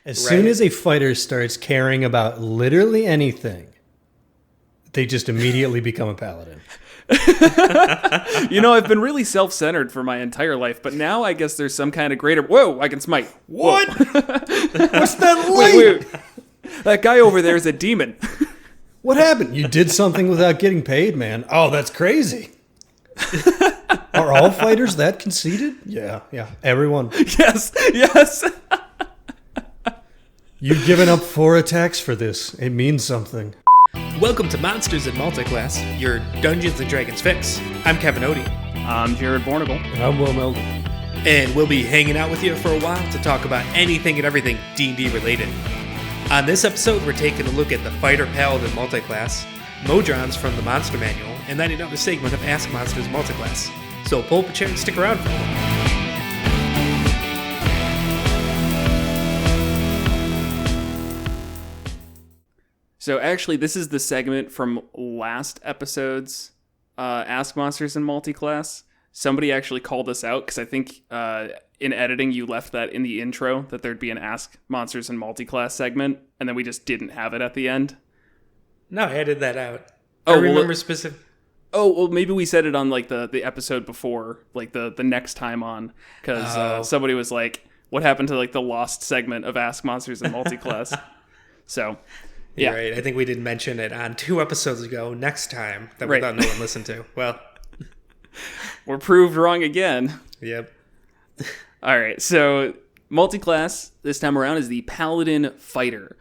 As soon as a fighter starts caring about literally anything, they just immediately become a paladin. I've been really self-centered for my entire life, but now I guess there's some kind of greater... Whoa, I can smite. What? What's that light? Wait. That guy over there is a demon. What happened? You did something without getting paid, man. Oh, that's crazy. Are all fighters that conceited? Yeah. Everyone. Yes. You've given up 4 attacks for this. It means something. Welcome to Monsters Multiclass, your Dungeons & Dragons fix. I'm Kevin Odie. I'm Jared Bornagle. And I'm Will Melden. And we'll be hanging out with you for a while to talk about anything and everything D&D related. On this episode, we're taking a look at the Fighter Paladin Multiclass, Modrons from the Monster Manual, and then another segment of Ask Monsters Multiclass. So pull up a chair and stick around for a while. So actually, this is the segment from last episode's Ask Monsters in Multiclass. Somebody actually called us out, because I think in editing you left that in the intro, that there'd be an Ask Monsters in Multiclass segment, and then we just didn't have it at the end. No, I edited that out. I remember specific... Oh, well, maybe we said it on like the episode before, like the next time on, because somebody was like, what happened to like the lost segment of Ask Monsters in Multiclass? So... Yeah, right. I think we did mention it on 2 episodes ago. Next time that we thought no one listened to. Well, we're proved wrong again. Yep. All right. So multiclass this time around is the Paladin Fighter.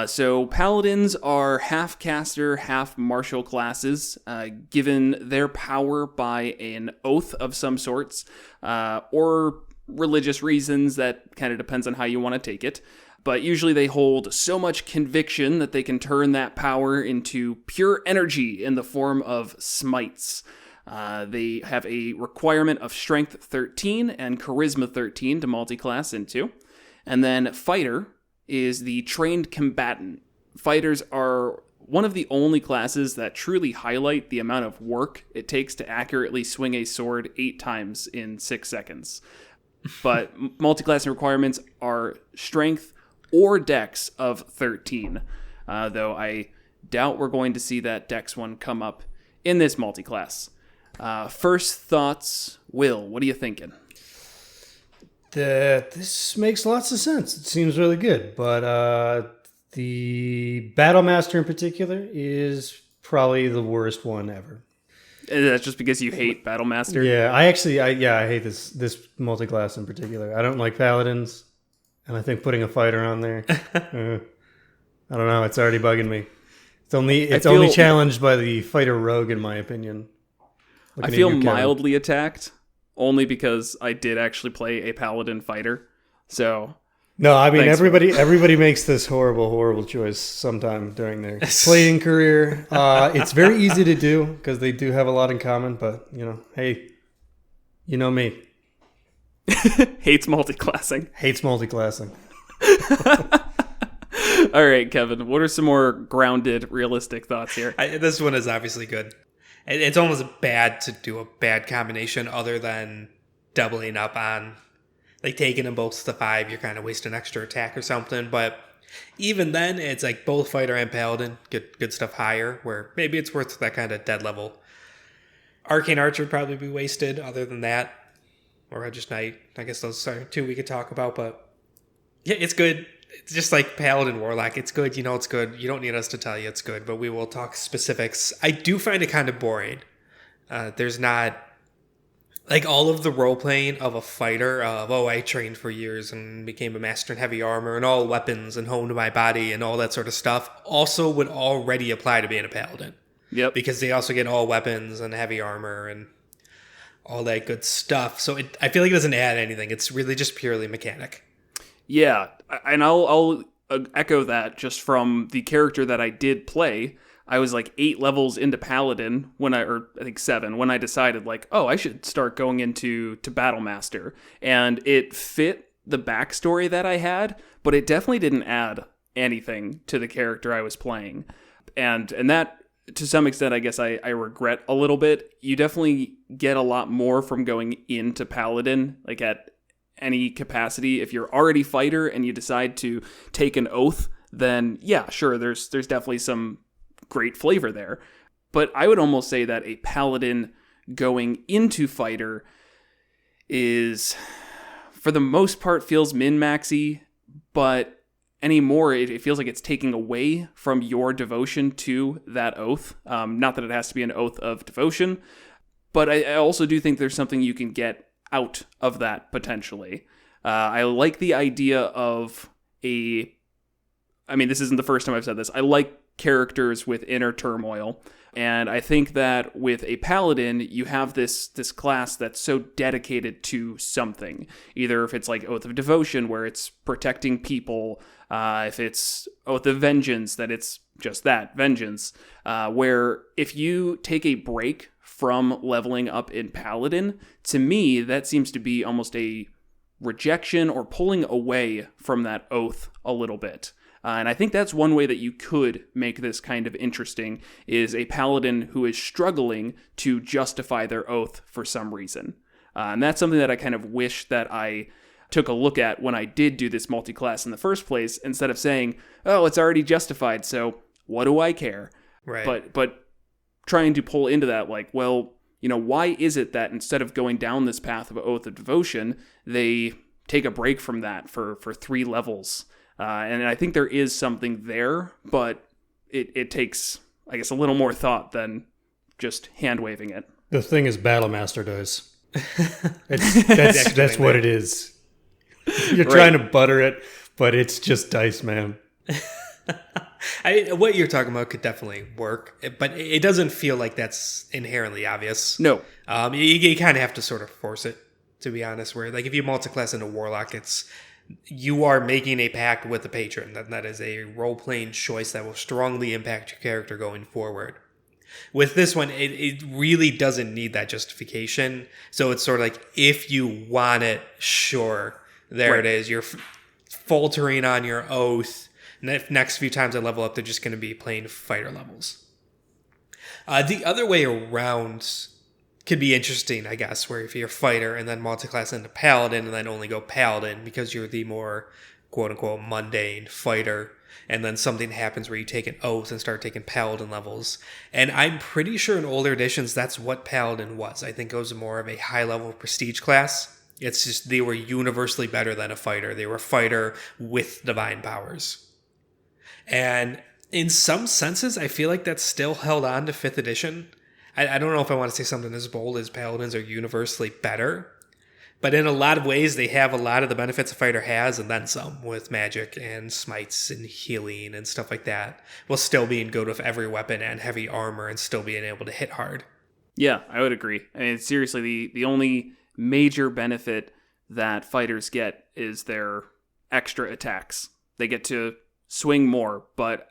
So paladins are half caster, half martial classes, given their power by an oath of some sorts, or religious reasons. That kind of depends on how you want to take it. But usually they hold so much conviction that they can turn that power into pure energy in the form of smites. They have a requirement of Strength 13 and Charisma 13 to multiclass into. And then Fighter is the trained combatant. Fighters are one of the only classes that truly highlight the amount of work it takes to accurately swing a sword 8 times in 6 seconds. But multiclass requirements are Strength or Dex of 13, though I doubt we're going to see that Dex one come up in this multiclass. First thoughts, Will, what are you thinking? This makes lots of sense. It seems really good, but the Battle Master in particular is probably the worst one ever. That's just because you hate Battle Master? Yeah, I hate this multiclass in particular. I don't like Paladins. And I think putting a fighter on there, I don't know. It's already bugging me. It's only challenged by the fighter rogue, in my opinion. I feel mildly attacked, only because I did actually play a paladin fighter. So no, I mean everybody makes this horrible choice sometime during their playing career. It's very easy to do because they do have a lot in common. But hey, you know me. Hates multiclassing. All right, Kevin, what are some more grounded, realistic thoughts here? This one is obviously good. It's almost bad to do a bad combination other than doubling up on, like taking them both to 5, you're kind of wasting extra attack or something. But even then, it's like both fighter and paladin, good stuff higher, where maybe it's worth that kind of dead level. Arcane Archer would probably be wasted other than that. Or Regis Knight. I guess those are 2 we could talk about, but yeah, it's good. It's just like Paladin Warlock. It's good. It's good. You don't need us to tell you it's good, but we will talk specifics. I do find it kind of boring. There's not like all of the role-playing of a fighter of, I trained for years and became a master in heavy armor and all weapons and honed my body and all that sort of stuff also would already apply to being a Paladin. Yep. Because they also get all weapons and heavy armor and all that good stuff. So I feel like it doesn't add anything. It's really just purely mechanic. Yeah, and I'll echo that just from the character that I did play. I was like 8 levels into Paladin I think 7, when I decided like, I should start going into Battle Master. And it fit the backstory that I had, but it definitely didn't add anything to the character I was playing. And that, to some extent, I guess I regret a little bit. You definitely get a lot more from going into Paladin, like at any capacity. If you're already fighter and you decide to take an oath, then yeah, sure, there's definitely some great flavor there. But I would almost say that a paladin going into fighter is, for the most part, feels min-maxy, but anymore, it feels like it's taking away from your devotion to that oath. Not that it has to be an oath of devotion, but I also do think there's something you can get out of that potentially. I like the idea of this isn't the first time I've said this. I like characters with inner turmoil. And I think that with a paladin, you have this class that's so dedicated to something. Either if it's like Oath of Devotion, where it's protecting people, if it's Oath of Vengeance, that it's just that, vengeance. Where if you take a break from leveling up in paladin, to me, that seems to be almost a rejection or pulling away from that oath a little bit. And I think that's one way that you could make this kind of interesting, is a paladin who is struggling to justify their oath for some reason. And that's something that I kind of wish that I took a look at when I did do this multi-class in the first place, instead of saying, oh, it's already justified, so what do I care? Right. But trying to pull into that, like, well, why is it that instead of going down this path of Oath of Devotion, they take a break from that for 3 levels? And I think there is something there, but it takes, I guess, a little more thought than just hand-waving it. The thing is, Battlemaster does. That's what it is. You're trying to butter it, but it's just dice, man. What you're talking about could definitely work, but it doesn't feel like that's inherently obvious. No. You kind of have to sort of force it, to be honest, where, like, if you multiclass into Warlock, you are making a pact with the patron. That is a role-playing choice that will strongly impact your character going forward. With this one, it really doesn't need that justification. So it's sort of like, if you want it, sure, there right. It is. You're faltering on your oath. Next few times I level up, they're just going to be plain fighter levels. The other way around could be interesting, I guess, where if you're a fighter and then multiclass into paladin and then only go paladin because you're the more quote-unquote mundane fighter, and then something happens where you take an oath and start taking paladin levels. And I'm pretty sure in older editions that's what paladin was. I think it was more of a high-level prestige class. It's just they were universally better than a fighter. They were a fighter with divine powers. And in some senses, I feel like that's still held on to 5th edition. I don't know if I want to say something as bold as paladins are universally better, but in a lot of ways, they have a lot of the benefits a fighter has, and then some, with magic and smites and healing and stuff like that, while still being good with every weapon and heavy armor and still being able to hit hard. Yeah, I would agree. I mean, seriously, the only major benefit that fighters get is their extra attacks. They get to swing more, but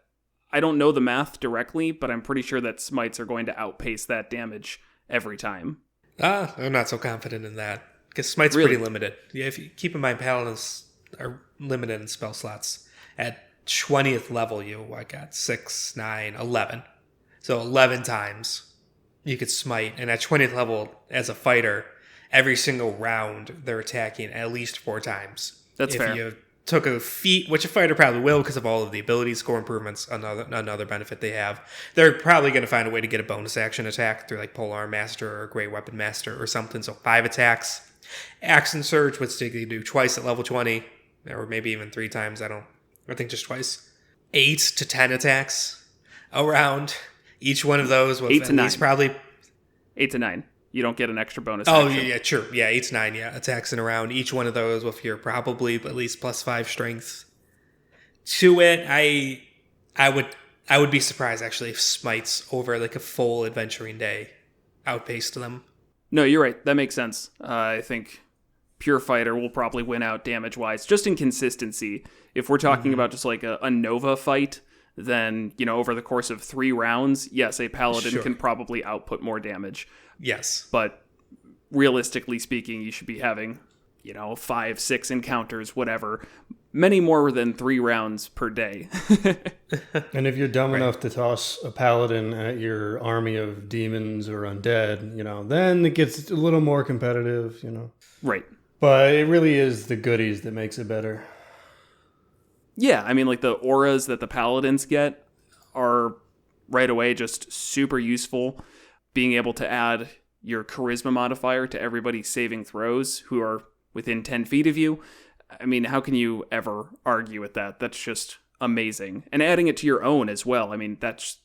I don't know the math directly, but I'm pretty sure that smites are going to outpace that damage every time. I'm not so confident in that, because smite's pretty limited. Yeah, if you keep in mind, paladins are limited in spell slots. At 20th level, you got 6, 9, 11. So 11 times you could smite, and at 20th level, as a fighter, every single round they're attacking at least 4 times. That's fair. If you took a feat, which a fighter probably will because of all of the ability score improvements, another benefit they have, they're probably going to find a way to get a bonus action attack through like Polearm Master or Great Weapon Master or something. So 5 attacks. Axe and Surge would still do twice at level 20, or maybe even 3 times. I think just twice. 8 to 10 attacks around. Each one of those will at least probably 8 to 9. You don't get an extra bonus action. Oh, yeah, true. Yeah, 8 to 9, attacks in a round. Each one of those with your probably at least +5 strength. To it, I would be surprised, actually, if smites over like a full adventuring day outpaced them. No, you're right. That makes sense. I think Pure Fighter will probably win out damage-wise, just in consistency. If we're talking about just like a Nova fight, then, over the course of 3 rounds, yes, a Paladin can probably output more damage. Yes. But realistically speaking, you should be having, 5, 6 encounters, whatever. Many more than 3 rounds per day. And if you're dumb enough to toss a paladin at your army of demons or undead, then it gets a little more competitive, Right. But it really is the goodies that makes it better. Yeah, I mean, like the auras that the paladins get are right away just super useful. Being able to add your charisma modifier to everybody's saving throws who are within 10 feet of you. I mean, how can you ever argue with that? That's just amazing. And adding it to your own as well. I mean, that's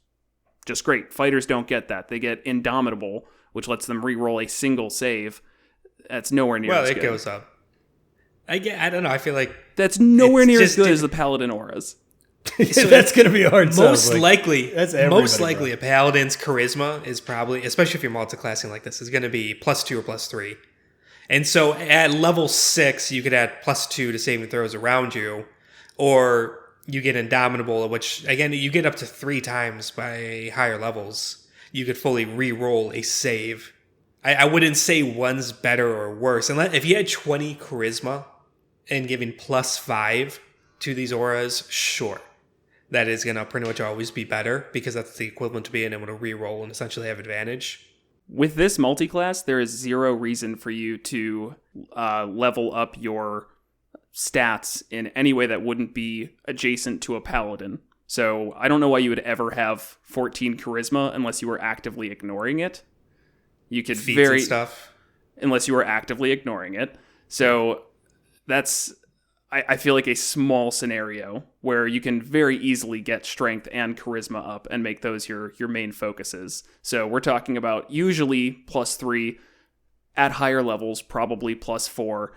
just great. Fighters don't get that. They get Indomitable, which lets them re-roll a single save. That's nowhere near as good. Well, it goes up. I don't know. I feel like that's nowhere near as good as the paladin auras. So that's going to be a hard. Most likely, bro. a paladin's charisma is probably, especially if you're multiclassing like this, is going to be +2 or +3. And so at level 6, you could add +2 to saving throws around you, or you get Indomitable, which again you get up to 3 times by higher levels. You could fully re-roll a save. I wouldn't say one's better or worse, unless if you had 20 charisma and giving +5 to these auras, sure. That is going to pretty much always be better because that's the equivalent to being able to reroll and essentially have advantage. With this multiclass, there is zero reason for you to level up your stats in any way that wouldn't be adjacent to a paladin. So I don't know why you would ever have 14 charisma unless you were actively ignoring it. You could Feats and stuff. Unless you were actively ignoring it. So that's... I feel like a small scenario where you can very easily get strength and charisma up and make those your main focuses. So we're talking about usually +3, at higher levels, probably +4,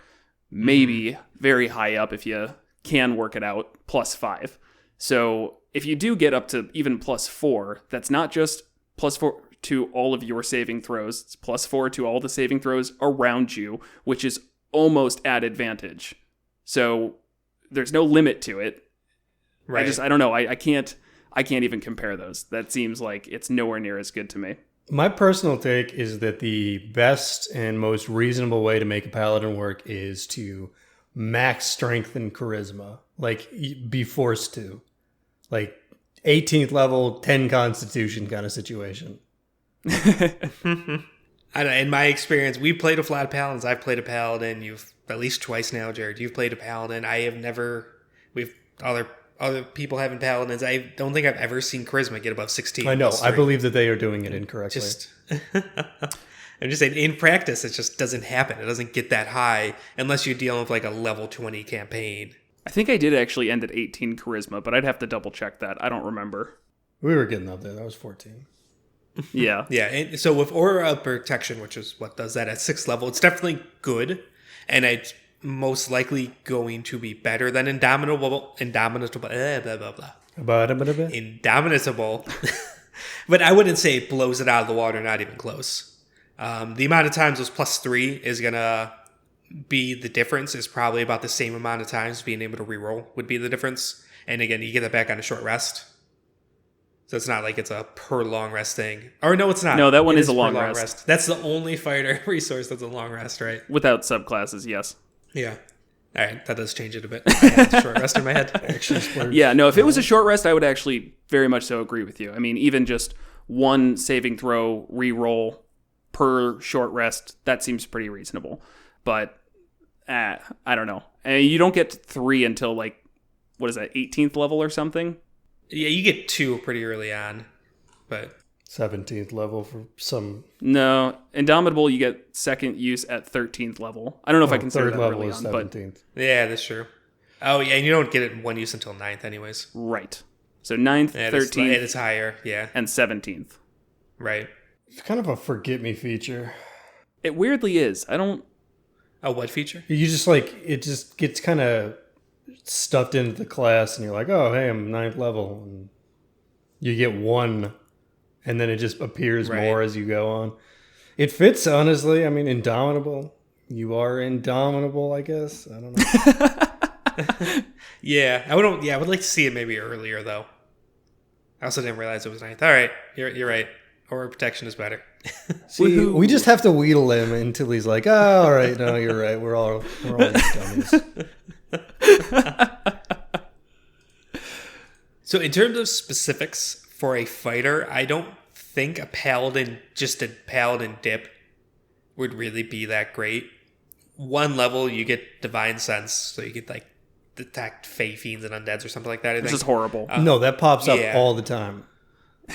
maybe very high up if you can work it out, +5. So if you do get up to even +4, that's not just +4 to all of your saving throws, it's +4 to all the saving throws around you, which is almost at advantage. So there's no limit to it. Right. I don't know. I can't even compare those. That seems like it's nowhere near as good to me. My personal take is that the best and most reasonable way to make a paladin work is to max strength and charisma. Like, be forced to. Like, 18th level, 10 constitution kind of situation. In my experience, we played a lot of paladins. I've played a paladin. You've at least twice now, Jared. You've played a paladin. I have never. We've other people having paladins. I don't think I've ever seen charisma get above 16. I know. I believe that they are doing it incorrectly. I'm just saying, in practice, it just doesn't happen. It doesn't get that high unless you're dealing with like a level 20 campaign. I think I did actually end at 18 charisma, but I'd have to double check that. I don't remember. We were getting up there. That was 14. Yeah. Yeah. And so with Aura of Protection, which is what does that at 6th level, it's definitely good. And it's most likely going to be better than Indomitable. But I wouldn't say it blows it out of the water, not even close. The amount of times those +3 is going to be the difference is probably about the same amount of times being able to reroll would be the difference. And again, you get that back on a short rest. So it's not like it's a per long rest thing. Or no, it's not. No, that one is a long rest. That's the only fighter resource that's a long rest, right? Without subclasses, yes. Yeah. All right, that does change it a bit. I had a short rest in my head. Yeah, no, if it was a short rest, I would actually very much so agree with you. I mean, even just one saving throw re-roll per short rest, that seems pretty reasonable. But I don't know. And you don't get 3 until like, what is that, 18th level or something? Yeah, you get 2 pretty early on, but 17th level for some. No, Indomitable you get second use at 13th level. I don't know if I consider that early on, 17th. Yeah, that's true. Oh yeah, and you don't get it in one use until 9th, anyways. Right. So 9th, 13th, it is higher, yeah, and 17th. Right. It's kind of a forget me feature. It weirdly is. I don't. A what feature? You just like it just gets kind of stuffed into the class, and you're like, oh, hey, I'm 9th level, and you get 1, and then it just appears more as you go on. It fits, honestly. I mean, Indomitable. You are indomitable, I guess. I don't know. Yeah, I would like to see it maybe earlier though. I also didn't realize it was 9th. All right, you're right. Aura Protection is better. See, we just have to wheedle him until he's like, oh, all right, no, you're right. We're all dummies. So in terms of specifics for a fighter, I don't think a paladin dip would really be that great. one level you get Divine Sense, so you get like detect Fey Fiends and Undeads or something like that. Which is horrible. No, that pops up all the time.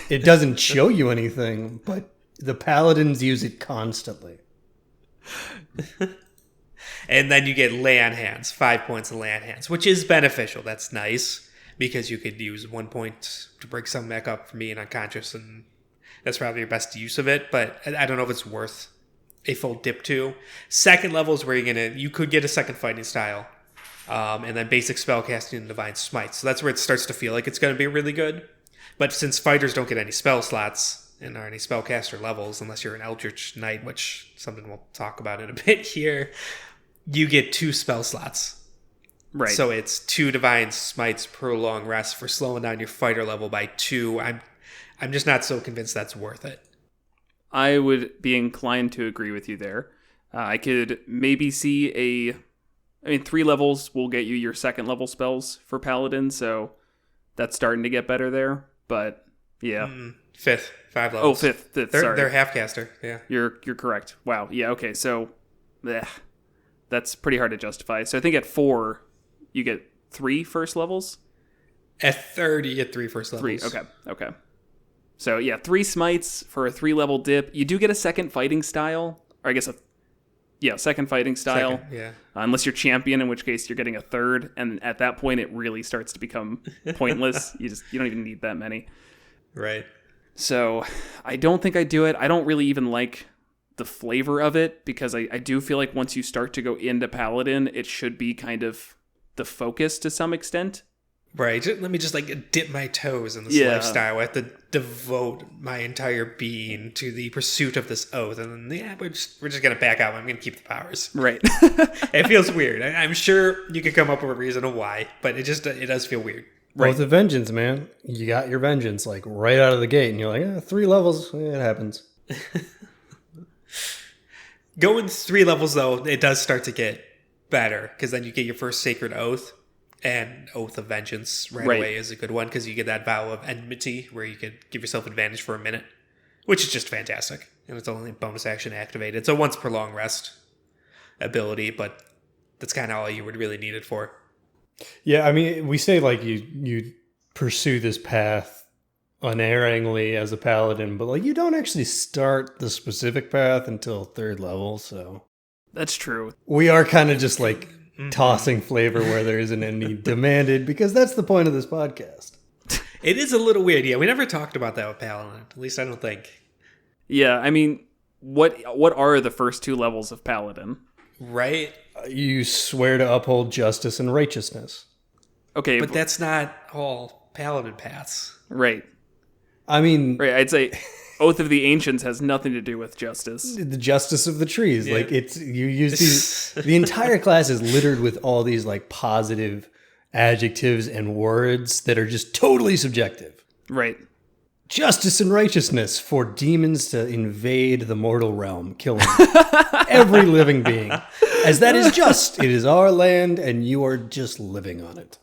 It doesn't show you anything, but the Paladins use it constantly. And then you get Lay on Hands, 5 points of Lay on Hands, which is beneficial. That's nice because you could use 1 point to break something back up from being unconscious, and that's probably your best use of it. But I don't know if it's worth a full dip to. Second level is where you could get a second fighting style, and then basic spellcasting and Divine Smite. So that's where it starts to feel like it's going to be really good. But since fighters don't get any spell slots and are any spellcaster levels, unless you're an Eldritch Knight, which something we'll talk about in a bit here, you get 2 spell slots. Right. So it's 2 Divine Smites per long rest for slowing down your fighter level by 2. I'm just not so convinced that's worth it. I would be inclined to agree with you there. I could maybe see 3 levels will get you your second level spells for Paladin, so that's starting to get better there. But yeah, 5th, 5 levels. Oh, fifth. Sorry, they're half caster. Yeah, you're correct. Wow. Yeah. Okay. So, that's pretty hard to justify. So I think at 4, you get 3 first levels. At 3rd, you get 3 first levels. 3. Okay. So yeah, 3 smites for a 3-level dip. You do get a second fighting style, or I guess second fighting style. Second, yeah. Unless you're champion, in which case you're getting a 3rd, and at that point it really starts to become pointless. You don't even need that many. Right. So I don't think I do it. I don't really even like the flavor of it, because I do feel like once you start to go into Paladin, it should be kind of the focus to some extent. Right. Let me just dip my toes in this lifestyle. I have to devote my entire being to the pursuit of this oath, and then we're just gonna back out. I'm gonna keep the powers. Right. It feels weird. I'm sure you could come up with a reason of why, but it does feel weird. Right. Oath of Vengeance, man. You got your vengeance right out of the gate, and you're like, 3 levels, it happens. Going 3 levels though, it does start to get better, because then you get your first Sacred Oath. And Oath of Vengeance right away is a good one, because you get that Vow of Enmity where you could give yourself advantage for a minute, which is just fantastic. And it's only bonus action activated. So once per long rest ability, but that's kind of all you would really need it for. Yeah, I mean, we say you pursue this path unerringly as a paladin, but you don't actually start the specific path until 3rd level, so. That's true. We are kind of just tossing flavor where there isn't any demanded, because that's the point of this podcast. It is a little weird. Yeah, we never talked about that with Paladin. At least I don't think. Yeah, I mean, what are the first 2 levels of Paladin? Right? You swear to uphold justice and righteousness. Okay. But that's not all Paladin paths. Right. I mean... Right, I'd say Oath of the Ancients has nothing to do with justice. The justice of the trees. Yeah. You use these... The entire class is littered with all these positive adjectives and words that are just totally subjective. Right. Justice and righteousness for demons to invade the mortal realm, killing every living being. As that is just. It is our land, and you are just living on it.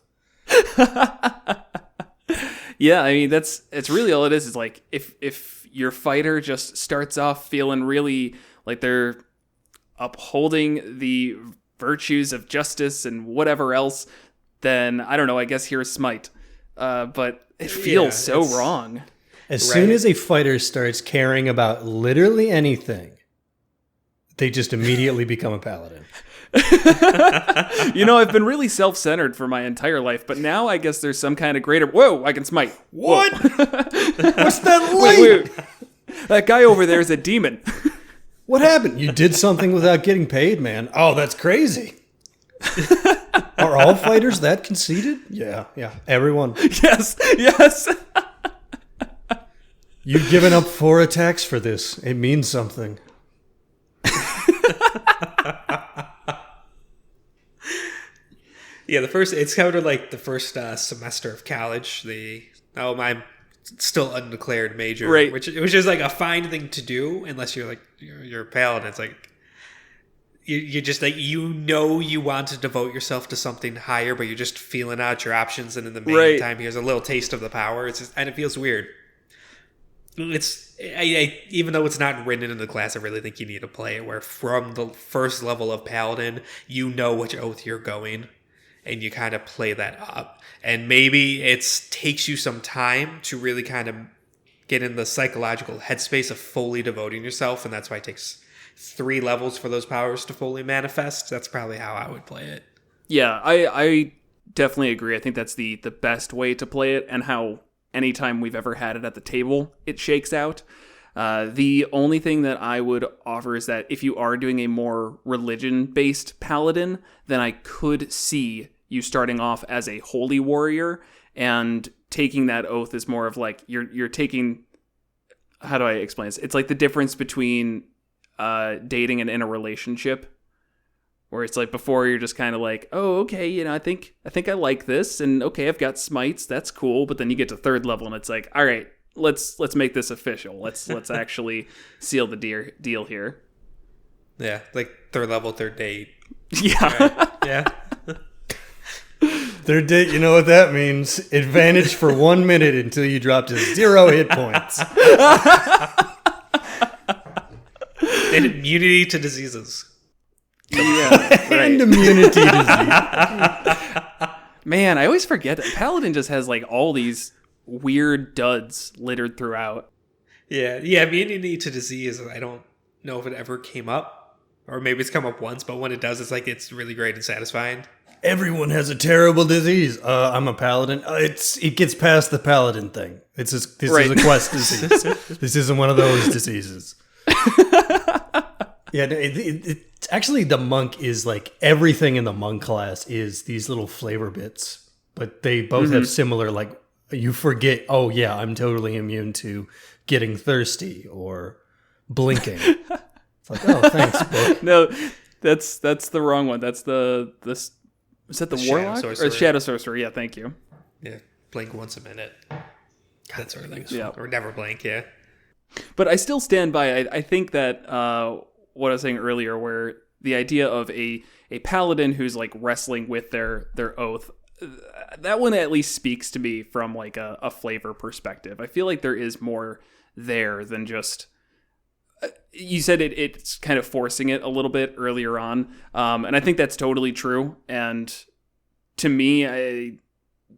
Yeah, I mean, it's really all it is if your fighter just starts off feeling really like they're upholding the virtues of justice and whatever else, then I don't know, I guess here's Smite. But it feels so wrong. As soon as a fighter starts caring about literally anything, they just immediately become a paladin. I've been really self-centered for my entire life, but now I guess there's some kind of greater... Whoa, I can smite. What? What's that light? Wait. That guy over there is a demon. What happened? You did something without getting paid, man. Oh, that's crazy. Are all fighters that conceited? Yeah. Everyone. Yes. You've given up 4 attacks for this. It means something. Yeah, it's kind of like the first semester of college. I'm still undeclared major, right? Which is a fine thing to do unless you're you're a paladin. It's you're just you want to devote yourself to something higher, but you're just feeling out your options, and in the meantime, here's a little taste of the power. And it feels weird. even though it's not written into the class, I really think you need to play it where from the first level of Paladin, you know which oath you're going, and you kind of play that up. And maybe it takes you some time to really kind of get in the psychological headspace of fully devoting yourself, and that's why it takes 3 levels for those powers to fully manifest. That's probably how I would play it. Yeah, I definitely agree. I think that's the best way to play it, and how anytime we've ever had it at the table, it shakes out. The only thing that I would offer is that if you are doing a more religion-based paladin, then I could see you starting off as a holy warrior and taking that oath is more of like you're taking, how do I explain this? It's like the difference between dating and in a relationship, where it's like before you're just kind of like, oh, okay, I think I like this, and okay, I've got smites, that's cool. But then you get to 3rd level, and it's like, all right, let's make this official. Let's actually seal the deal here. Yeah, like 3rd level, 3rd date. Yeah, right? Yeah. 3rd date, you know what that means? Advantage for 1 minute until you drop to 0 hit points. And immunity to diseases. Yeah, right. And immunity disease. Man, I always forget that Paladin just has like all these weird duds littered throughout. Yeah, immunity to disease, I don't know if it ever came up, or maybe it's come up once, but when it does, it's really great and satisfying. Everyone has a terrible disease. I'm a paladin. It gets past the paladin thing. This is a quest disease. This isn't one of those diseases. Yeah, it's actually, the monk is like everything in the monk class is these little flavor bits, but they both have similar, like, you forget, oh yeah, I'm totally immune to getting thirsty or blinking. It's like, oh, thanks, book. No, that's the wrong one. That's is that the warlock or the shadow sorcerer? Yeah, thank you. Yeah, blink once a minute. That sort of thing. Yeah, or never blink. Yeah. But I still stand by. I think that what I was saying earlier, where the idea of a paladin who's like wrestling with their oath, that one at least speaks to me from like a flavor perspective. I feel like there is more there than just. You said it's kind of forcing it a little bit earlier on, and I think that's totally true. And to me, I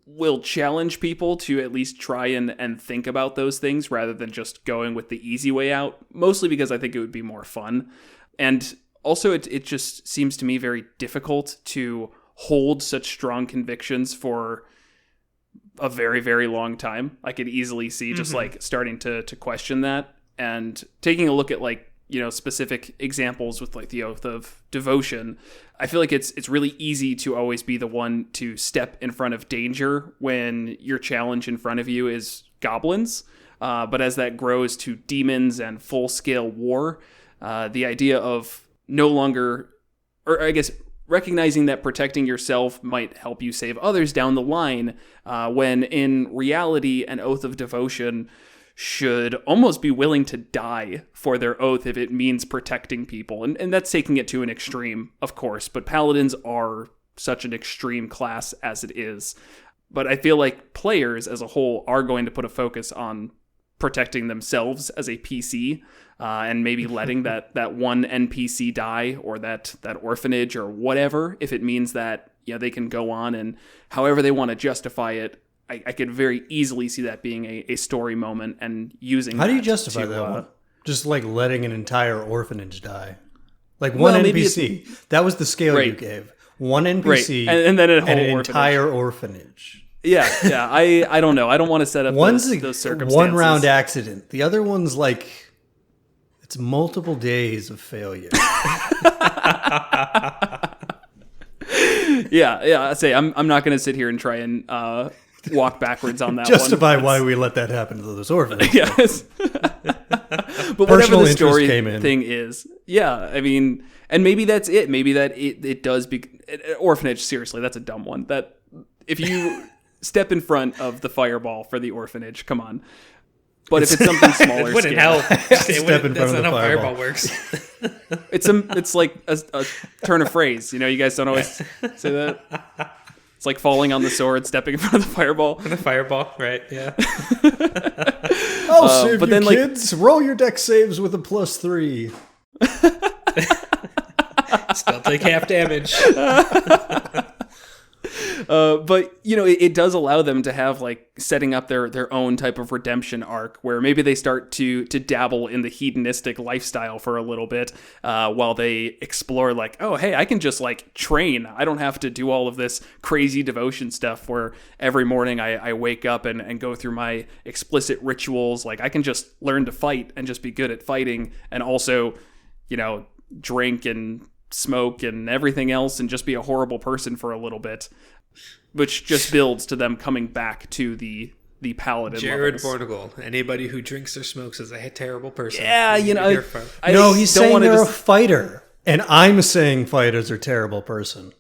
will challenge people to at least try and think about those things rather than just going with the easy way out, mostly because I think it would be more fun. And also, it just seems to me very difficult to hold such strong convictions for a very, very long time. I could easily see just like starting to question that. And taking a look at like, specific examples with like the Oath of Devotion, I feel like it's really easy to always be the one to step in front of danger when your challenge in front of you is goblins. But as that grows to demons and full-scale war, the idea of no longer, or I guess recognizing that protecting yourself might help you save others down the line, when in reality, an Oath of Devotion should almost be willing to die for their oath if it means protecting people. And that's taking it to an extreme, of course, but paladins are such an extreme class as it is. But I feel like players as a whole are going to put a focus on protecting themselves as a PC, and maybe letting that one NPC die, or that orphanage or whatever, if it means that they can go on and however they want to justify it. I could very easily see that being a story moment and using. How do you justify that one? Just like letting an entire orphanage die, like one NPC. That was the scale you gave. One NPC, right. and then an entire orphanage. Yeah. I don't know. I don't want to set up those circumstances. One round accident. The other one's like it's multiple days of failure. Yeah. I say I'm not going to sit here and try and walk backwards on that. Justify why we let that happen to those orphans. Yes. But whatever the story thing is, I mean, and maybe that's it. Maybe that it does be orphanage. Seriously, that's a dumb one. That if you step in front of the fireball for the orphanage, come on. But if it's something smaller, it wouldn't help. That's not how fireball works. It's like a turn of phrase. You guys don't always say that. It's like falling on the sword, stepping in front of the fireball. The fireball, right? Yeah. I'll save but you, then, kids. Roll your deck saves with a +3. Still take half damage. But it does allow them to have setting up their own type of redemption arc where maybe they start to dabble in the hedonistic lifestyle for a little bit while they explore oh, hey, I can just train. I don't have to do all of this crazy devotion stuff where every morning I wake up and go through my explicit rituals. I can just learn to fight and just be good at fighting and also, drink and smoke and everything else and just be a horrible person for a little bit, which just builds to them coming back to the paladin Jared levels. Portugal. Anybody who drinks or smokes is a terrible person. Yeah, No, he's saying they're a fighter, and I'm saying fighters are terrible person.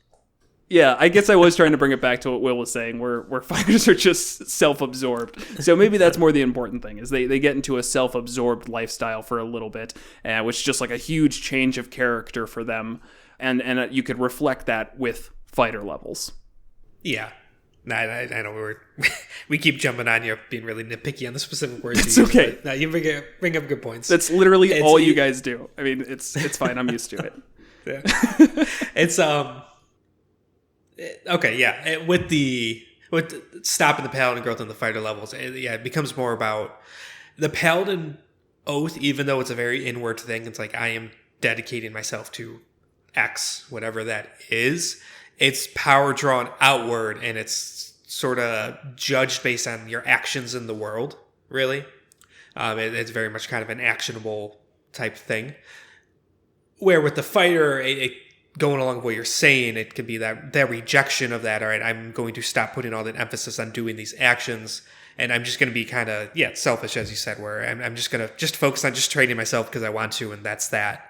Yeah, I guess I was trying to bring it back to what Will was saying, where fighters are just self-absorbed. So maybe that's more the important thing, is they get into a self-absorbed lifestyle for a little bit, which is just a huge change of character for them. And you could reflect that with fighter levels. Yeah. I know we keep jumping on you, being really nitpicky on the specific words. It's okay. No, you bring up good points. That's literally all you guys do. I mean, it's fine. I'm used to it. Yeah. It's okay, yeah. With stopping the paladin growth and the fighter levels, it becomes more about the paladin oath. Even though it's a very inward thing, it's I am dedicating myself to X, whatever that is. It's power drawn outward, and it's sort of judged based on your actions in the world. Really, it's very much kind of an actionable type thing. Where with the fighter, going along with what you're saying, it could be that rejection of that. All right, I'm going to stop putting all that emphasis on doing these actions, and I'm just going to be kind of selfish, as you said, where I'm just going to focus on just training myself because I want to, and that's that.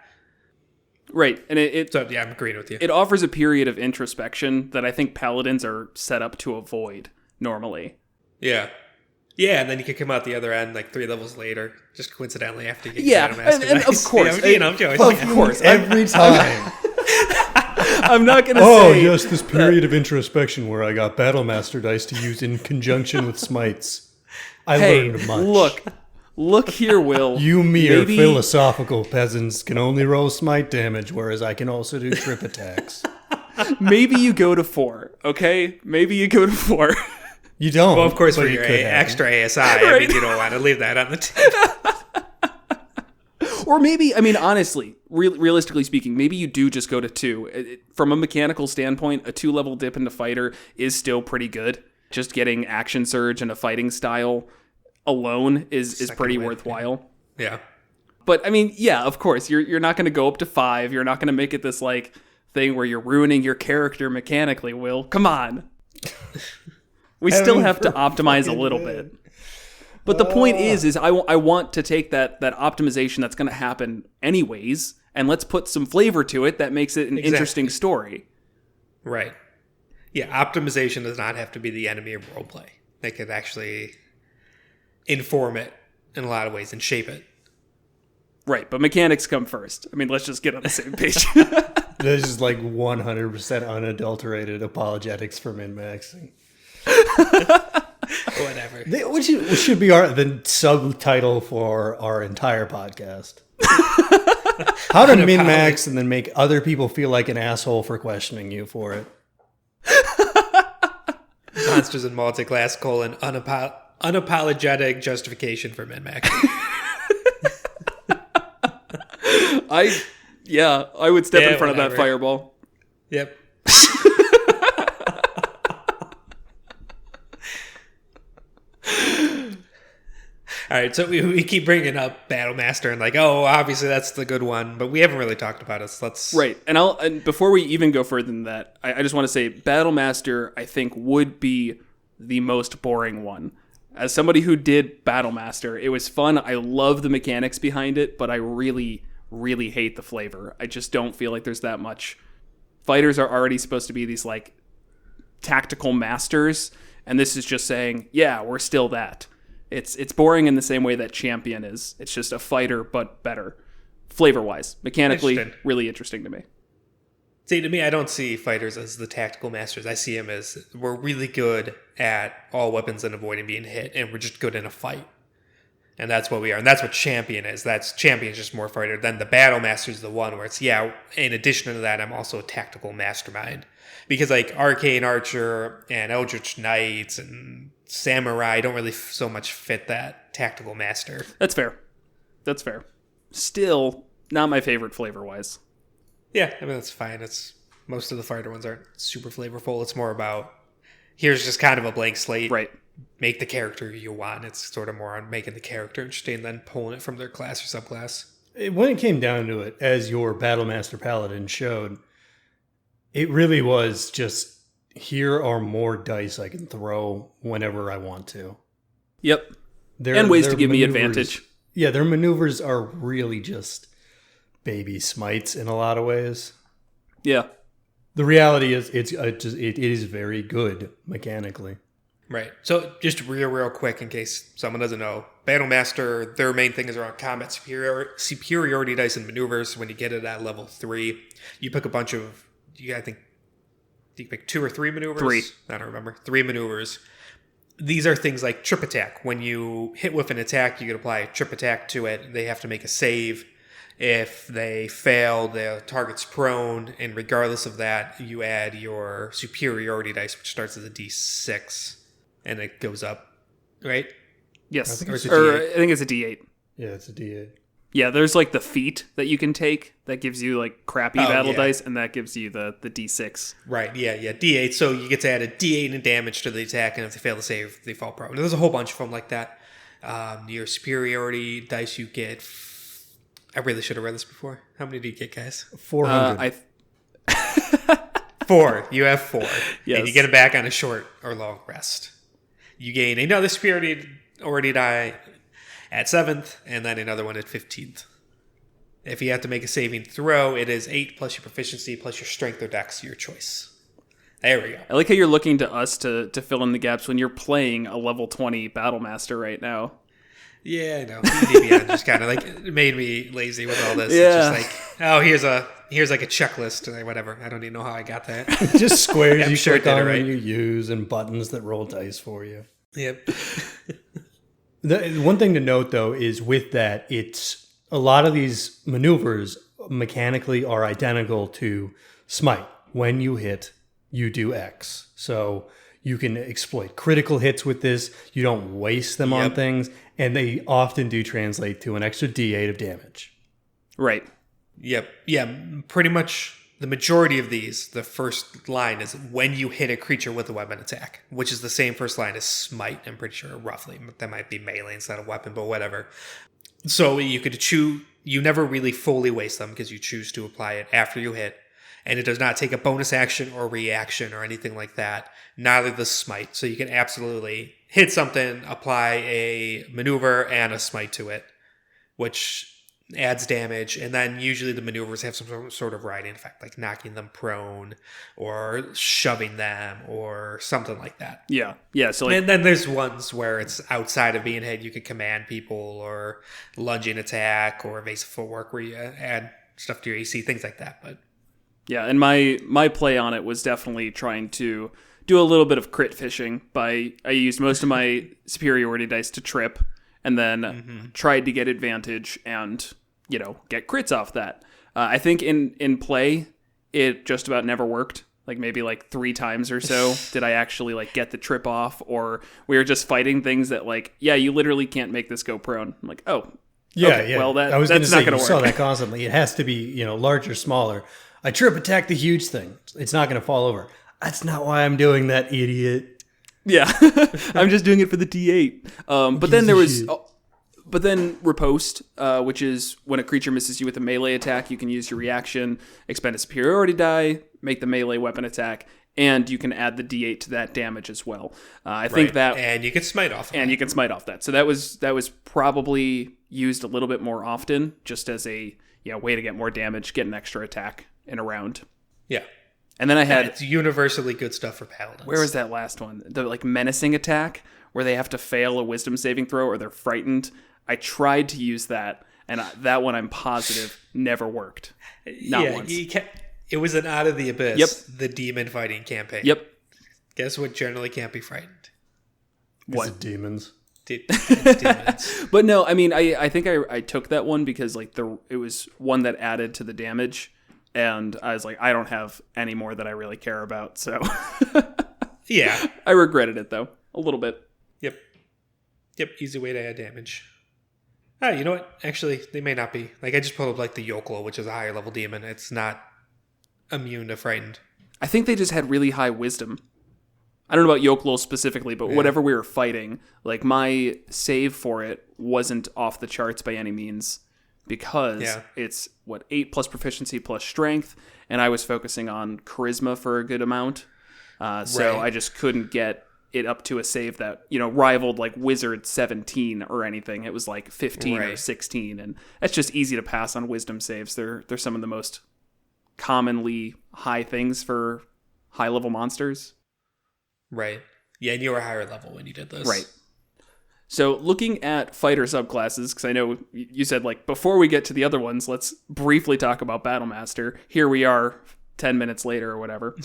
Right, and I'm agreeing with you. It offers a period of introspection that I think paladins are set up to avoid normally. Yeah. Yeah, and then you could come out the other end 3 levels later, just coincidentally after you get and of course, of course, every time. I'm not going to say... Oh, yes, this period of introspection where I got Battlemaster dice to use in conjunction with smites. I learned much. Look here, Will. You mere philosophical peasants can only roll smite damage, whereas I can also do trip attacks. Maybe you go to 4, okay? Maybe you go to 4. You don't. Well, of course, for your extra ASI, right? I mean, you don't want to leave that on the table. Or maybe, honestly, realistically speaking, maybe you do just go to 2. From a mechanical standpoint, a 2-level dip into fighter is still pretty good. Just getting action surge and a fighting style alone is pretty worthwhile. Yeah. But, of course, you're not going to go up to 5. You're not going to make it this, thing where you're ruining your character mechanically, Will. Come on. We still have to optimize a little bit. But the point is I want to take that optimization that's going to happen anyways, and let's put some flavor to it that makes it an interesting story. Right. Yeah, optimization does not have to be the enemy of roleplay. They could actually inform it in a lot of ways and shape it. Right, but mechanics come first. Let's just get on the same page. This is 100% unadulterated apologetics for min-maxing. Whatever. Which should be the subtitle for our entire podcast. How to min-max and then make other people feel like an asshole for questioning you for it. Monsters in Multiclass : unapologetic justification for min-max. I would step in front of that fireball. Yep. All right, so we keep bringing up Battlemaster and obviously that's the good one, but we haven't really talked about it. So let's right. And before we even go further than that, I just want to say Battlemaster I think would be the most boring one. As somebody who did Battlemaster, it was fun. I love the mechanics behind it, but I really, really hate the flavor. I just don't feel like there's that much. Fighters are already supposed to be these tactical masters, and this is just saying, yeah, we're still that. It's boring in the same way that Champion is. It's just a fighter, but better. Flavor-wise. Mechanically, really interesting to me. See, to me, I don't see fighters as the tactical masters. I see them as we're really good at all weapons and avoiding being hit, and we're just good in a fight. And that's what we are. And that's what Champion is. Champion's just more fighter. Then the Battle Master is the one where it's, in addition to that, I'm also a tactical mastermind. Because like Arcane Archer and Eldritch Knights and Samurai don't really so much fit that tactical master. That's fair. Still, not my favorite flavor-wise. Yeah, I mean, that's fine. Most of the fighter ones aren't super flavorful. It's more about, here's just kind of a blank slate. Right. Make the character you want. It's sort of more on making the character interesting and then pulling it from their class or subclass. When it came down to it, as your Battlemaster Paladin showed, it really was just, here are more dice I can throw whenever I want to. Yep. And ways to give me advantage. Yeah, their maneuvers are really just baby smites in a lot of ways. Yeah. The reality is, it is very good mechanically. Right. So just real quick, in case someone doesn't know, Battlemaster, their main thing is around combat superiority dice and maneuvers. When you get it at level 3, you pick a bunch of, I think you pick 2 or 3 maneuvers? 3. I don't remember. 3 maneuvers. These are things like trip attack. When you hit with an attack, you can apply a trip attack to it. They have to make a save. If they fail, the target's prone, and regardless of that, you add your superiority dice, which starts as a D6. And it goes up, right? Yes. I think it's a D8. Yeah, it's a D8. Yeah, there's like the feat that you can take that gives you like crappy battle dice, and that gives you the D6. Right, yeah, D8. So you get to add a D8 in damage to the attack, and if they fail to save, they fall prone. And there's a whole bunch of them like that. Your superiority dice you get... I really should have read this before. How many do you get, guys? 400. 4. You have 4. Yes. And you get it back on a short or long rest. You gain another superiority die at 7th, and then another one at 15th. If you have to make a saving throw, it is 8 plus your proficiency plus your strength or dex, your choice. There we go. I like how you're looking to us to fill in the gaps when you're playing a level 20 Battlemaster right now. Yeah, I know. DBN just kind of like it made me lazy with all this. Yeah. It's just like, here's like a checklist or whatever. I don't even know how I got that. Just squares I'm you sure click it did on it right. and you use, and buttons that roll dice for you. Yep. The one thing to note, though, is with that, it's a lot of these maneuvers mechanically are identical to Smite. When you hit, you do X. So you can exploit critical hits with this. You don't waste them on things. And they often do translate to an extra D8 of damage. Right. Yep. Yeah, pretty much the majority of these, the first line is when you hit a creature with a weapon attack, which is the same first line as Smite, I'm pretty sure, roughly. That might be melee instead of weapon, but whatever. So you could choose, you never really fully waste them because you choose to apply it after you hit. And it does not take a bonus action or reaction or anything like that. Neither does Smite. So you can absolutely hit something, apply a maneuver and a Smite to it, which adds damage. And then usually the maneuvers have some sort of riding effect, like knocking them prone or shoving them or something like that. Yeah. So and then there's ones where it's outside of being hit. You can command people or lunging attack or evasive footwork where you add stuff to your AC, things like that. But yeah, and my play on it was definitely trying to do a little bit of crit fishing. I used most of my superiority dice to trip, and then tried to get advantage and, get crits off that. I think in play, it just about never worked. Like maybe 3 times or so did I actually get the trip off, or we were just fighting things that you literally can't make this go prone. I'm like, oh, yeah, okay, yeah. Well, I was going to say, you work. saw that constantly. It has to be, large or smaller. I trip attack the huge thing. It's not going to fall over. That's not why I'm doing that, idiot. Yeah, I'm just doing it for the D8. But then there was, but then riposte, which is when a creature misses you with a melee attack, you can use your reaction, expend a superiority die, make the melee weapon attack, and you can add the D8 to that damage as well. I think that, and you can smite off. You can smite off that. So that was probably used a little bit more often, just as a way to get more damage, get an extra attack in a round. Yeah. And then I had... it's universally good stuff for paladins. Where was that last one? The menacing attack, where they have to fail a wisdom saving throw or they're frightened. I tried to use that, and that one I'm positive never worked. Not once. It was an Out of the Abyss, Yep. the demon fighting campaign. Yep. Guess what generally can't be frightened? What? Is it demons? Demons. But no, I mean, I think I took that one because like it was one that added to the damage, and I was like, I don't have any more that I really care about, so Yeah. I regretted it though a little bit. Yep, easy way to add damage. Ah, you know what? Actually, they may not be. Like, I just pulled up, like, the Yoklo, which is a higher level demon. It's not immune to frightened. I think they just had really high wisdom. I don't know about Yoklo specifically, but whatever we were fighting, like, my save for it wasn't off the charts by any means, because it's, 8 plus proficiency plus strength, and I was focusing on charisma for a good amount. So I just couldn't get it up to a save that, rivaled like Wizard 17 or anything. It was like 15 or 16, and that's just easy to pass on wisdom saves. They're some of the most commonly high things for high level monsters. Right. Yeah, and you were higher level when you did this. Right. So looking at fighter subclasses, because I know you said like before we get to the other ones, let's briefly talk about Battlemaster. Here we are 10 minutes later or whatever.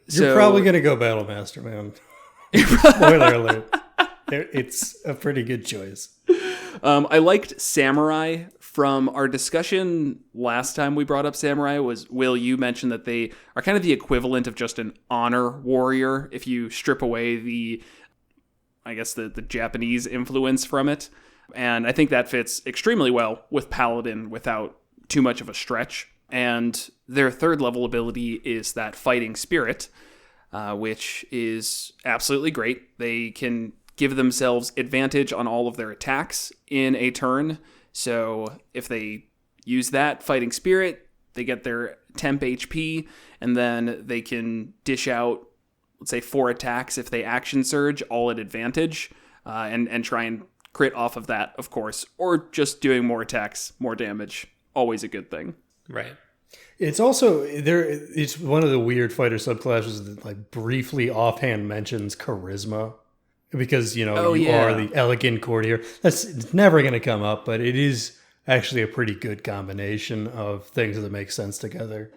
You're probably going to go Battlemaster, man. Spoiler alert. It's a pretty good choice. I liked Samurai. From our discussion last time we brought up Samurai was, Will, you mentioned that they are kind of the equivalent of just an honor warrior if you strip away the Japanese influence from it. And I think that fits extremely well with Paladin without too much of a stretch. And their third level ability is that Fighting Spirit, which is absolutely great. They can give themselves advantage on all of their attacks in a turn. So if they use that Fighting Spirit, they get their temp HP, and then they can dish out, let's say, 4 attacks if they action surge, all at advantage, and try and crit off of that, of course, or just doing more attacks, more damage. Always a good thing. Right. It's also it's one of the weird fighter subclasses that like briefly offhand mentions charisma, because you are the elegant courtier. It's never going to come up, but it is actually a pretty good combination of things that make sense together.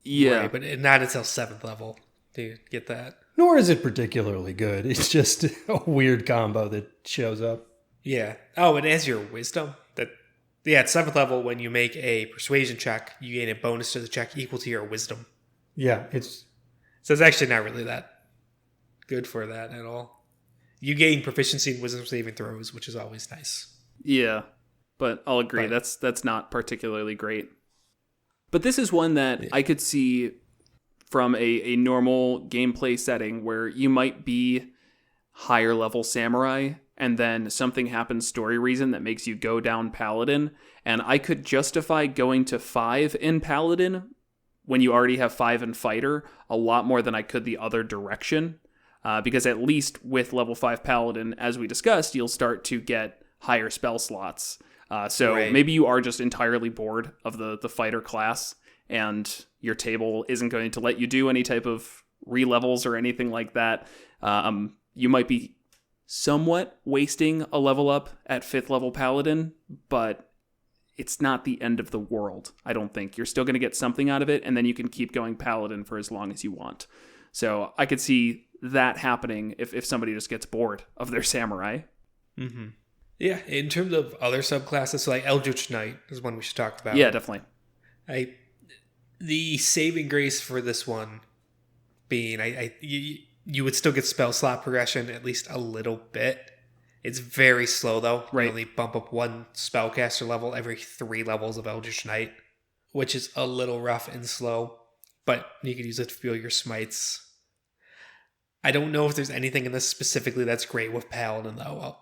Yeah, right, but not until 7th level do you get that. Nor is it particularly good. It's just a weird combo that shows up. Yeah. Oh, and as your wisdom, at 7th level, when you make a persuasion check, you gain a bonus to the check equal to your wisdom. Yeah, so it's actually not really that good for that at all. You gain proficiency in wisdom saving throws, which is always nice. Yeah, but I'll agree, that's not particularly great. But this is one that I could see from a normal gameplay setting where you might be higher level samurai, and then something happens story reason that makes you go down Paladin, and I could justify going to 5 in Paladin when you already have 5 in Fighter a lot more than I could the other direction, because at least with level 5 Paladin, as we discussed, you'll start to get higher spell slots. Maybe you are just entirely bored of the Fighter class, and your table isn't going to let you do any type of re-levels or anything like that. You might be somewhat wasting a level up at 5th level Paladin, but it's not the end of the world, I don't think. You're still going to get something out of it, and then you can keep going Paladin for as long as you want. So I could see that happening if somebody just gets bored of their samurai. Mm-hmm. Yeah, in terms of other subclasses, so like Eldritch Knight is one we should talk about. Yeah, definitely. The saving grace for this one being, you would still get spell slot progression at least a little bit. It's very slow, though. Right. You only bump up 1 spellcaster level every 3 levels of Eldritch Knight, which is a little rough and slow, but you can use it to fuel your smites. I don't know if there's anything in this specifically that's great with Paladin, though.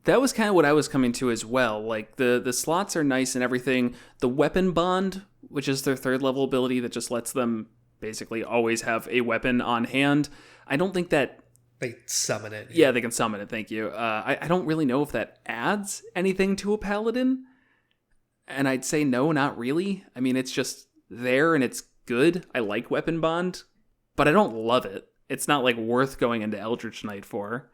That was kind of what I was coming to as well. Like, the slots are nice and everything. The weapon bond, which is their 3rd level ability that just lets them basically always have a weapon on hand, I don't think that... They summon it. Yeah, they can summon it, thank you. I don't really know if that adds anything to a Paladin. And I'd say no, not really. I mean, it's just there and it's good. I like weapon bond, but I don't love it. It's not like worth going into Eldritch Knight for.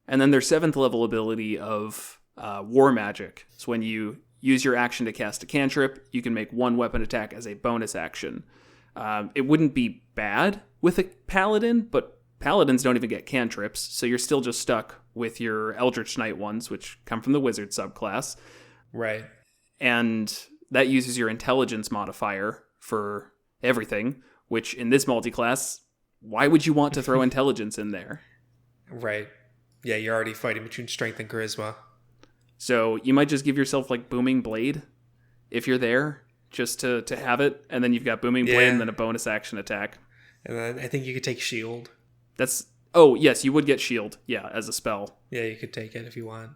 And then their 7th level ability of War Magic. So when you use your action to cast a cantrip, you can make 1 weapon attack as a bonus action. It wouldn't be bad with a Paladin, but Paladins don't even get cantrips, so you're still just stuck with your Eldritch Knight ones, which come from the Wizard subclass. Right. And that uses your intelligence modifier for everything, which in this multiclass, why would you want to throw intelligence in there? Right. Yeah, you're already fighting between strength and charisma. So you might just give yourself like Booming Blade if you're there, just to have it, and then you've got Booming Blade and then a bonus action attack. And then I think you could take Shield. Oh, yes, you would get Shield, as a spell. Yeah, you could take it if you want.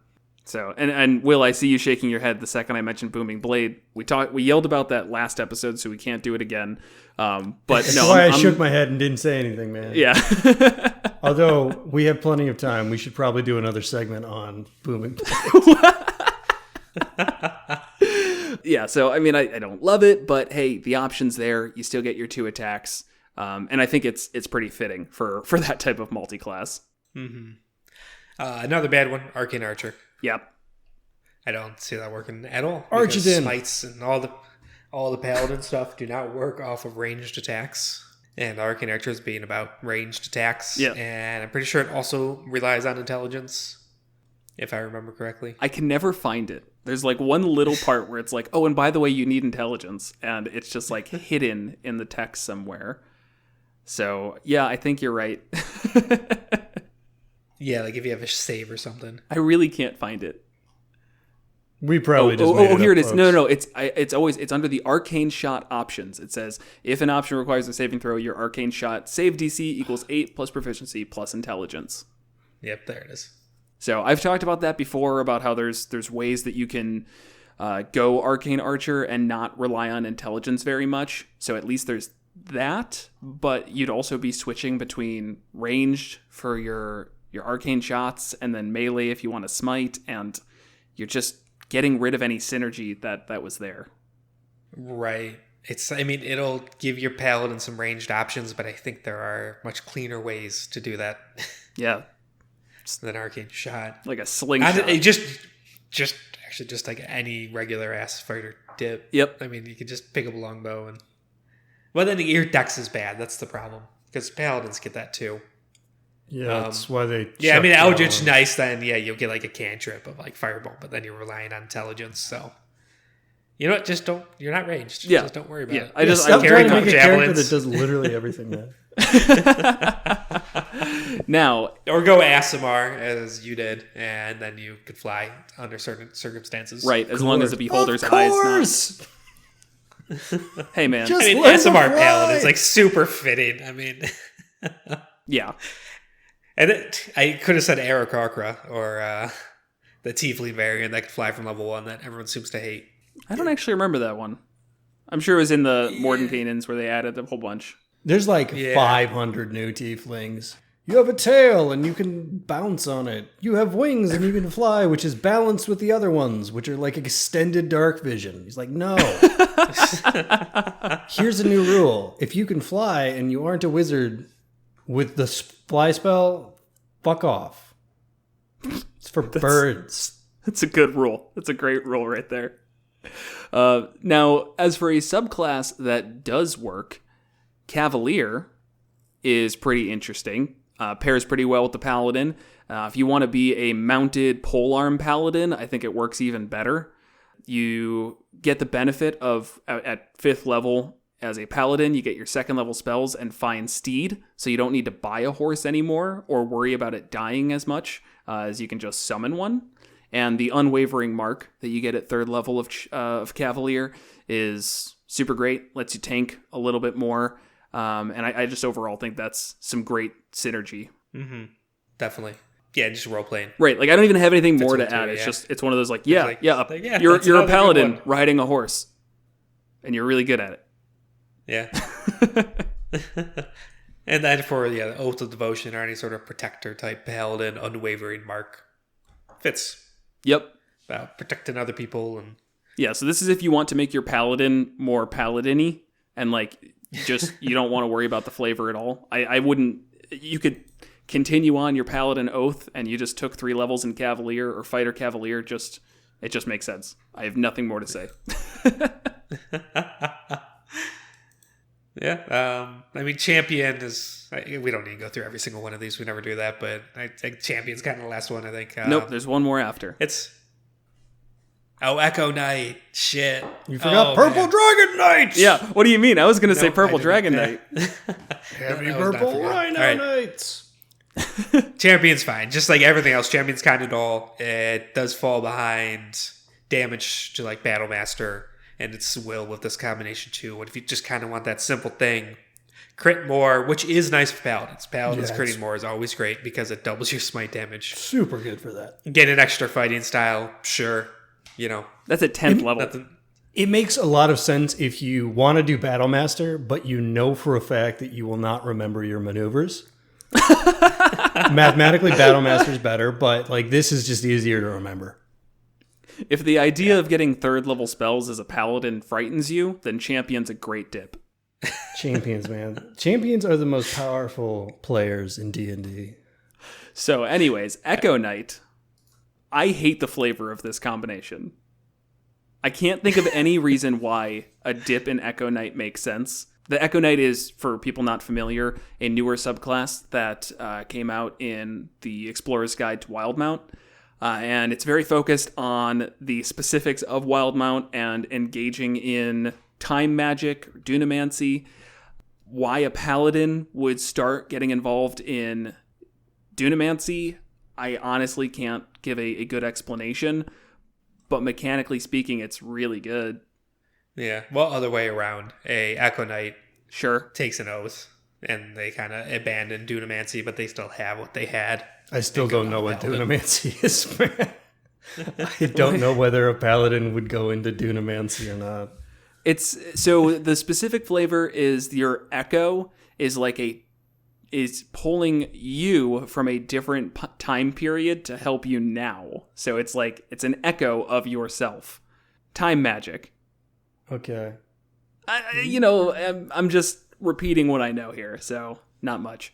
So, and Will, I see you shaking your head the second I mentioned Booming Blade. We yelled about that last episode, so we can't do it again. But That's no, why I shook my head and didn't say anything, man. Yeah. Although we have plenty of time, we should probably do another segment on Booming Blade. Yeah, so I mean, I don't love it, but hey, the option's there. You still get your 2 attacks, and I think it's pretty fitting for that type of multi-class. Mm-hmm. Another bad one, Arcane Archer. Yep. I don't see that working at all. Archidin. Smites and all the Paladin stuff do not work off of ranged attacks. And Arcane Archer is being about ranged attacks. Yeah. And I'm pretty sure it also relies on intelligence, if I remember correctly. I can never find it. There's like one little part where it's like, oh, and by the way, you need intelligence. And it's just like hidden in the text somewhere. So, yeah, I think you're right. Yeah, like if you have a save or something. I really can't find it. We probably just made it here up, it is. folks. No, it's under the arcane shot options. It says if an option requires a saving throw, your arcane shot save DC equals 8 plus proficiency plus intelligence. Yep, there it is. So I've talked about that before, about how there's ways that you can go Arcane Archer and not rely on intelligence very much. So at least there's that, but you'd also be switching between ranged for your arcane shots and then melee if you want to smite, and you're just getting rid of any synergy that was there. Right. It'll give your Paladin some ranged options, but I think there are much cleaner ways to do that. Yeah. Than Arcane Shot. Like a slingshot. Just like any regular ass fighter dip. Yep. I mean, you could just pick up a longbow and... Well, then your dex is bad. That's the problem. Because Paladins get that too. Yeah, that's why they... Yeah, I mean, Eldritch Nice, then, yeah, you'll get like a cantrip of like Fireball, but then you're relying on intelligence, so... You know what? Just don't... You're not ranged. Yeah. Just don't worry about it. I carry make a character javelins. that does literally everything, man. Now... Or go Asimar, as you did, and then you could fly under certain circumstances. Right, as long as the beholder's eyes not... Hey, man. Just I mean, let them Asimar fly. Paladin is like super fitting. I mean... Yeah. And I could have said Aarakocra, or the Tiefling variant that could fly from level 1 that everyone seems to hate. I don't actually remember that one. I'm sure it was in the Mordenkainen's where they added a whole bunch. There's like 500 new tieflings. You have a tail and you can bounce on it. You have wings and you can fly, which is balanced with the other ones, which are like extended dark vision. He's like, no. Here's a new rule. If you can fly and you aren't a wizard with the fly spell, fuck off. It's for birds. That's a good rule. That's a great rule right there. Now, as for a subclass that does work, Cavalier is pretty interesting. Pairs pretty well with the Paladin. If you want to be a mounted polearm Paladin, I think it works even better. You get the benefit of, at 5th level as a Paladin, you get your 2nd level spells and Fine Steed, so you don't need to buy a horse anymore or worry about it dying as much, as you can just summon one. And the Unwavering Mark that you get at 3rd level of Cavalier is super great, lets you tank a little bit more. And I just overall think that's some great synergy. Mm-hmm. Definitely. Yeah, just role playing. Right, like I don't even have anything more to add. It's one of those like, you're a paladin riding a horse, and you're really good at it. Yeah. And then for the Oath of Devotion or any sort of protector type Paladin, Unwavering Mark fits. Yep. About protecting other people and... Yeah, so this is if you want to make your Paladin more Paladin-y and like just you don't want to worry about the flavor at all. I wouldn't... You could continue on your Paladin Oath and you just took 3 levels in Cavalier or Fighter Cavalier. It just makes sense. I have nothing more to say. Yeah. I mean, champion is. We don't need to go through every single one of these. We never do that. But I think champion's kind of the last one. I think. Nope. There's one more after. It's. Oh, Echo Knight. Shit. You forgot Purple Dragon Knight. Yeah. What do you mean? I was gonna say Purple Dragon Knight. Heavy Purple Rhino Knights. Champion's fine. Just like everything else, Champion's kind of dull. It does fall behind damage to like Battle Master and its will with this combination too. What if you just kind of want that simple thing? Crit more, which is nice for Paladins. Paladins critting more is always great because it doubles your smite damage. Super good for that. Get an extra fighting style, sure. That's a 10th level. It makes a lot of sense if you want to do Battle Master, but you know for a fact that you will not remember your maneuvers. Mathematically, Battle Master is better, but like this is just easier to remember. If the idea of getting 3rd level spells as a paladin frightens you, then Champion's a great dip. Champions, man. Champions are the most powerful players in D&D. So anyways, Echo Knight. I hate the flavor of this combination. I can't think of any reason why a dip in Echo Knight makes sense. The Echo Knight is, for people not familiar, a newer subclass that came out in the Explorer's Guide to Wildmount. And it's very focused on the specifics of Wildmount and engaging in time magic, dunamancy. Why a paladin would start getting involved in dunamancy, I honestly can't give a good explanation. But mechanically speaking, it's really good. Yeah, well, other way around. A Echo Knight takes an oath, and they kind of abandon dunamancy, but they still have what they had. I still don't know what dunamancy is, man. I don't know whether a paladin would go into dunamancy or not. It's so the specific flavor is your echo is pulling you from a different time period to help you now. So it's like it's an echo of yourself. Time magic. Okay. I'm just repeating what I know here, so not much.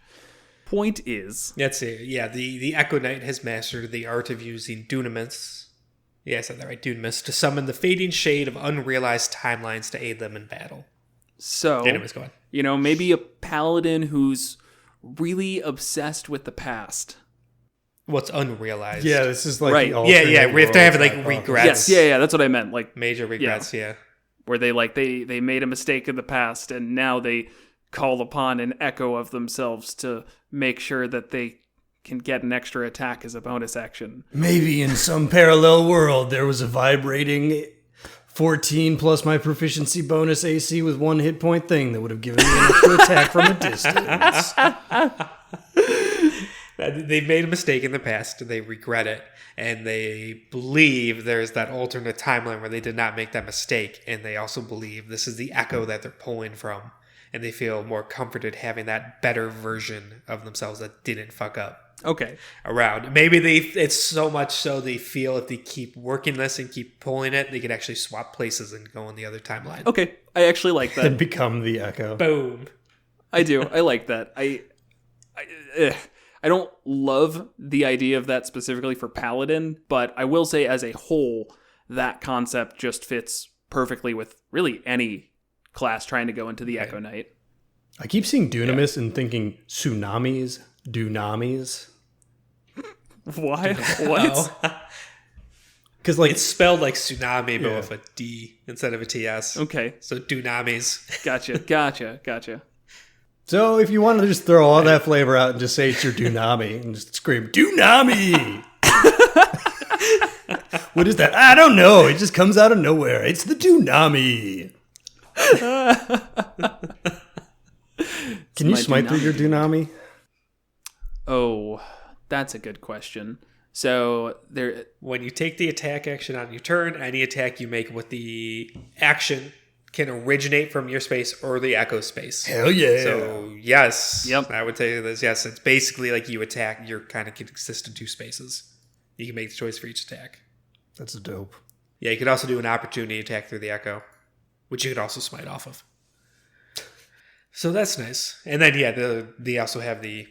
Point is... That's it. Yeah, the Echo Knight has mastered the art of using dunamis. Yeah, I said that right. Dunamis to summon the fading shade of unrealized timelines to aid them in battle. So, anyways, go on. Maybe a paladin who's really obsessed with the past. What's unrealized? Yeah, this is like right. Yeah. We have to have like regrets. Yes, yeah. That's what I meant. Like major regrets. Yeah. Where they made a mistake in the past and now they call upon an echo of themselves to make sure that they can get an extra attack as a bonus action. Maybe in some parallel world there was a vibrating 14 plus my proficiency bonus AC with 1 hit point thing that would have given me an extra attack from a distance. They've made a mistake in the past, they regret it, and they believe there's that alternate timeline where they did not make that mistake, and they also believe this is the echo that they're pulling from, and they feel more comforted having that better version of themselves that didn't fuck up. Okay. Around. Maybe it's so much so they feel if they keep working this and keep pulling it, they could actually swap places and go on the other timeline. Okay. I actually like that. And become the echo. Boom. I do. I like that. I don't love the idea of that specifically for Paladin, but I will say as a whole, that concept just fits perfectly with really any class trying to go into the Echo Knight. I keep seeing dunamis and thinking tsunamis, dunamis. Why? What? Because like it's spelled like tsunami, but with a D instead of a TS. Okay. So dunamis. Gotcha. So if you want to just throw all that flavor out and just say it's your dunami and just scream, Dunami! What is that? I don't know. It just comes out of nowhere. It's the Dunami. Can you smite through your Dunami? Oh, that's a good question. So there, when you take the attack action on your turn, any attack you make with the action can originate from your space or the echo space. Hell yeah. So yes, yep. I would say this. Yes, it's basically like you attack. You're kind of consist in 2 spaces. You can make the choice for each attack. That's dope. Yeah, you could also do an opportunity attack through the echo, which you could also smite off of. So that's nice. And then they also have the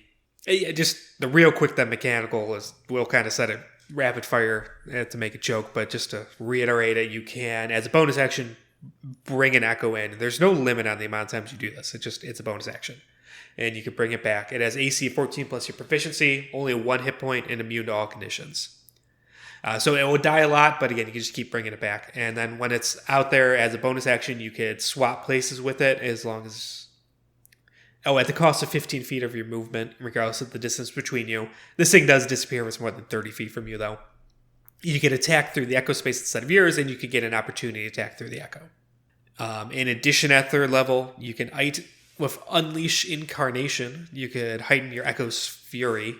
just the real quick that mechanical is. We'll kind of set it rapid fire to make a joke, but just to reiterate it, you can as a bonus action bring an Echo in. There's no limit on the amount of times you do this. It's a bonus action. And you can bring it back. It has AC of 14 plus your proficiency, only 1 hit point, and immune to all conditions. So it will die a lot, but again, you can just keep bringing it back. And then when it's out there as a bonus action, you could swap places with it as long as... at the cost of 15 feet of your movement, regardless of the distance between you. This thing does disappear if it's more than 30 feet from you, though. You can attack through the Echo space instead of yours, and you could get an opportunity to attack through the Echo. In addition, at 3rd level, you can with Unleash Incarnation, you could heighten your Echo's Fury.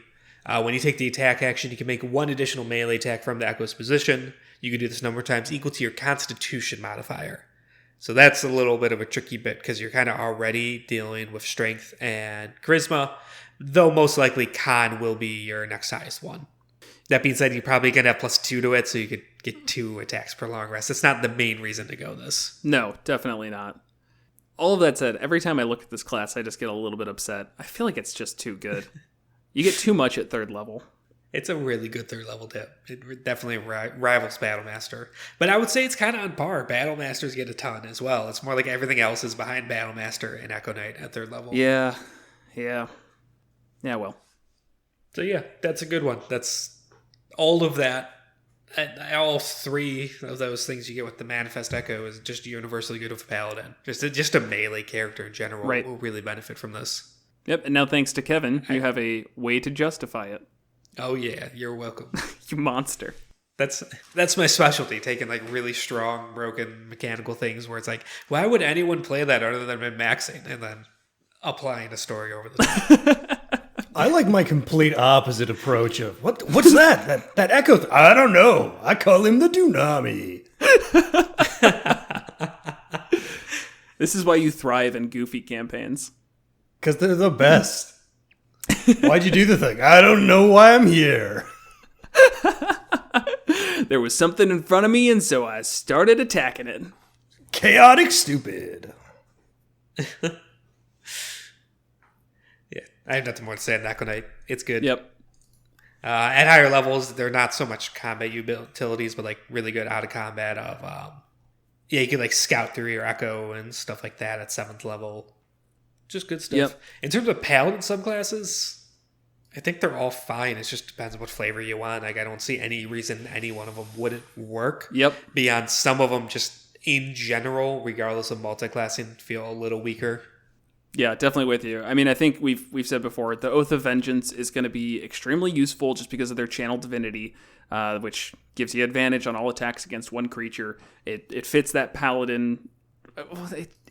When you take the attack action, you can make 1 additional melee attack from the Echo's position. You can do this number of times equal to your Constitution modifier. So that's a little bit of a tricky bit because you're kind of already dealing with strength and charisma, though most likely con will be your next highest one. That being said, you're probably going to have +2 to it, so you could get 2 attacks per long rest. It's not the main reason to go this. No, definitely not. All of that said, every time I look at this class, I just get a little bit upset. I feel like it's just too good. You get too much at 3rd level. It's a really good 3rd level tip. It definitely rivals Battlemaster. But I would say it's kind of on par. Battlemasters get a ton as well. It's more like everything else is behind Battlemaster and Echo Knight at 3rd level. Yeah, well. So yeah, that's a good one. That's all of that. All 3 of those things you get with the Manifest Echo is just universally good with Paladin. Just a melee character in general will really benefit from this. Yep, and now thanks to Kevin, you have a way to justify it. Oh yeah, you're welcome. You monster. That's my specialty, taking like really strong, broken mechanical things where it's like, why would anyone play that other than min-maxing and then applying a story over the top? I like my complete opposite approach of, what's that? That Echo? I don't know. I call him the Dunami. This is why you thrive in goofy campaigns. Because they're the best. Why'd you do the thing? I don't know why I'm here. There was something in front of me, and so I started attacking it. Chaotic stupid. Yeah, I have nothing more to say on Echo Knight. It's good. Yep. At higher levels, they're not so much combat utilities, but like really good out of combat of... you can like scout through your Echo and stuff like that at 7th level. Just good stuff. Yep. In terms of Paladin subclasses, I think they're all fine. It just depends on what flavor you want. Like, I don't see any reason any one of them wouldn't work. Yep. Beyond some of them, just in general, regardless of multiclassing, feel a little weaker. Yeah, definitely with you. I mean, I think we've said before, the Oath of Vengeance is going to be extremely useful just because of their channel divinity, which gives you advantage on all attacks against one creature. It fits that Paladin.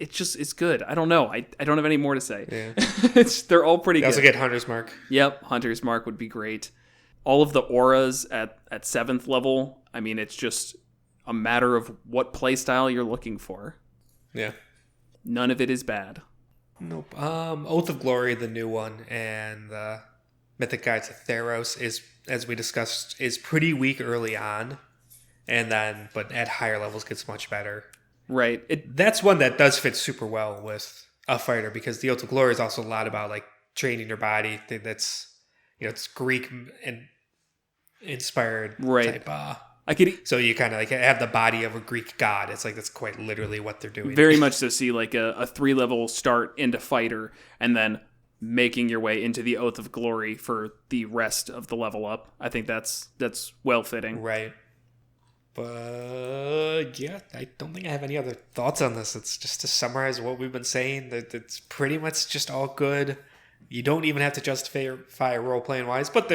It's good. I don't know. I don't have any more to say. Yeah. They're all pretty You good. also get Hunter's Mark. Yep, Hunter's Mark would be great. All of the auras at 7th level, I mean, it's just a matter of what playstyle you're looking for. Yeah. None of it is bad. Nope. Oath of Glory, the new one, and the Mythic Guide to Theros is, as we discussed, is pretty weak early on, but at higher levels gets much better. Right. That's one that does fit super well with a fighter because the Oath of Glory is also a lot about like training your body. That's it's Greek and inspired type. So you kind of like have the body of a Greek god. It's like that's quite literally what they're doing. Very much so. See like a 3-level start into fighter and then making your way into the Oath of Glory for the rest of the level up. I think that's well fitting. Right. But yeah, I don't think I have any other thoughts on this. It's just to summarize what we've been saying, that it's pretty much just all good. You don't even have to justify role-playing wise, but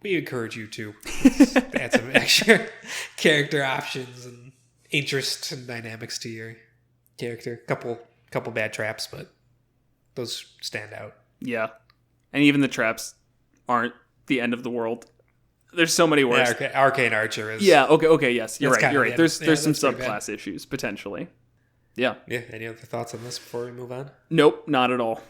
we encourage you to add some extra character options and interest and dynamics to your character. Couple bad traps, but those stand out. Yeah. And even the traps aren't the end of the world. There's so many worse. Yeah, Arcane Archer is... Yeah, okay, yes. You're right. There's some subclass issues, potentially. Yeah. Yeah, any other thoughts on this before we move on? Nope, not at all.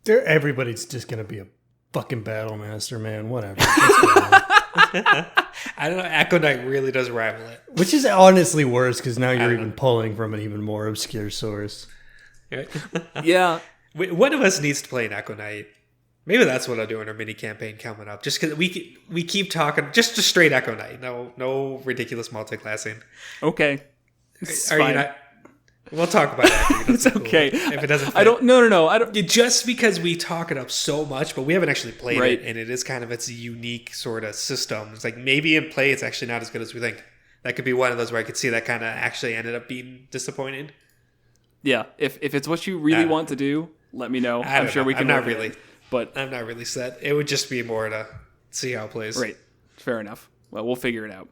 Everybody's just going to be a fucking Battlemaster, man. Whatever. I don't know. Echo Knight really does rival it. Which is honestly worse because now you're even pulling from an even more obscure source. Right? Yeah. One of us needs to play an Echo Knight. Maybe that's what I'll do in our mini campaign coming up. Just because we keep talking, just straight Echo Knight. No ridiculous multiclassing. Okay. Are you not? We'll talk about it. It's okay. If it doesn't fit. I don't. No. I don't. Just because we talk it up so much, but we haven't actually played Right. it, and it is kind of its unique sort of system. It's like maybe in play, it's actually not as good as we think. That could be one of those where I could see that kind of actually ended up being disappointing. Yeah. If it's what you really want to do, let me know. I'm sure we can. I'm not work it really. in, but I'm not really set. It would just be more to see how it plays. right. Fair enough. Well, we'll figure it out.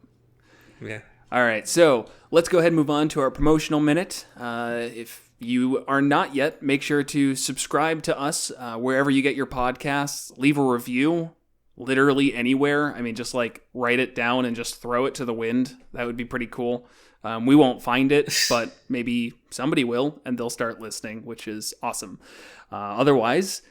Yeah. All right, so let's go ahead and move on to our promotional minute. If you are not yet, make sure to subscribe to us wherever you get your podcasts. Leave a review, literally anywhere. I mean, just like write it down and just throw it to the wind. That would be pretty cool. We won't find it, but maybe somebody will, and they'll start listening, which is awesome. Otherwise,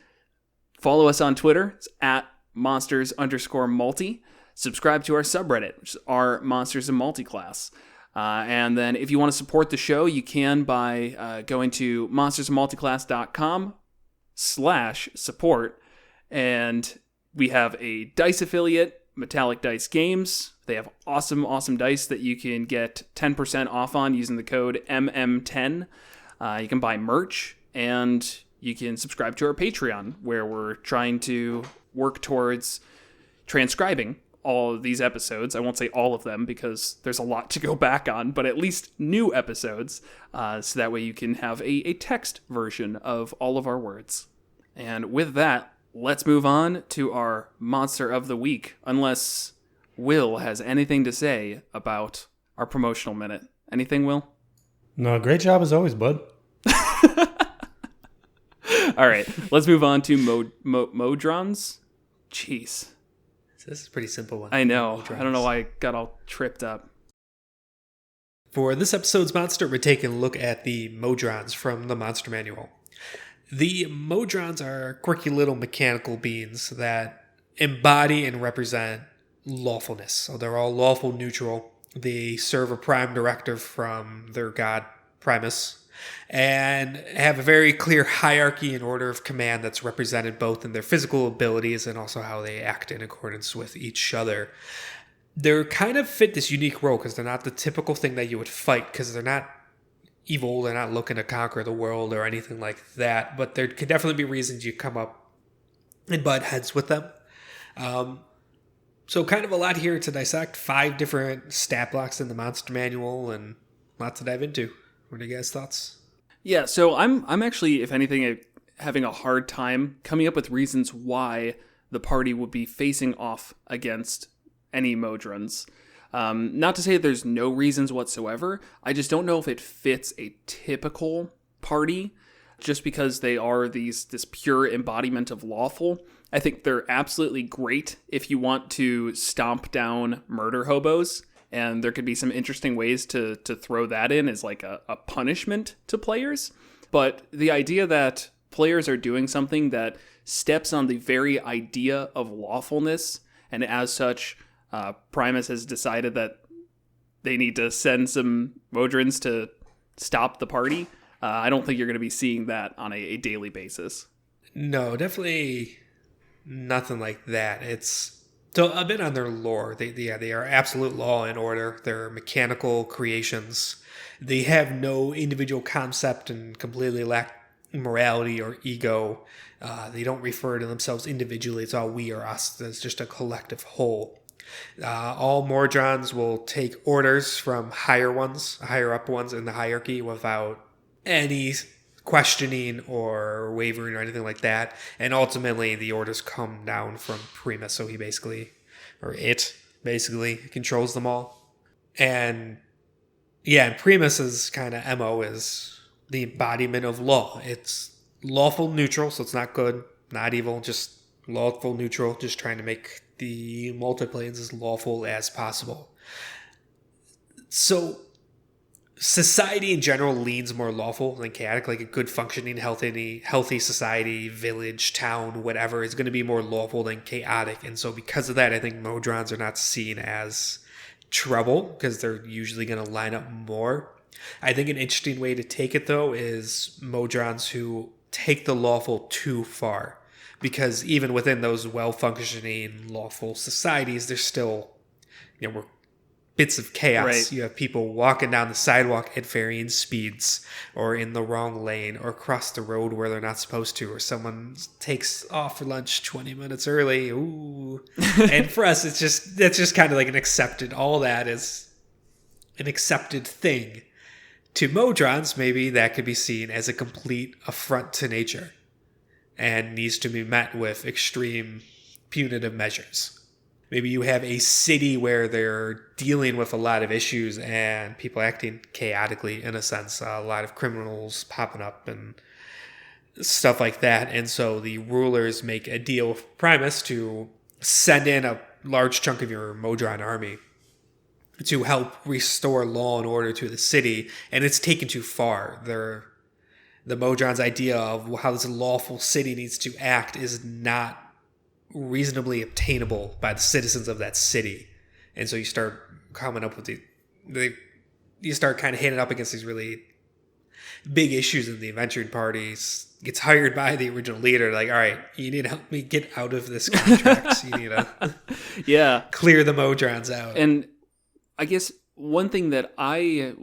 follow us on Twitter. It's at monsters_multi. Subscribe to our subreddit, which is our Monsters in Multiclass. And then if you want to support the show, you can by going to monstersmulticlass.com/support. And we have a dice affiliate, Metallic Dice Games. They have awesome dice that you can get 10% off on using the code MM10. You can buy merch, and you can subscribe to our Patreon, where we're trying to work towards transcribing all of these episodes. I won't say all of them because there's a lot to go back on, but at least new episodes, so that way you can have a text version of all of our words. And with that, let's move on to our Monster of the Week, unless Will has anything to say about our promotional minute. Anything, Will? No, great job as always, bud. All right, let's move on to Modrons. Jeez. This is a pretty simple one. I know. Modrons. I don't know why I got all tripped up. For this episode's monster, we're taking a look at the Modrons from the Monster Manual. The Modrons are quirky little mechanical beings that embody and represent lawfulness. So they're all lawful neutral. They serve a prime directive from their god Primus, and have a very clear hierarchy and order of command that's represented both in their physical abilities and also how they act in accordance with each other. They're kind of fit this unique role because they're not the typical thing that you would fight, because they're not evil, they're not looking to conquer the world or anything like that, but there could definitely be reasons you come up and butt heads with them. So kind of a lot here to dissect. 5 different stat blocks in the Monster Manual and lots to dive into. What are you guys' thoughts? Yeah, so I'm actually, if anything, having a hard time coming up with reasons why the party would be facing off against any Modrons. Not to say that there's no reasons whatsoever. I just don't know if it fits a typical party, just because they are this pure embodiment of lawful. I think they're absolutely great if you want to stomp down murder hobos. And there could be some interesting ways to throw that in as like a punishment to players. But the idea that players are doing something that steps on the very idea of lawfulness, and as such, Primus has decided that they need to send some Modrons to stop the party. I don't think you're going to be seeing that on a daily basis. No, definitely nothing like that. It's so a bit on their lore. They are absolute law and order. They're mechanical creations. They have no individual concept and completely lack morality or ego. They don't refer to themselves individually. It's all we or us. It's just a collective whole. All Modrons will take orders from higher up ones in the hierarchy without any questioning or wavering or anything like that. And ultimately, the orders come down from Primus, so it basically controls them all. And yeah, and Primus's kind of MO is the embodiment of law. It's lawful neutral, so it's not good, not evil, just lawful neutral, just trying to make the multiplanes as lawful as possible. So society in general leans more lawful than chaotic. Like a good functioning, healthy society, village, town, whatever, is going to be more lawful than chaotic. And so because of that, I think Modrons are not seen as trouble, because they're usually going to line up more. I think an interesting way to take it, though, is Modrons who take the lawful too far. Because even within those well-functioning, lawful societies, there's still, we're bits of chaos. Right. You have people walking down the sidewalk at varying speeds, or in the wrong lane, or across the road where they're not supposed to, or someone takes off for lunch 20 minutes early. Ooh. And for us, that's just kind of like all that is an accepted thing. To Modrons, maybe that could be seen as a complete affront to nature and needs to be met with extreme punitive measures. Maybe you have a city where they're dealing with a lot of issues and people acting chaotically, in a sense, a lot of criminals popping up and stuff like that. And so the rulers make a deal with Primus to send in a large chunk of your Modron army to help restore law and order to the city. And it's taken too far. The Modron's idea of how this lawful city needs to act is not reasonably obtainable by the citizens of that city. And so you start coming up with you start kind of hitting up against these really big issues in the adventuring parties. Gets hired by the original leader, like, all right, you need to help me get out of this contract. You need to clear the Modrons out. And I guess one thing that I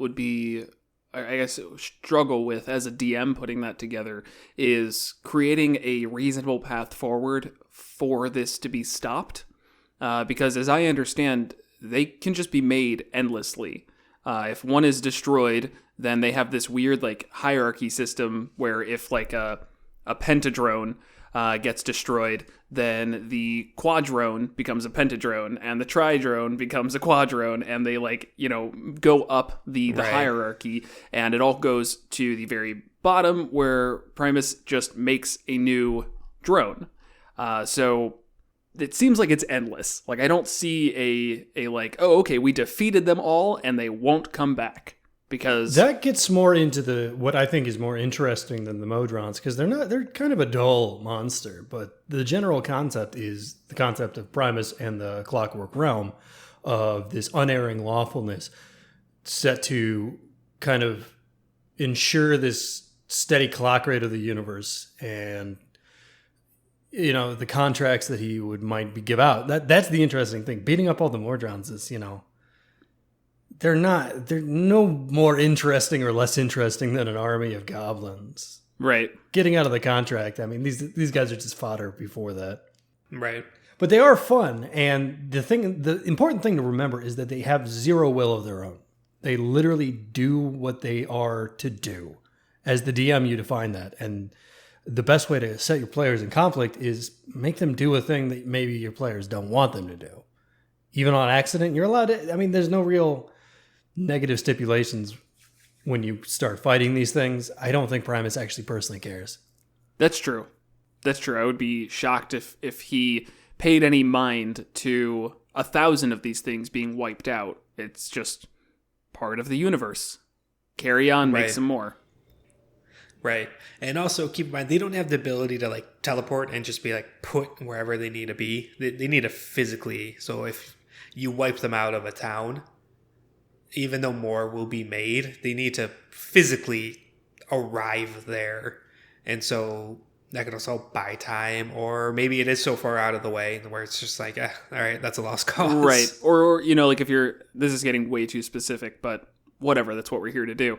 struggle with as a DM putting that together is creating a reasonable path forward for this to be stopped. Because as I understand, they can just be made endlessly. If one is destroyed, then they have this weird like hierarchy system where if like a pentadrone gets destroyed, then the quadrone becomes a pentadrone and the tridrone becomes a quadrone, and they go up the hierarchy, and it all goes to the very bottom where Primus just makes a new drone. So it seems like it's endless. Like, I don't see a like, oh, okay, we defeated them all and they won't come back. Because that gets more into what I think is more interesting than the Modrons, because they're kind of a dull monster, but the general concept is the concept of Primus and the Clockwork Realm, of this unerring lawfulness set to kind of ensure this steady clock rate of the universe, and the contracts that he might give out. That's the interesting thing. Beating up all the Modrons is, they're no more interesting or less interesting than an army of goblins. Right. Getting out of the contract, I mean, these guys are just fodder before that. Right. But they are fun, and the important thing to remember is that they have zero will of their own. They literally do what they are to do. As the DM, you define that, and the best way to set your players in conflict is make them do a thing that maybe your players don't want them to do. Even on accident, you're allowed to. I mean, there's no real negative stipulations when you start fighting these things. I don't think Primus actually personally cares. That's true. I would be shocked if he paid any mind to 1,000 of these things being wiped out. It's just part of the universe. Carry on, make some more. Right. And also keep in mind, they don't have the ability to like teleport and just be like put wherever they need to be. They need to physically. So if you wipe them out of a town, even though more will be made, they need to physically arrive there. And so that could also buy time, or maybe it is so far out of the way where it's just like, all right, that's a lost cause. Right. Or like if this is getting way too specific, but whatever, that's what we're here to do.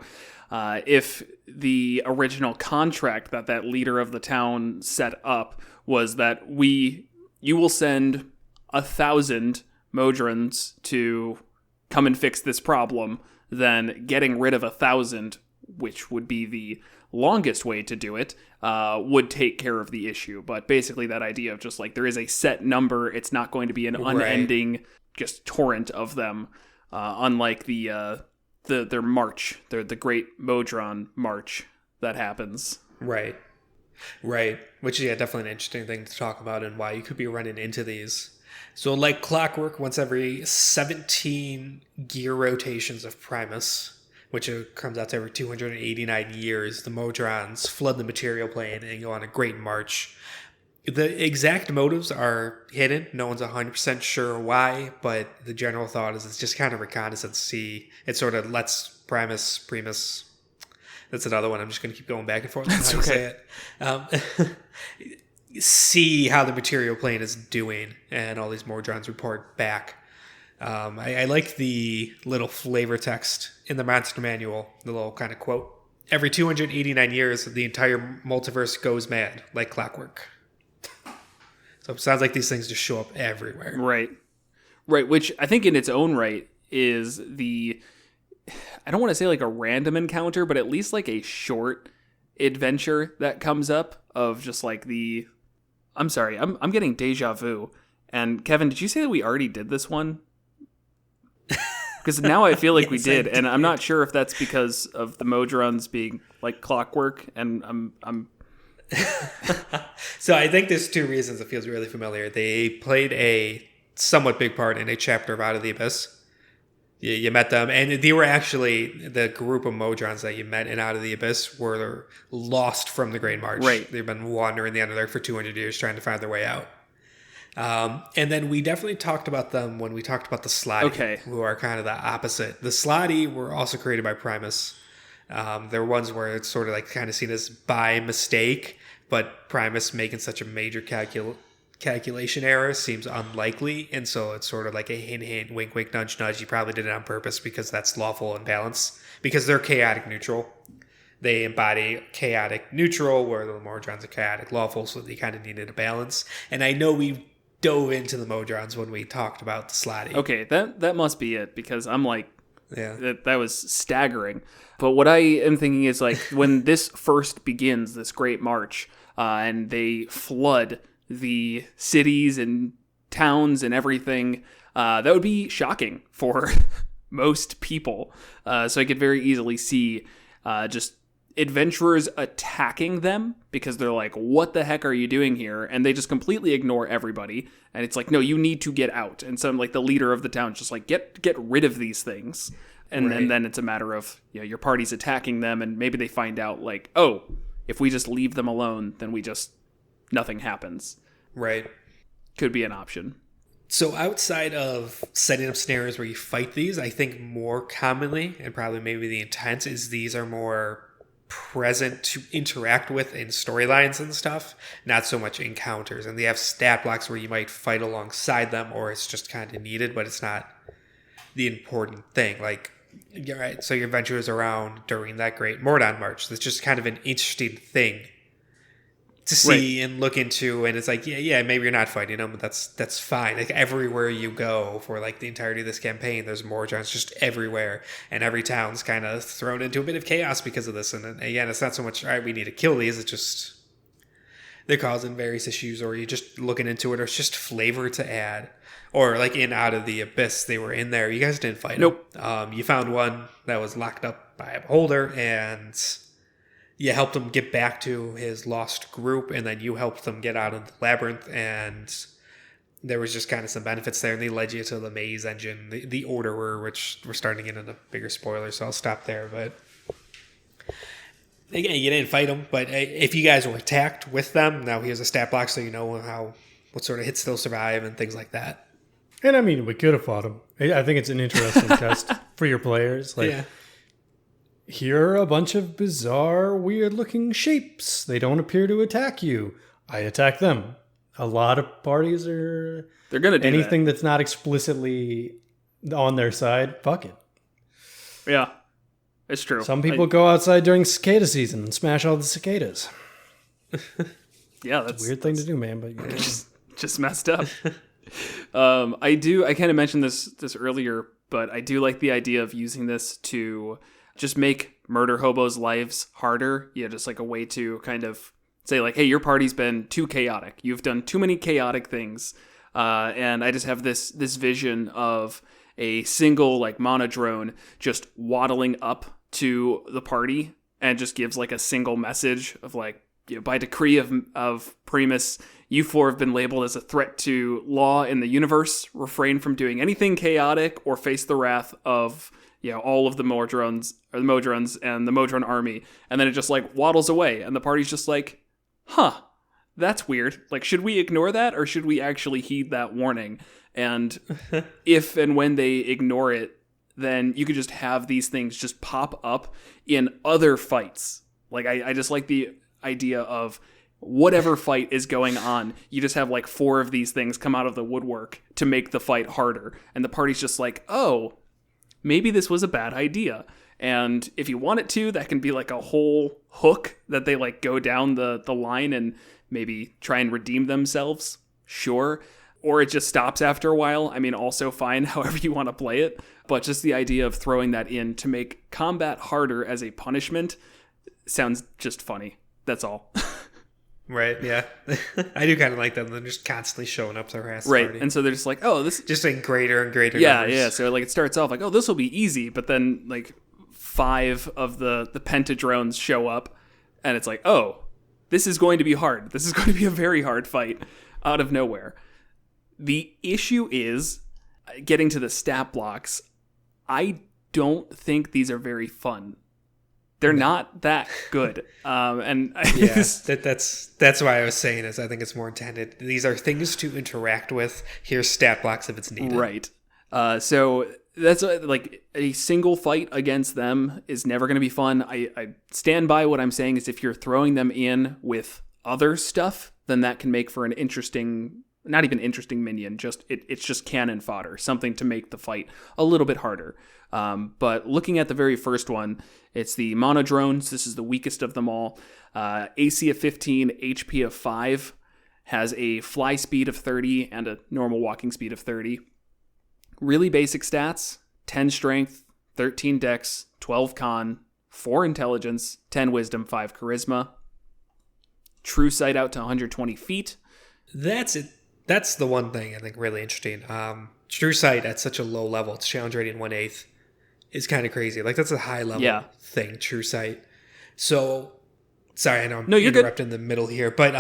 If the original contract that leader of the town set up was that you will send 1,000 Modrons to come and fix this problem, then getting rid of 1,000, which would be the longest way to do it, would take care of the issue. But basically that idea of just like there is a set number, it's not going to be an unending just torrent of them, unlike their march, the Great Modron March that happens. Right. Which is definitely an interesting thing to talk about, and why you could be running into these. So like clockwork, once every 17 gear rotations of Primus, which comes out to every 289 years, the Modrons flood the material plane and go on a great march. The exact motives are hidden. No one's 100% sure why, but the general thought is it's just kind of reconnaissance. See, it sort of lets Primus, that's another one. I'm just going to keep going back and forth. That's okay. See how the material plane is doing, and all these Modrons report back. I like the little flavor text in the monster manual, the little kind of quote. Every 289 years, the entire multiverse goes mad, like clockwork. So it sounds like these things just show up everywhere. Right. Right, which I think in its own right is I don't want to say like a random encounter, but at least like a short adventure that comes up of just like I'm sorry, I'm getting deja vu. And Kevin, did you say that we already did this one? Because now I feel like yes, we did, and I'm not sure if that's because of the Modrons being like clockwork, and I'm So I think there's two reasons it feels really familiar. They played a somewhat big part in a chapter of Out of the Abyss. You met them, and they were actually the group of Modrons that you met in Out of the Abyss were lost from the Great March. Right. They've been wandering the Underdark for 200 years trying to find their way out. And then we definitely talked about them when we talked about the Slotty, who are kind of the opposite. The Slotty were also created by Primus. They're ones where it's sort of like kind of seen as by mistake, but Primus making such a major calculation error seems unlikely, and so it's sort of like a hint, wink, wink, nudge, nudge. You probably did it on purpose because that's lawful and balanced, because they're chaotic neutral. They embody chaotic neutral, where the Modrons are chaotic lawful, so they kind of needed a balance. And I know we dove into the Modrons when we talked about the Slotty. Okay, that must be it, because I'm like, yeah, that was staggering. But what I am thinking is like when this first begins, this Great March, and they flood the cities and towns and everything, that would be shocking for most people. So I could very easily see just adventurers attacking them because they're like, what the heck are you doing here? And they just completely ignore everybody. And it's like, no, you need to get out. And so like the leader of the town just like, get rid of these things. And right. then it's a matter of, your party's attacking them, and maybe they find out like, oh, if we just leave them alone, then nothing happens. Right. Could be an option. So outside of setting up scenarios where you fight these, I think more commonly, and probably maybe the intent, is these are more present to interact with in storylines and stuff, not so much encounters. And they have stat blocks where you might fight alongside them, or it's just kind of needed, but it's not the important thing. Like, you're right, so your adventure is around during that Great Mordon March. That's just kind of an interesting thing to see and look into, and it's like, yeah, maybe you're not fighting them, but that's fine. Like everywhere you go for like the entirety of this campaign, there's Modrons just everywhere, and every town's kind of thrown into a bit of chaos because of this. And again, it's not so much, all right, we need to kill these, it's just they're causing various issues, or you're just looking into it, or it's just flavor to add. Or like in Out of the Abyss, they were in there, you guys didn't fight them. Nope. You found one that was locked up by a beholder, and you helped him get back to his lost group, and then you helped them get out of the labyrinth, and there was just kind of some benefits there, and they led you to the maze engine, the Orderer, which we're starting to get into bigger spoilers, so I'll stop there. But again, you didn't fight them, but if you guys were attacked with them, now here's a stat block so you know what sort of hits they'll survive and things like that. And I mean, we could have fought them. I think it's an interesting test for your players. Like, yeah. Here are a bunch of bizarre, weird-looking shapes. They don't appear to attack you. I attack them. A lot of parties are... They're going to do anything that's not explicitly on their side, fuck it. Yeah, it's true. Some people go outside during cicada season and smash all the cicadas. Yeah, that's a weird thing to do, man, but just messed up. I kind of mentioned this earlier, but I do like the idea of using this to just make murder hobos' lives harder. Yeah, just like a way to kind of say like, hey, your party's been too chaotic. You've done too many chaotic things. And I just have this vision of a single like monodrone just waddling up to the party and just gives like a single message of like, by decree of Primus, you four have been labeled as a threat to law in the universe. Refrain from doing anything chaotic or face the wrath of all of the Modrons and the Modron army. And then it just like waddles away, and the party's just like, huh, that's weird. Like, should we ignore that, or should we actually heed that warning? And if and when they ignore it, then you could just have these things just pop up in other fights. Like, I just like the idea of whatever fight is going on, you just have like 4 of these things come out of the woodwork to make the fight harder. And the party's just like, oh, maybe this was a bad idea. And if you want it to, that can be like a whole hook that they like go down the line and maybe try and redeem themselves. Sure. Or it just stops after a while. I mean, also fine, however you want to play it. But just the idea of throwing that in to make combat harder as a punishment sounds just funny. That's all. Right, yeah. I do kind of like them. They're just constantly showing up to harass the Right, party. and so they're just like, oh, this... Just in greater and greater Yeah, numbers. yeah. So like it starts off like, oh, this will be easy. But then like 5 of the pentadrones show up. And it's like, oh, this is going to be hard. This is going to be a very hard fight out of nowhere. The issue is getting to the stat blocks. I don't think these are very fun. They're not that good. And yeah, that's why I was saying is I think it's more intended. These are things to interact with. Here's stat blocks if it's needed. Right. So that's like a single fight against them is never going to be fun. I stand by what I'm saying is if you're throwing them in with other stuff, then that can make for an interesting, not even interesting minion, just it's just cannon fodder, something to make the fight a little bit harder. But looking at the very first one, it's the Monodrones. This is the weakest of them all. AC of 15, HP of 5, has a fly speed of 30 and a normal walking speed of 30. Really basic stats: 10 strength, 13 dex, 12 con, 4 intelligence, 10 wisdom, 5 charisma. True sight out to 120 feet. That's it. That's the one thing I think really interesting. True sight at such a low level, it's challenge rating 1/8, is kind of crazy. Like that's a high level thing, true sight. So, sorry, I know I'm interrupting in the middle here, but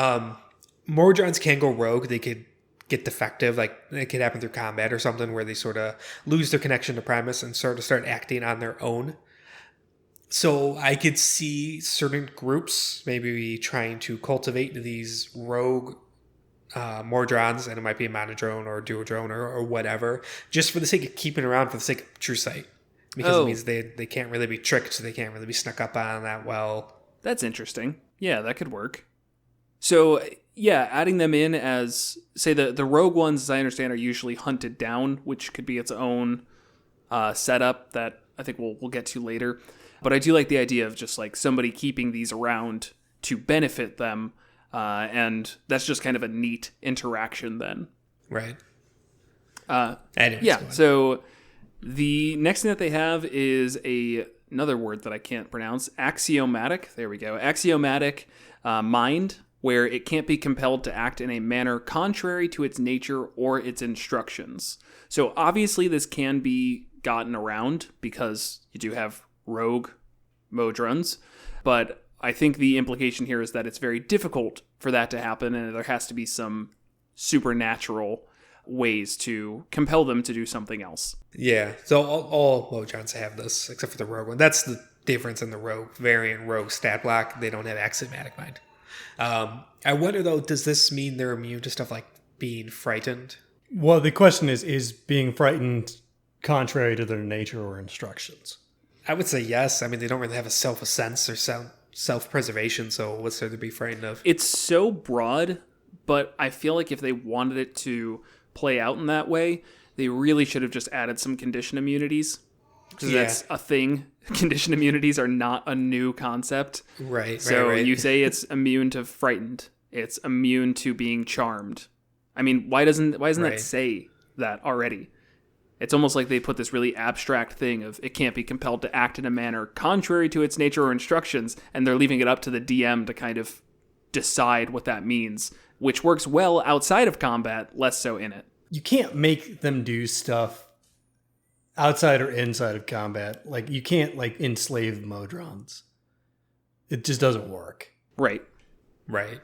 Modrons can go rogue. They could get defective. Like it could happen through combat or something where they sort of lose their connection to Primus and sort of start acting on their own. So I could see certain groups maybe trying to cultivate these rogue Modrons, and it might be a monodrone or a duodrone or whatever, just for the sake of keeping around for the sake of true sight. Because it means they can't really be tricked, they can't really be snuck up on that well. That's interesting. Yeah, that could work. So, yeah, adding them in as, say, the rogue ones, as I understand, are usually hunted down, which could be its own setup that I think we'll get to later. But I do like the idea of just like somebody keeping these around to benefit them, and that's just kind of a neat interaction then. Right. Anyways, yeah, so the next thing that they have is another word that I can't pronounce, axiomatic. There we go. Axiomatic mind, where it can't be compelled to act in a manner contrary to its nature or its instructions. So obviously this can be gotten around because you do have rogue Modrons, but I think the implication here is that it's very difficult for that to happen, and there has to be some supernatural ways to compel them to do something else. Yeah, so all Modrons have this, except for the rogue one. That's the difference in the rogue variant rogue stat block. They don't have axiomatic mind. I wonder, though, does this mean they're immune to stuff like being frightened? Well, the question is being frightened contrary to their nature or instructions? I would say yes. I mean, they don't really have a self-sense or self-preservation, so what's there to be frightened of? It's so broad, but I feel like if they wanted it to play out in that way, they really should have just added some condition immunities. Because that's a thing. Condition immunities are not a new concept. Right, so right. You say it's immune to frightened. It's immune to being charmed. I mean, why doesn't that say that already? It's almost like they put this really abstract thing of it can't be compelled to act in a manner contrary to its nature or instructions, and they're leaving it up to the DM to kind of decide what that means, which works well outside of combat, less so in it. You can't make them do stuff outside or inside of combat. Like, you can't, like, enslave Modrons. It just doesn't work. Right. Right.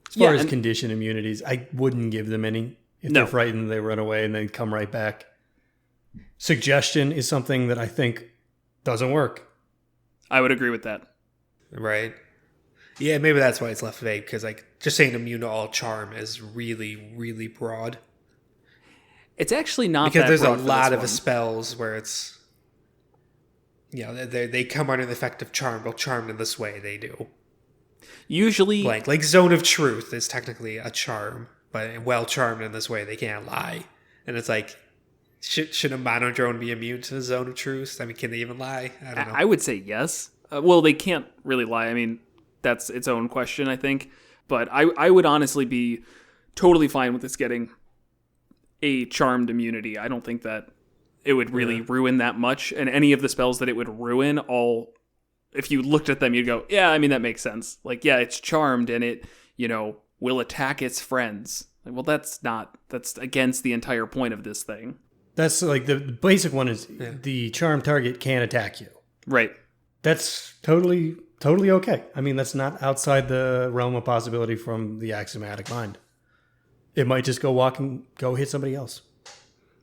As far as condition immunities, I wouldn't give them any. If they're frightened, they run away and then come right back. Suggestion is something that I think doesn't work. I would agree with that. Right. Yeah, maybe that's why it's left vague, because like just saying immune to all charm is really, really broad. It's actually not because that there's broad a lot of spells where it's, you know, they come under the effect of charm. Well, charmed in this way, they do. Usually, blank. Like Zone of Truth is technically a charm, but well charmed in this way, they can't lie. And it's like, should a Monodrone be immune to the Zone of Truth? I mean, can they even lie? I don't know. I would say yes. Well, they can't really lie. I mean, that's its own question, I think. But I would honestly be totally fine with this getting a charmed immunity. I don't think that it would really ruin that much. And any of the spells that it would ruin, if you looked at them, you'd go, yeah, I mean, that makes sense. Like, yeah, it's charmed and it, will attack its friends. Like, well, that's against the entire point of this thing. That's like the basic one is the charmed target can attack you. Right. That's totally okay. I mean, that's not outside the realm of possibility from the axiomatic mind. It might just go hit somebody else.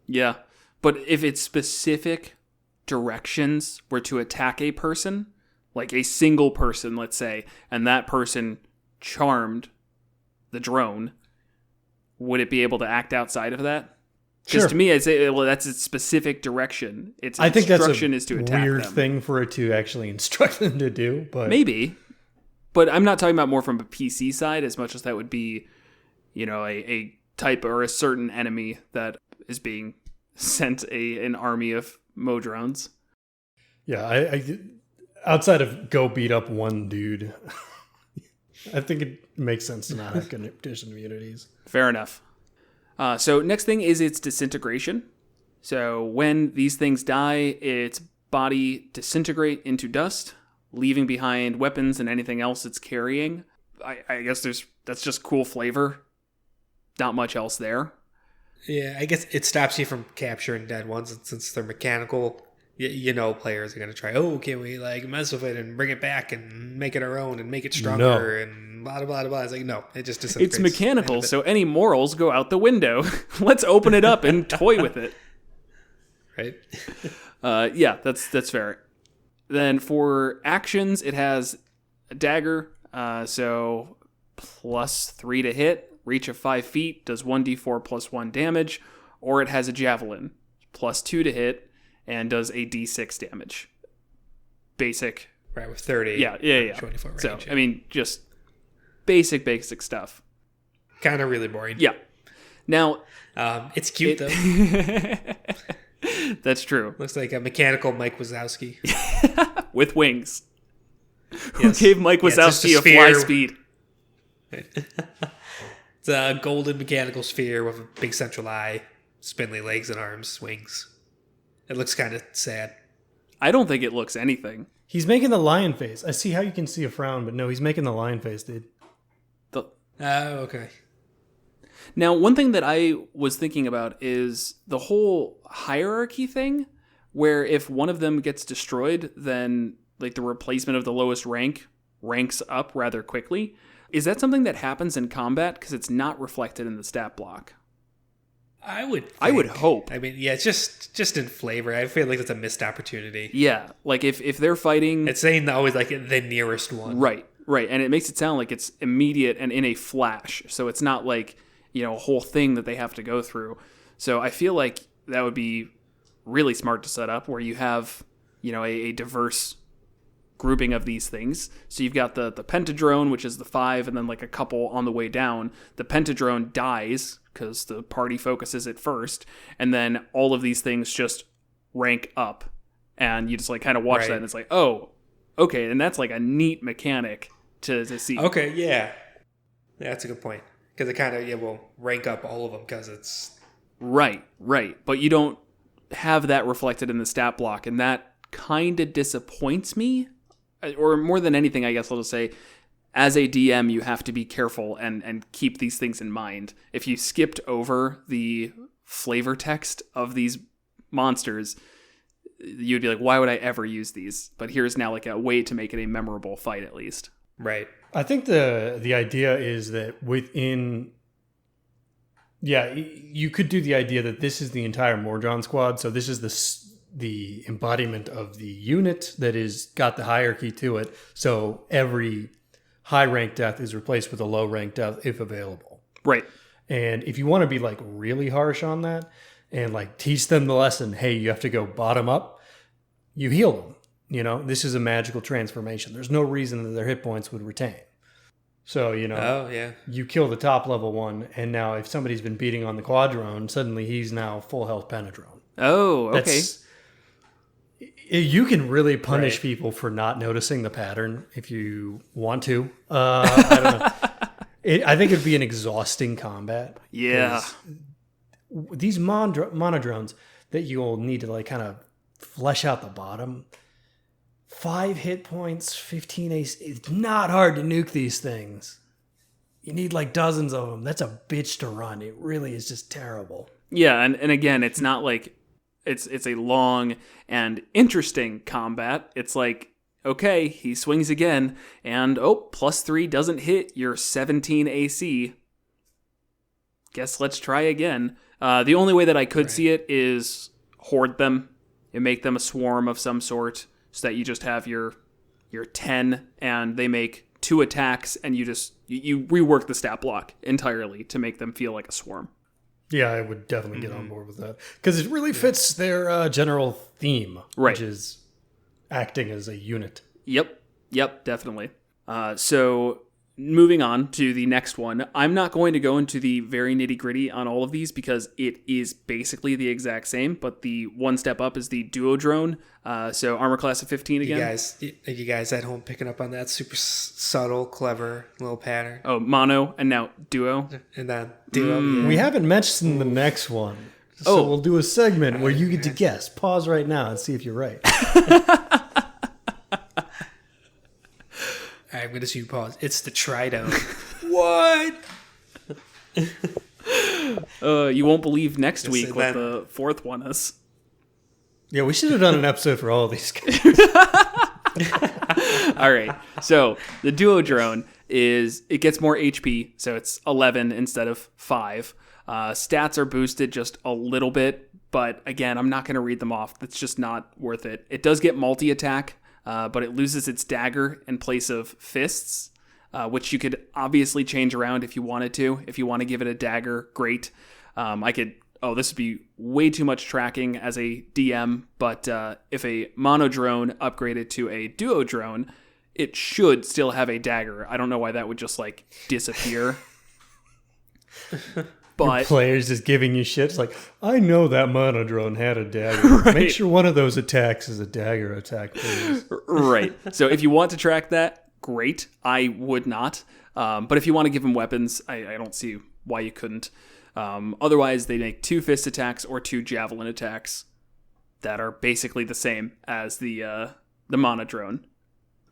Yeah. But if its specific directions were to attack a person, like a single person, let's say, and that person charmed the drone, would it be able to act outside of that? Because to me, I'd say, well, that's its specific direction. Its instruction is to attack weird them. Thing for it to actually instruct them to do. But maybe. But I'm not talking about more from a PC side as much as that would be, a type or a certain enemy that is being sent an army of Modrons. Yeah, I outside of go beat up one dude, I think it makes sense to not have condition immunities. Fair enough. So next thing is its disintegration. So when these things die, its body disintegrate into dust, leaving behind weapons and anything else it's carrying. I guess that's just cool flavor. Not much else there. Yeah, I guess it stops you from capturing dead ones, and since they're mechanical, players are going to try, can we mess with it and bring it back and make it our own and make it stronger and blah, blah, blah. It's like, no, it just disintegrates. It's mechanical, so any morals go out the window. Let's open it up and toy with it. Right? Yeah, that's fair. Then for actions, it has a dagger, so +3 to hit, reach of 5 feet, does 1d4 plus 1 damage, or it has a javelin, +2 to hit, and does a d6 damage. Basic. Right, with 30. Yeah. 24 range. So, I mean, just basic stuff. Kind of really boring. Yeah. Now, it's cute, though. That's true. Looks like a mechanical Mike Wazowski. With wings. Who gave Mike Wazowski a fly speed? It's a golden mechanical sphere with a big central eye, spindly legs and arms, wings. It looks kind of sad. I don't think it looks anything. He's making the lion face. I see how you can see a frown, but no, he's making the lion face, dude. Oh, okay. Now, one thing that I was thinking about is the whole hierarchy thing, where if one of them gets destroyed, then the replacement of the lowest rank ranks up rather quickly. Is that something that happens in combat? Because it's not reflected in the stat block. I would hope. I mean, yeah, it's just in flavor. I feel like it's a missed opportunity. Yeah, if they're fighting... It's saying always the nearest one. Right. And it makes it sound like it's immediate and in a flash. So it's not a whole thing that they have to go through. So I feel like that would be really smart to set up where you have, a diverse grouping of these things. So you've got the pentadrone, which is the 5, and then a couple on the way down. The pentadrone dies because the party focuses it first, and then all of these things just rank up, and you just kind of watch that, and it's oh, okay, and that's a neat mechanic to see. Okay, yeah, that's a good point, because it kind of will rank up all of them because it's right, but you don't have that reflected in the stat block, and that kind of disappoints me. Or more than anything, I guess I'll just say, as a DM, you have to be careful and keep these things in mind. If you skipped over the flavor text of these monsters, you'd be like, why would I ever use these? But here's now a way to make it a memorable fight, at least. Right. I think the idea is that within... Yeah, you could do the idea that this is the entire Modron squad, so this is the embodiment of the unit that is got the hierarchy to it. So every high rank death is replaced with a low rank death if available. Right. And if you want to be really harsh on that and teach them the lesson, hey, you have to go bottom up, you heal them. This is a magical transformation. There's no reason that their hit points would retain. So, Oh, yeah. you kill the top level one, and now if somebody's been beating on the quadrone, suddenly he's now full health penadrone. Oh, okay. You can really punish Right. people for not noticing the pattern if you want to. I don't know. I think it'd be an exhausting combat. Yeah. 'cause these monodrones that you'll need to like kind of flesh out the bottom. 5 hit points, 15 ace. It's not hard to nuke these things. You need like dozens of them. That's a bitch to run. It really is just terrible. Yeah, and again, it's not like it's a long and interesting combat. It's like, okay, he swings again, and +3 doesn't hit your 17 AC. Guess let's try again. The only way that I could see it is hoard them and make them a swarm of some sort, so that you just have your 10 and they make 2 attacks, and you rework the stat block entirely to make them feel like a swarm. Yeah, I would definitely get on board with that because it really fits their general theme, Right. which is acting as a unit. Yep, definitely. So moving on to the next one, I'm not going to go into the very nitty gritty on all of these because it is basically the exact same, but the one step up is the duo drone. So armor class of 15 again. You guys at home picking up on that super subtle, clever little pattern? Oh, mono and now duo. And then duo. Yeah. We haven't mentioned the next one. So we'll do a segment where you get to guess. Pause right now and see if you're right. All right, I'm going to see you pause. It's the Tridome. What? You won't believe next Yes, week and what then- the fourth one is. Yeah, we should have done an episode for all of these guys. All right. So the duo drone it gets more HP, so it's 11 instead of 5. Stats are boosted just a little bit, but again, I'm not going to read them off. That's just not worth it. It does get multi-attack, but it loses its dagger in place of fists, which you could obviously change around if you wanted to. If you want to give it a dagger, great. This would be way too much tracking as a DM, but if a mono drone upgraded to a duo drone, it should still have a dagger. I don't know why that would just like disappear. But Players just giving you shit. It's like, I know that monodrone had a dagger. Right. Make sure one of those attacks is a dagger attack, please. right. So if you want to track that, great. I would not. But if you want to give them weapons, I don't see why you couldn't. Otherwise, they make 2 fist attacks or 2 javelin attacks that are basically the same as the monodrone.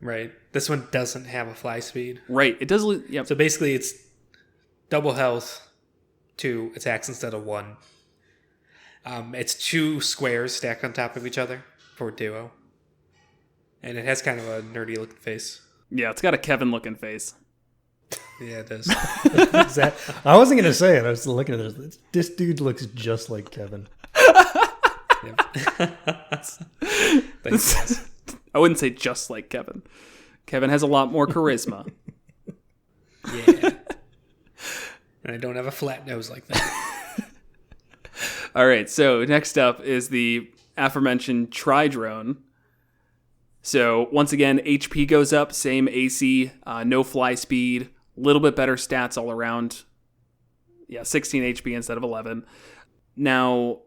Right. This one doesn't have a fly speed. Right. It does. Yep. So basically, it's double health, 2 attacks instead of 1. It's 2 squares stacked on top of each other for duo. And it has kind of a nerdy looking face. Yeah, it's got a Kevin looking face. Yeah, it does. I wasn't going to say it. I was looking at this. This dude looks just like Kevin. Thanks, I wouldn't say just like Kevin. Kevin has a lot more charisma. yeah. And I don't have a flat nose like that. All right, so next up is the aforementioned Tridrone. So once again, HP goes up, same AC, no fly speed, a little bit better stats all around. Yeah, 16 HP instead of 11. Now,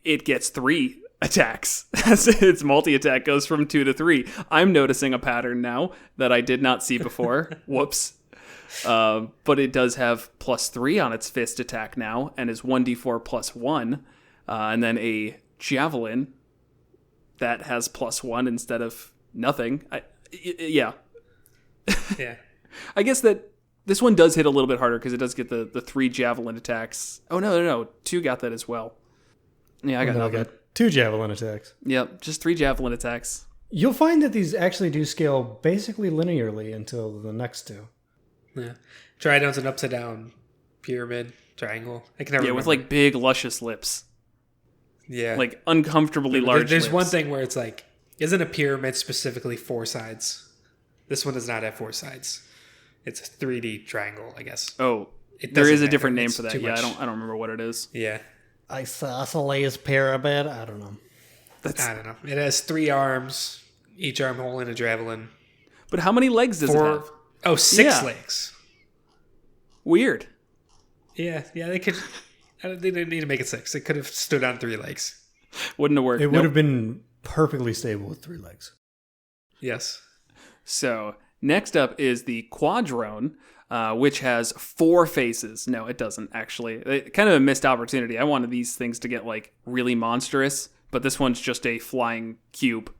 it gets 3 attacks. Its multi-attack goes from 2 to 3. I'm noticing a pattern now that I did not see before. Whoops. But it does have +3 on its fist attack now, and is 1d4 +1. And then a javelin that has +1 instead of nothing. Yeah. Yeah. I guess that this one does hit a little bit harder because it does get the 3 javelin attacks. Oh, no. 2 got that as well. Yeah, I got nothing. 2 javelin attacks. Yep, just 3 javelin attacks. You'll find that these actually do scale basically linearly until the next 2. Yeah. Tridone's an upside down pyramid triangle. I can never Yeah, remember. with like big, luscious lips. Yeah. Like uncomfortably large There's lips. one thing where it's like, isn't a pyramid specifically 4 sides? This one does not have 4 sides. It's a 3D triangle, I guess. Oh, It there is doesn't a different matter. name It's for that. too Yeah, much. I don't remember what it is. Yeah. Isosceles pyramid? I don't know. I don't know. It has 3 arms, each arm holding a javelin. But how many legs does it have? Oh, 6 Yeah. legs. Weird. Yeah, they could. They didn't need to make it 6. It could have stood on 3 legs. Wouldn't have worked. It would have been perfectly stable with 3 legs. Yes. So next up is the Quadrone, which has 4 faces. No, it doesn't, actually. Kind of a missed opportunity. I wanted these things to get, like, really monstrous, but this one's just a flying cube.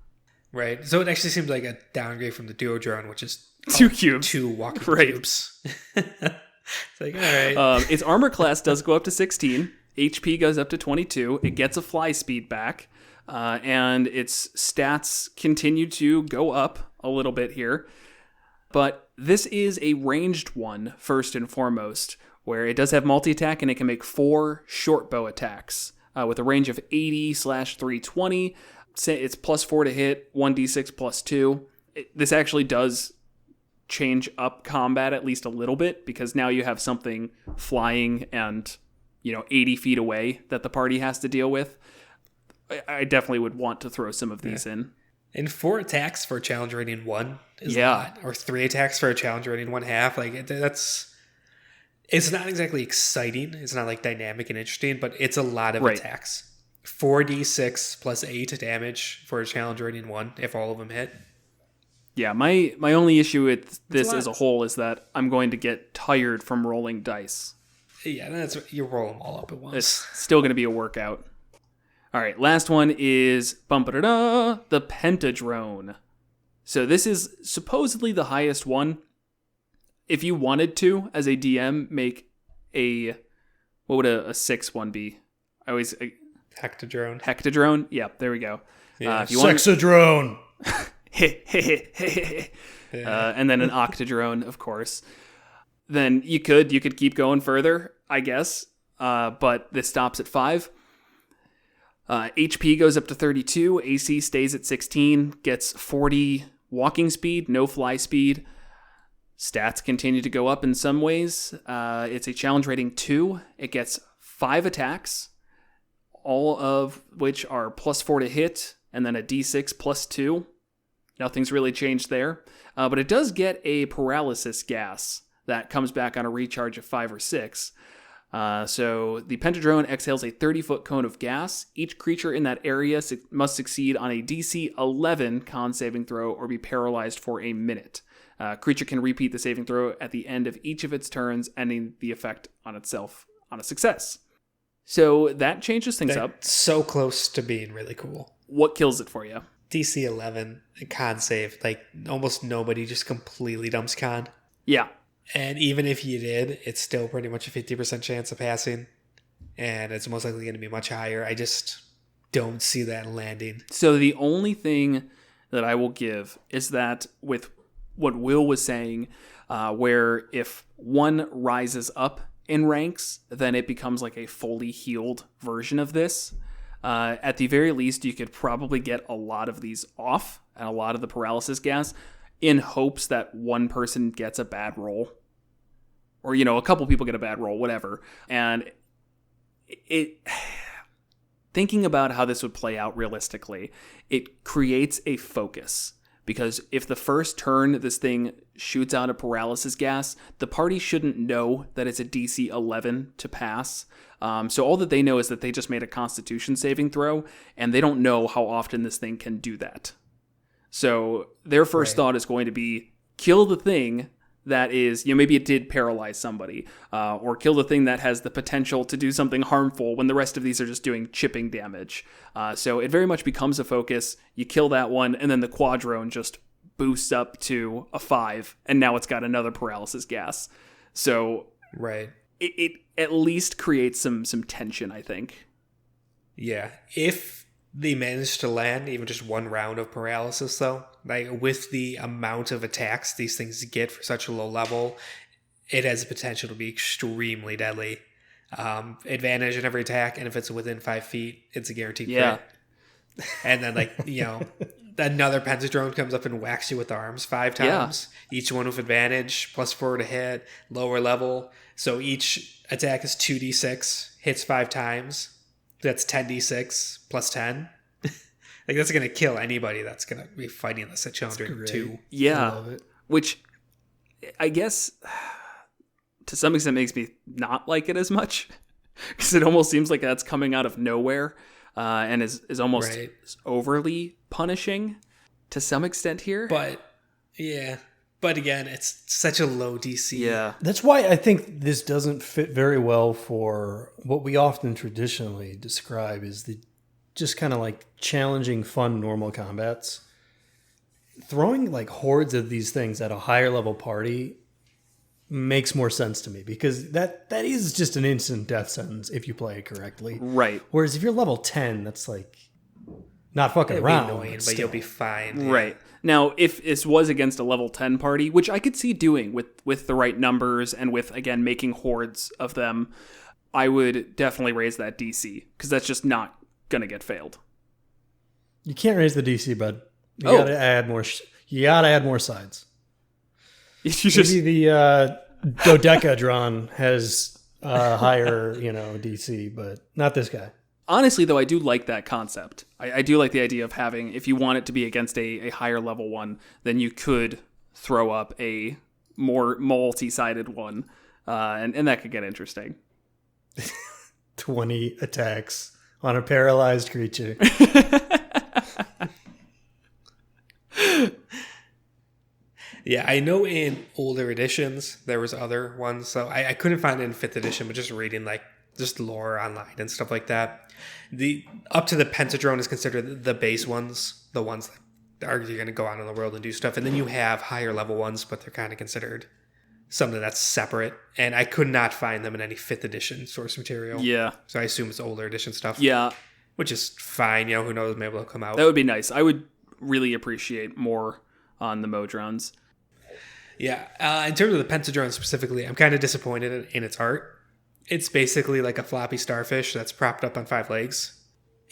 Right. So it actually seems like a downgrade from the Duodrone, which is 2 cubes. 2 walking Right. cubes. It's like, all right. Its armor class does go up to 16. HP goes up to 22. It gets a fly speed back. And its stats continue to go up a little bit here. But this is a ranged one, first and foremost, where it does have multi-attack and it can make 4 short bow attacks with a range of 80/320. It's +4 to hit, 1d6 +2. This actually does change up combat at least a little bit, because now you have something flying and 80 feet away that the party has to deal with. I definitely would want to throw some of these in. And 4 attacks for a challenge rating 1 is a Yeah. lot. Or 3 attacks for a challenge rating 1/2. Like, it's not exactly exciting. It's not like dynamic and interesting, but it's a lot of Right. attacks. 4d6 +8 damage for a challenge rating 1 if all of them hit. Yeah, my only issue with this lot. as a whole is that I'm going to get tired from rolling dice. Yeah, you roll them all up at once. It's still going to be a workout. All right, last one is the Pentadrone. So this is supposedly the highest one. If you wanted to, as a DM, make what would a 6 one be? Hectodrone. Hectodrone? Yeah, there we go. Yeah. If you wanted, Sexadrone. and then an Octodrone, of course. Then you could keep going further, I guess. But this stops at 5. HP goes up to 32. AC stays at 16. Gets 40 walking speed, no fly speed. Stats continue to go up in some ways. It's a challenge rating 2. It gets 5 attacks, all of which are +4 to hit, and then a d6 +2. Nothing's really changed there. But it does get a paralysis gas that comes back on a recharge of 5 or 6. So the Pentadrone exhales a 30-foot cone of gas. Each creature in that area must succeed on a DC 11 con saving throw or be paralyzed for a minute. Creature can repeat the saving throw at the end of each of its turns, ending the effect on itself on a success. So that changes things up. So close to being really cool. What kills it for you? DC 11, con save. Like, almost nobody just completely dumps con. Yeah. And even if you did, it's still pretty much a 50% chance of passing. And it's most likely going to be much higher. I just don't see that landing. So the only thing that I will give is that with what Will was saying, where if one rises up in ranks, then it becomes like a fully healed version of this. At the very least, you could probably get a lot of these off and a lot of the paralysis gas in hopes that one person gets a bad roll. Or, a couple people get a bad roll, whatever. And thinking about how this would play out realistically, it creates a focus. Because if the first turn this thing shoots out a paralysis gas, the party shouldn't know that it's a DC 11 to pass. So all that they know is that they just made a Constitution saving throw, and they don't know how often this thing can do that. So their first thought is going to be, kill the thing that is, maybe it did paralyze somebody, or kill the thing that has the potential to do something harmful when the rest of these are just doing chipping damage. So it very much becomes a focus. You kill that one, and then the Quadrone just boosts up to a 5, and now it's got another paralysis gas. So it at least creates some tension, I think. Yeah. If they manage to land even just one round of paralysis, though, like with the amount of attacks these things get for such a low level, it has the potential to be extremely deadly. Advantage in every attack, and if it's within 5 feet, it's a guaranteed crit. And then, another Pentadrone comes up and whacks you with arms 5 times. Yeah. Each one with advantage, +4 to hit, lower level. So each attack is 2d6, hits 5 times. That's 10d6 +10. That's going to kill anybody that's going to be fighting this at Challenge Rating 2. Yeah. Which I guess to some extent makes me not like it as much because it almost seems like that's coming out of nowhere and is almost overly punishing to some extent here. But again, it's such a low DC. Yeah. That's why I think this doesn't fit very well for what we often traditionally describe as the just kind of like challenging, fun, normal combats. Throwing like hordes of these things at a higher level party makes more sense to me because that is just an instant death sentence if you play it correctly. Right. Whereas if you're level 10, that's like not fucking around. It'll be annoying, but you'll be fine. Yeah. Right. Now, if this was against a level 10 party, which I could see doing with the right numbers and with, again, making hordes of them, I would definitely raise that DC because that's just not going to get failed. You can't raise the DC, bud. You gotta add more. You gotta add more sides. Maybe the Dodecadron has higher, DC, but not this guy. Honestly, though, I do like that concept. I do like the idea of having, if you want it to be against a higher level one, then you could throw up a more multi-sided one, and that could get interesting. 20 attacks on a paralyzed creature. Yeah, I know in older editions there was other ones, so I couldn't find it in 5th edition, but just reading like just lore online and stuff like that. The up to the Pentadrone is considered the base ones, the ones that are going to go out in the world and do stuff, and then you have higher level ones, but they're kind of considered something that's separate. And I could not find them in any 5th edition source material. Yeah, so I assume it's older edition stuff. Yeah, which is fine. Who knows? Maybe they'll come out. That would be nice. I would really appreciate more on the Modrons. Yeah, in terms of the Pentadrone specifically, I'm kind of disappointed in its art. It's basically like a floppy starfish that's propped up on 5 legs.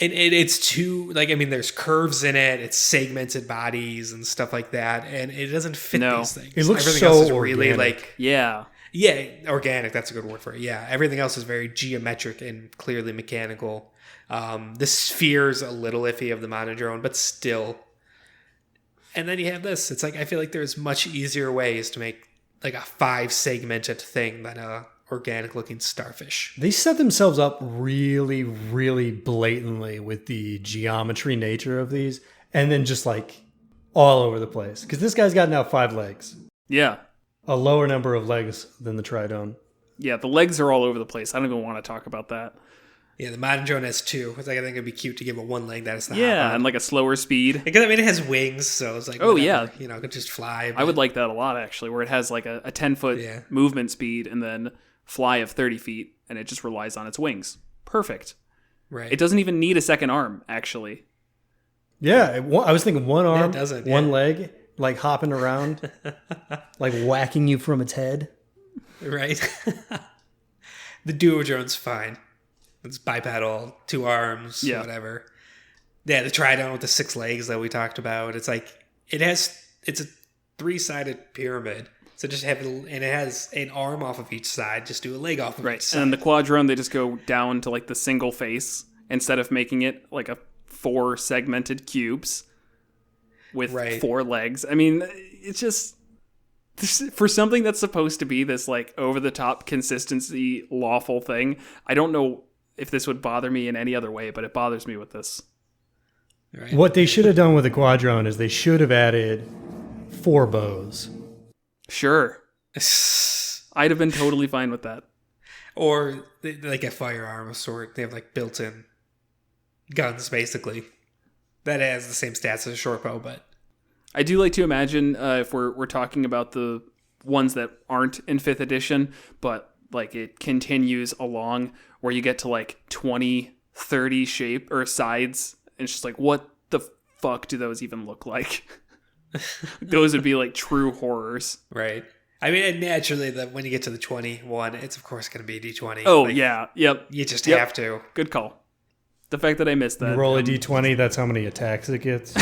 And it's too, there's curves in it, it's segmented bodies and stuff like that, and it doesn't fit these things. It looks Everything so else is organic. really Yeah, organic, that's a good word for it. Yeah, everything else is very geometric and clearly mechanical. The sphere's a little iffy of the Monodrone, but still. And then you have this. It's like, I feel like there's much easier ways to make like a 5-segmented thing than a organic looking starfish. They set themselves up really, really blatantly with the geometry nature of these, and then just like all over the place. Because this guy's got now 5 legs. Yeah. A lower number of legs than the Tridone. Yeah, the legs are all over the place. I don't even want to talk about that. Yeah, the Monodrone has 2. It's like, I think it'd be cute to give it 1 leg that is the Yeah, and like a slower speed. Because it has wings, so it's like, oh whatever, yeah, it could just fly. But I would like that a lot actually, where it has like a 10-foot movement speed and then fly of 30 feet, and it just relies on its wings. Perfect. Right. It doesn't even need a second arm, actually. Yeah, I was thinking 1 arm, doesn't, 1 leg, like hopping around, like whacking you from its head. Right. The Duodrone's fine. It's bipedal, 2 arms, whatever. Yeah, the Tridone with the 6 legs that we talked about. It's like, it's a 3-sided pyramid. So just have it, and it has an arm off of each side. Just do a leg off of each side. And then the Quadrone, they just go down to like the single face instead of making it like a 4 segmented cubes with 4 legs. I mean, it's just, for something that's supposed to be this like over the top consistency lawful thing, I don't know if this would bother me in any other way, but it bothers me with this. Right. What they should have done with the Quadrone is they should have added 4 bows. Sure. I'd have been totally fine with that. Or like a firearm of sort. They have like built-in guns, basically. That has the same stats as a short bow, but I do like to imagine if we're talking about the ones that aren't in 5th edition, but like it continues along where you get to like 20, 30 shape or sides. And it's just like, what the fuck do those even look like? Those would be like true horrors. Right. I mean, and naturally, when you get to the 21, it's of course going to be a D20. Oh, yeah. Yep. You just have to. Good call. The fact that I missed that. You roll a D20, that's how many attacks it gets.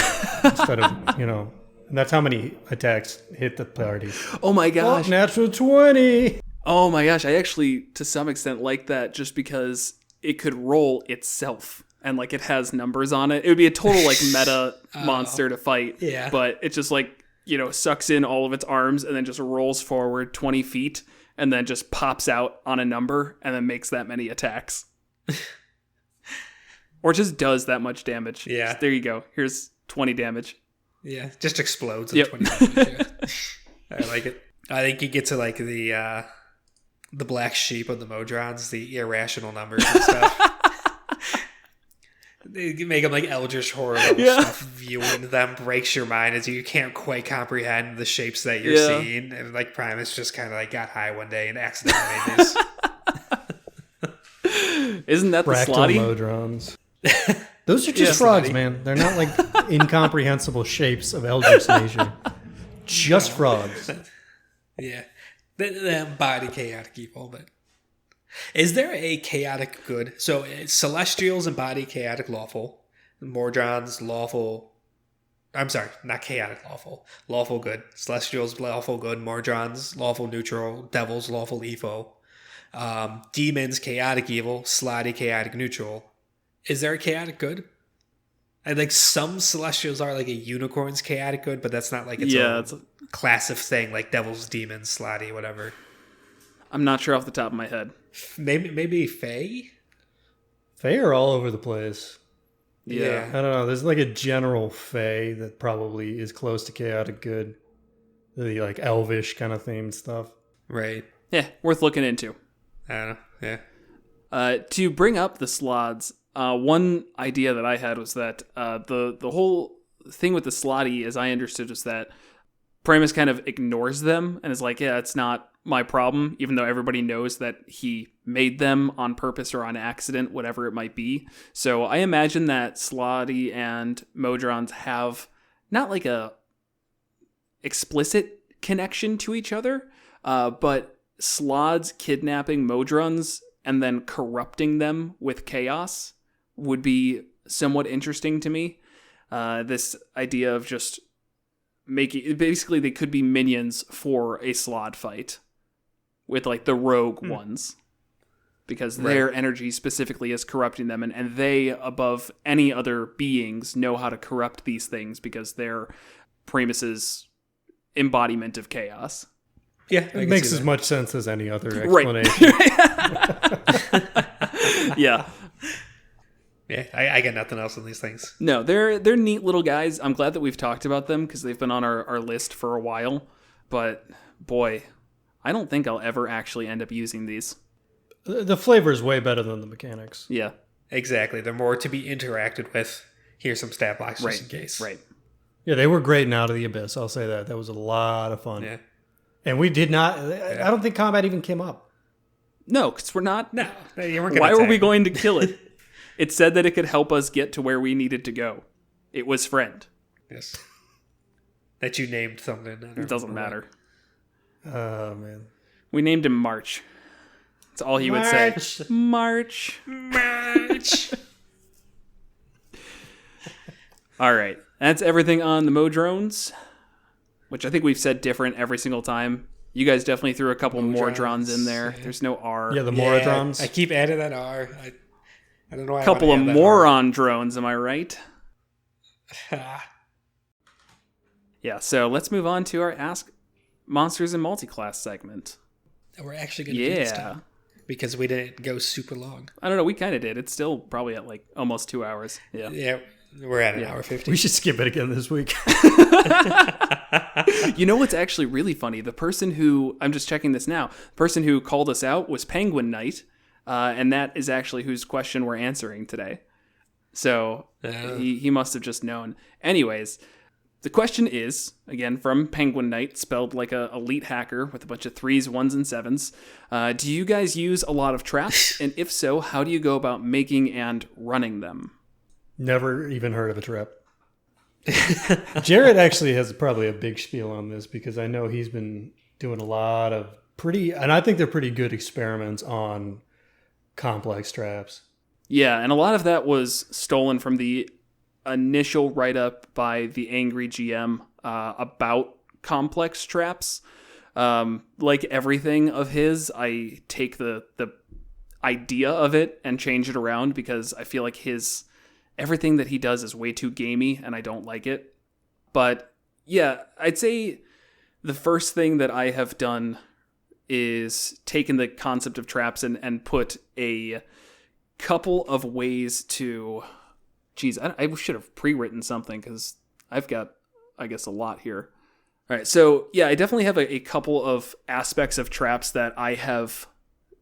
Instead of, and that's how many attacks hit the party. Oh my gosh. Oh, natural 20. Oh my gosh. I actually, to some extent, like that just because it could roll itself. And like it has numbers on it. It would be a total like meta monster to fight. Yeah. But it's just like sucks in all of its arms and then just rolls forward 20 feet and then just pops out on a number and then makes that many attacks. Or just does that much damage. Yeah. Just, there you go. Here's 20 damage. Yeah, just explodes at 20 damage. Yeah. I like it. I think you get to like the black sheep of the Modrons, the irrational numbers and stuff. They make them like eldritch horror level stuff. Viewing them breaks your mind as you can't quite comprehend the shapes that you're seeing. And like Primus just kind of like got high one day and accidentally made this. Isn't that Fractal the slotty? Modrons. Those are just frogs, man. They're not like incomprehensible shapes of eldritch nature. Just frogs. Yeah. They embody chaotic evil, but is there a chaotic good? So Celestials embody chaotic lawful. Modrons lawful. I'm sorry, not chaotic lawful. Lawful good. Celestials lawful good. Modrons lawful neutral. Devils lawful evil. Demons chaotic evil. Slotty chaotic neutral. Is there a chaotic good? I think some Celestials are like a unicorn's chaotic good, but that's not like its own class of thing, like devils, demons, slotty, whatever. I'm not sure off the top of my head. Maybe Fae? Fae are all over the place. Yeah. I don't know. There's like a general Fae that probably is close to chaotic good. The like elvish kind of themed stuff. Right. Yeah, worth looking into. I don't know. Yeah. To bring up the slots, one idea that I had was that the whole thing with the slotty, as I understood, was that Primus kind of ignores them and is like, yeah, it's not my problem, even though everybody knows that he made them on purpose or on accident, whatever it might be. So I imagine that Slotty and Modrons have not like a explicit connection to each other, but Slod's kidnapping Modrons and then corrupting them with chaos would be somewhat interesting to me. This idea of just making, basically they could be minions for a Slod fight with like the rogue ones, because their energy specifically is corrupting them, and they, above any other beings, know how to corrupt these things because they're Primus's embodiment of chaos. Yeah, it makes as much sense as any other explanation. Yeah. Yeah, I got nothing else on these things. No, they're neat little guys. I'm glad that we've talked about them because they've been on our list for a while. But boy, I don't think I'll ever actually end up using these. The flavor is way better than the mechanics. Yeah. Exactly. They're more to be interacted with. Here's some stat blocks just in case. Right. Yeah, they were great in Out of the Abyss. I'll say that. That was a lot of fun. Yeah. And we did not... I don't think combat even came up. No, because we're not... No. You weren't Why were we going to kill it? It said that it could help us get to where we needed to go. It was friend. Yes. That you named something. It doesn't matter. Oh, man. We named him March. That's all he would say. March. All right. That's everything on the Modrons, which I think we've said different every single time. You guys definitely threw a couple Modrons in there. There's no R. Yeah, the Modrons. I keep adding that R. I don't know why. A couple of moron drones, am I right? Yeah, so let's move on to our Ask Monsters and Multiclass segment. We're actually going to do this time because we didn't go super long. I don't know, we kind of did. It's still probably at like almost 2 hours. Yeah, we're at an hour 50. We should skip it again this week. You know what's actually really funny? The person who, I'm just checking this now, the person who called us out was Penguin Knight, and that is actually whose question we're answering today. So he must have just known. Anyways, the question is, again, from Penguin Knight, spelled like a elite hacker with a bunch of 3s, 1s, and 7s. Do you guys use a lot of traps? And if so, how do you go about making and running them? Never even heard of a trap. Jared actually has probably a big spiel on this because I know he's been doing a lot of and I think they're pretty good experiments on complex traps. Yeah, and a lot of that was stolen from the initial write-up by the Angry GM about complex traps. Like everything of his, I take the idea of it and change it around because I feel like everything that he does is way too gamey and I don't like it. But Yeah, I'd say the first thing that I have done is taken the concept of traps and put a couple of ways to... Geez, I should have pre-written something because I've got, I guess, a lot here. All right, so yeah, I definitely have a couple of aspects of traps that I have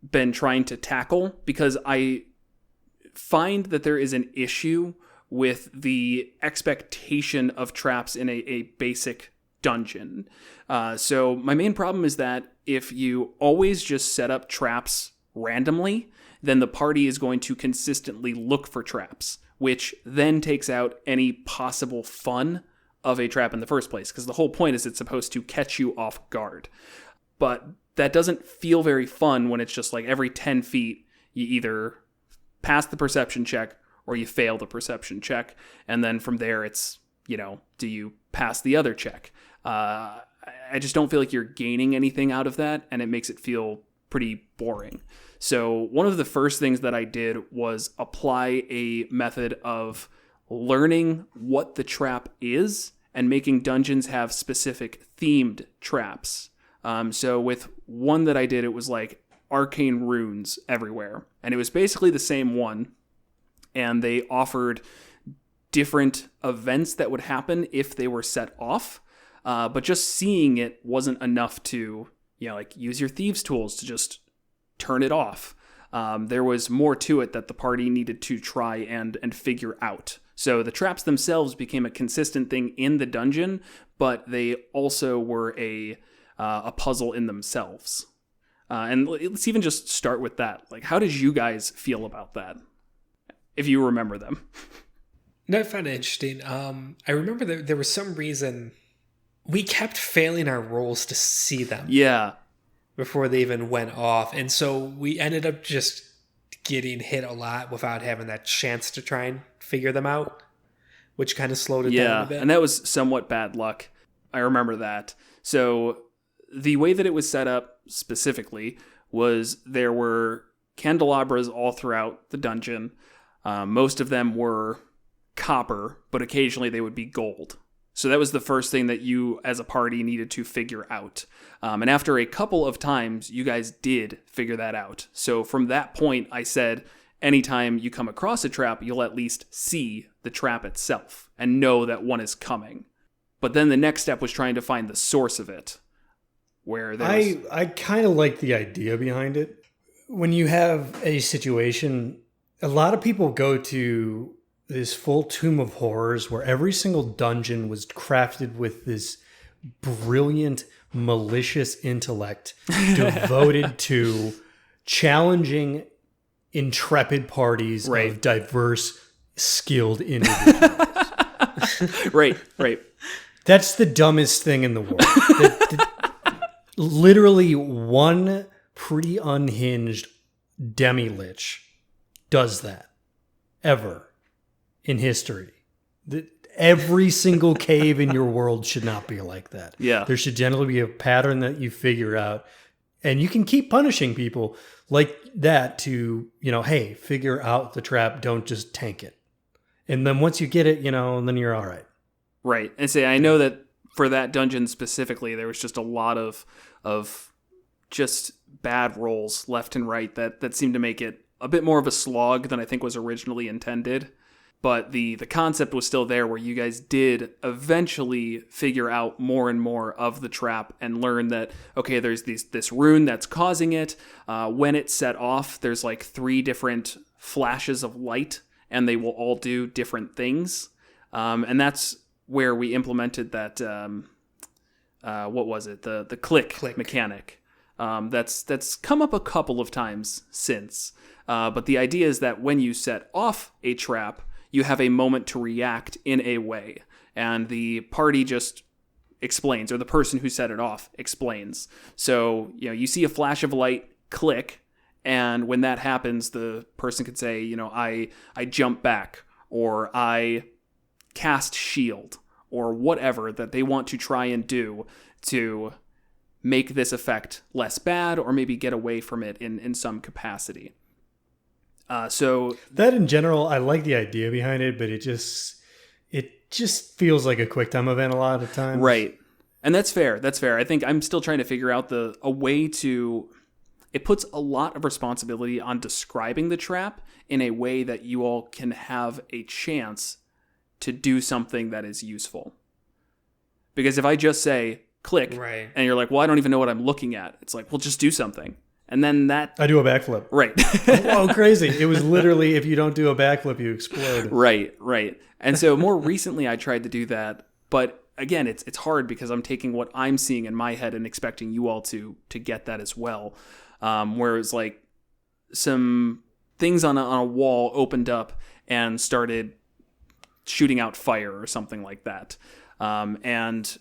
been trying to tackle because I find that there is an issue with the expectation of traps in a basic dungeon. So my main problem is that if you always just set up traps randomly, then the party is going to consistently look for traps, which then takes out any possible fun of a trap in the first place, because the whole point is it's supposed to catch you off guard. But that doesn't feel very fun when it's just like every 10 feet, you either pass the perception check or you fail the perception check. And then from there, it's, do you pass the other check? I just don't feel like you're gaining anything out of that, and it makes it feel pretty boring. So one of the first things that I did was apply a method of learning what the trap is and making dungeons have specific themed traps. So with one that I did, it was like arcane runes everywhere. And it was basically the same one. And they offered different events that would happen if they were set off. But just seeing it wasn't enough to, use your thieves' tools to just turn it off. There was more to it that the party needed to try and figure out. So the traps themselves became a consistent thing in the dungeon, but they also were a puzzle in themselves. And let's even just start with that. Like, how did you guys feel about that? If you remember them. No, I found it interesting. I remember that there was some reason we kept failing our rolls to see them. Yeah. Before they even went off. And so we ended up just getting hit a lot without having that chance to try and figure them out, which kind of slowed it down a bit. And that was somewhat bad luck. I remember that. So the way that it was set up specifically was there were candelabras all throughout the dungeon. Most of them were copper, but occasionally they would be gold. So that was the first thing that you as a party needed to figure out. And after a couple of times, you guys did figure that out. So from that point, I said, anytime you come across a trap, you'll at least see the trap itself and know that one is coming. But then the next step was trying to find the source of it. Where I kind of like the idea behind it. When you have a situation, a lot of people go to this full Tomb of Horrors where every single dungeon was crafted with this brilliant, malicious intellect devoted to challenging intrepid parties of diverse, skilled individuals. Right. That's the dumbest thing in the world. Literally one pretty unhinged demi-lich does that. Ever. In history. Every single cave in your world should not be like that. Yeah. There should generally be a pattern that you figure out. And you can keep punishing people like that to, hey, figure out the trap. Don't just tank it. And then once you get it, then you're all right. Right. And I know that for that dungeon specifically, there was just a lot of just bad rolls left and right that seemed to make it a bit more of a slog than I think was originally intended. But the concept was still there where you guys did eventually figure out more and more of the trap and learn that, okay, there's this rune that's causing it. When it's set off, there's like 3 different flashes of light, and they will all do different things. And that's where we implemented that, what was it? The click mechanic. That's come up a couple of times since. But the idea is that when you set off a trap, you have a moment to react in a way. And the party just explains, or the person who set it off explains. So, you see a flash of light click, and when that happens, the person could say, I jump back, or I cast shield, or whatever that they want to try and do to make this effect less bad, or maybe get away from it in some capacity. So that in general, I like the idea behind it, but it just feels like a quick time event a lot of times. Right. And that's fair. That's fair. I think I'm still trying to figure out a way to... It puts a lot of responsibility on describing the trap in a way that you all can have a chance to do something that is useful. Because if I just say, click, right. and you're like, well, I don't even know what I'm looking at. It's like, well, just do something. And then that... I do a backflip. Right. Whoa, crazy. It was literally, if you don't do a backflip, you explode. Right. And so more recently, I tried to do that. But again, it's hard because I'm taking what I'm seeing in my head and expecting you all to get that as well. Whereas like some things on a wall opened up and started shooting out fire or something like that. And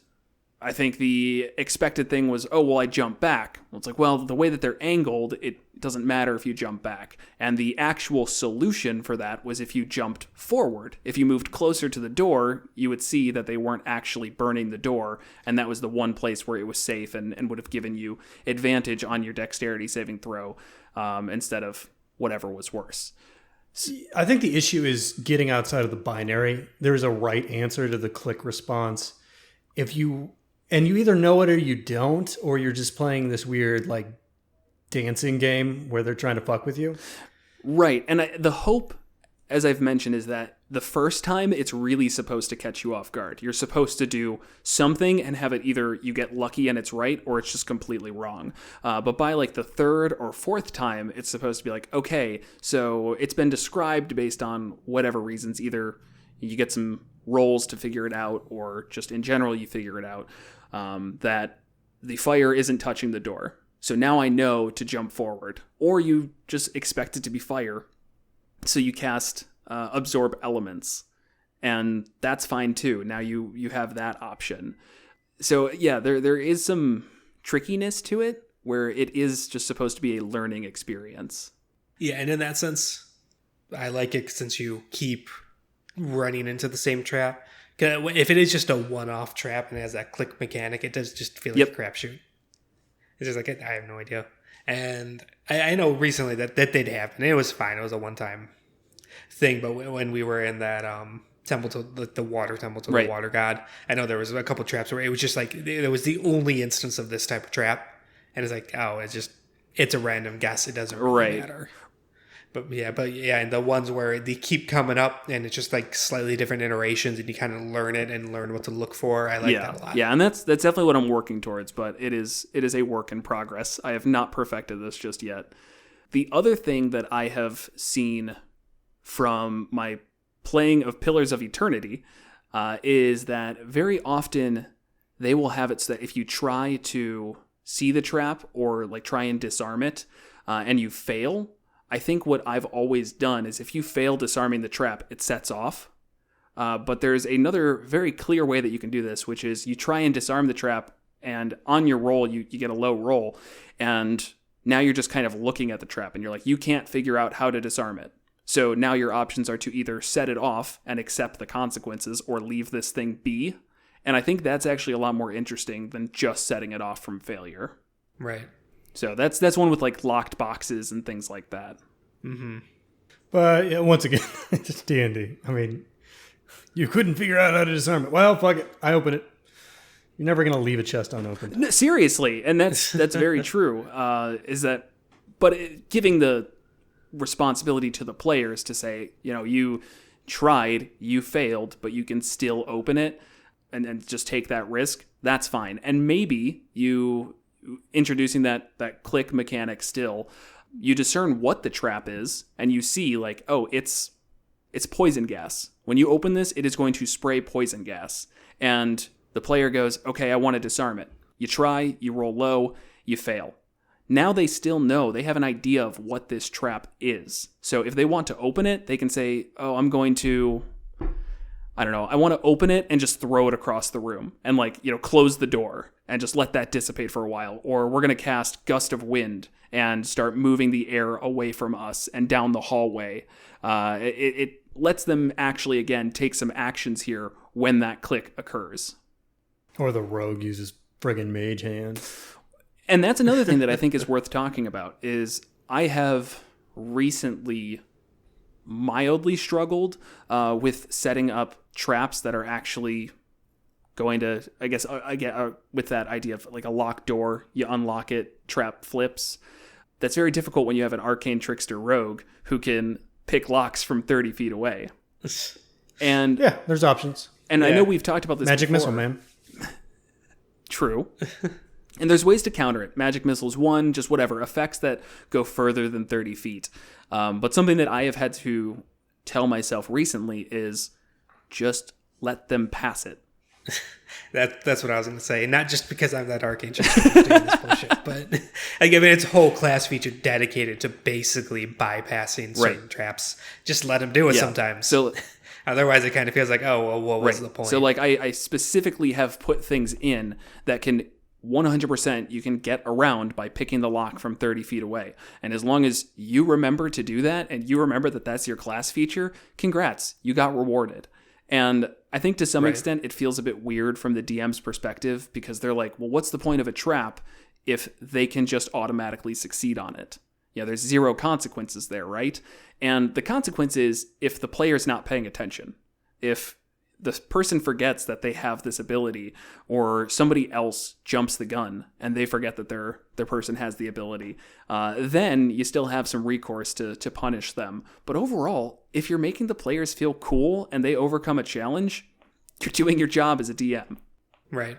I think the expected thing was, oh, well, I jump back. Well, it's like, well, the way that they're angled, it doesn't matter if you jump back. And the actual solution for that was if you jumped forward. If you moved closer to the door, you would see that they weren't actually burning the door. And that was the one place where it was safe and would have given you advantage on your dexterity saving throw instead of whatever was worse. I think the issue is getting outside of the binary. There's a right answer to the click response. You either know it or you don't, or you're just playing this weird like dancing game where they're trying to fuck with you. Right. And the hope, as I've mentioned, is that the first time it's really supposed to catch you off guard. You're supposed to do something and have it either you get lucky and it's right or it's just completely wrong. But by like the third or fourth time, it's supposed to be like, okay, so it's been described based on whatever reasons. Either you get some rolls to figure it out or just in general you figure it out, that the fire isn't touching the door. So now I know to jump forward. Or you just expect it to be fire. So you cast absorb elements. And that's fine too. Now you have that option. So yeah, there is some trickiness to it where it is just supposed to be a learning experience. Yeah, and in that sense, I like it since you keep running into the same trap. If it is just a one-off trap and it has that click mechanic, it does just feel like a crapshoot. It's just like, I have no idea. And I know recently that did happen. It was fine. It was a one-time thing. But when we were in that temple to the water temple to the water god, I know there was a couple traps where it was just like, it was the only instance of this type of trap. And it's like, oh, it's a random guess. It doesn't really matter. But yeah, and the ones where they keep coming up and it's just like slightly different iterations and you kind of learn it and learn what to look for. I like that a lot. Yeah, and that's definitely what I'm working towards, but it is a work in progress. I have not perfected this just yet. The other thing that I have seen from my playing of Pillars of Eternity is that very often they will have it so that if you try to see the trap or like try and disarm it and you fail, I think what I've always done is if you fail disarming the trap, it sets off. But there's another very clear way that you can do this, which is you try and disarm the trap, and on your roll, you get a low roll. And now you're just kind of looking at the trap, and you're like, you can't figure out how to disarm it. So now your options are to either set it off and accept the consequences or leave this thing be. And I think that's actually a lot more interesting than just setting it off from failure. Right. So that's one with like locked boxes and things like that. Mm-hmm. But yeah, once again, it's D&D. I mean, you couldn't figure out how to disarm it. Well, fuck it. I open it. You're never going to leave a chest unopened. No, seriously, and that's very true. Giving the responsibility to the players to say, you tried, you failed, but you can still open it and just take that risk. That's fine. And maybe you introducing that click mechanic still, you discern what the trap is and you see like, oh, it's poison gas. When you open this, it is going to spray poison gas. And the player goes, okay, I want to disarm it. You try, you roll low, you fail. Now they still know, they have an idea of what this trap is. So if they want to open it, they can say, oh, I'm going to, I don't know, I want to open it and just throw it across the room and close the door and just let that dissipate for a while. Or we're going to cast Gust of Wind and start moving the air away from us and down the hallway. It lets them actually, again, take some actions here when that click occurs. Or the rogue uses friggin' mage hand. And that's another thing that I think is worth talking about is I have recently mildly struggled with setting up traps that are actually going to, I guess, with that idea of like a locked door, you unlock it, trap flips. That's very difficult when you have an arcane trickster rogue who can pick locks from 30 feet away. And yeah, there's options. And I know we've talked about this Magic before. missile, man. True. And there's ways to counter it. Magic missiles, one, just whatever, effects that go further than 30 feet. But something that I have had to tell myself recently is just let them pass it. That's what I was going to say. Not just because I'm that arcane doing this bullshit, but like, I mean, it's a whole class feature dedicated to basically bypassing certain traps. Just let them do it sometimes. So otherwise, it kind of feels like, oh, well, what was the point? So like I specifically have put things in that can 100% you can get around by picking the lock from 30 feet away. And as long as you remember to do that and you remember that that's your class feature, congrats, you got rewarded. And I think to some extent it feels a bit weird from the DM's perspective because they're like, well, what's the point of a trap if they can just automatically succeed on it? Yeah, there's zero consequences there, right? And the consequence is if the player's not paying attention. If the person forgets that they have this ability, or somebody else jumps the gun and they forget that their person has the ability, then you still have some recourse to punish them. But overall, if you're making the players feel cool and they overcome a challenge, you're doing your job as a DM. Right.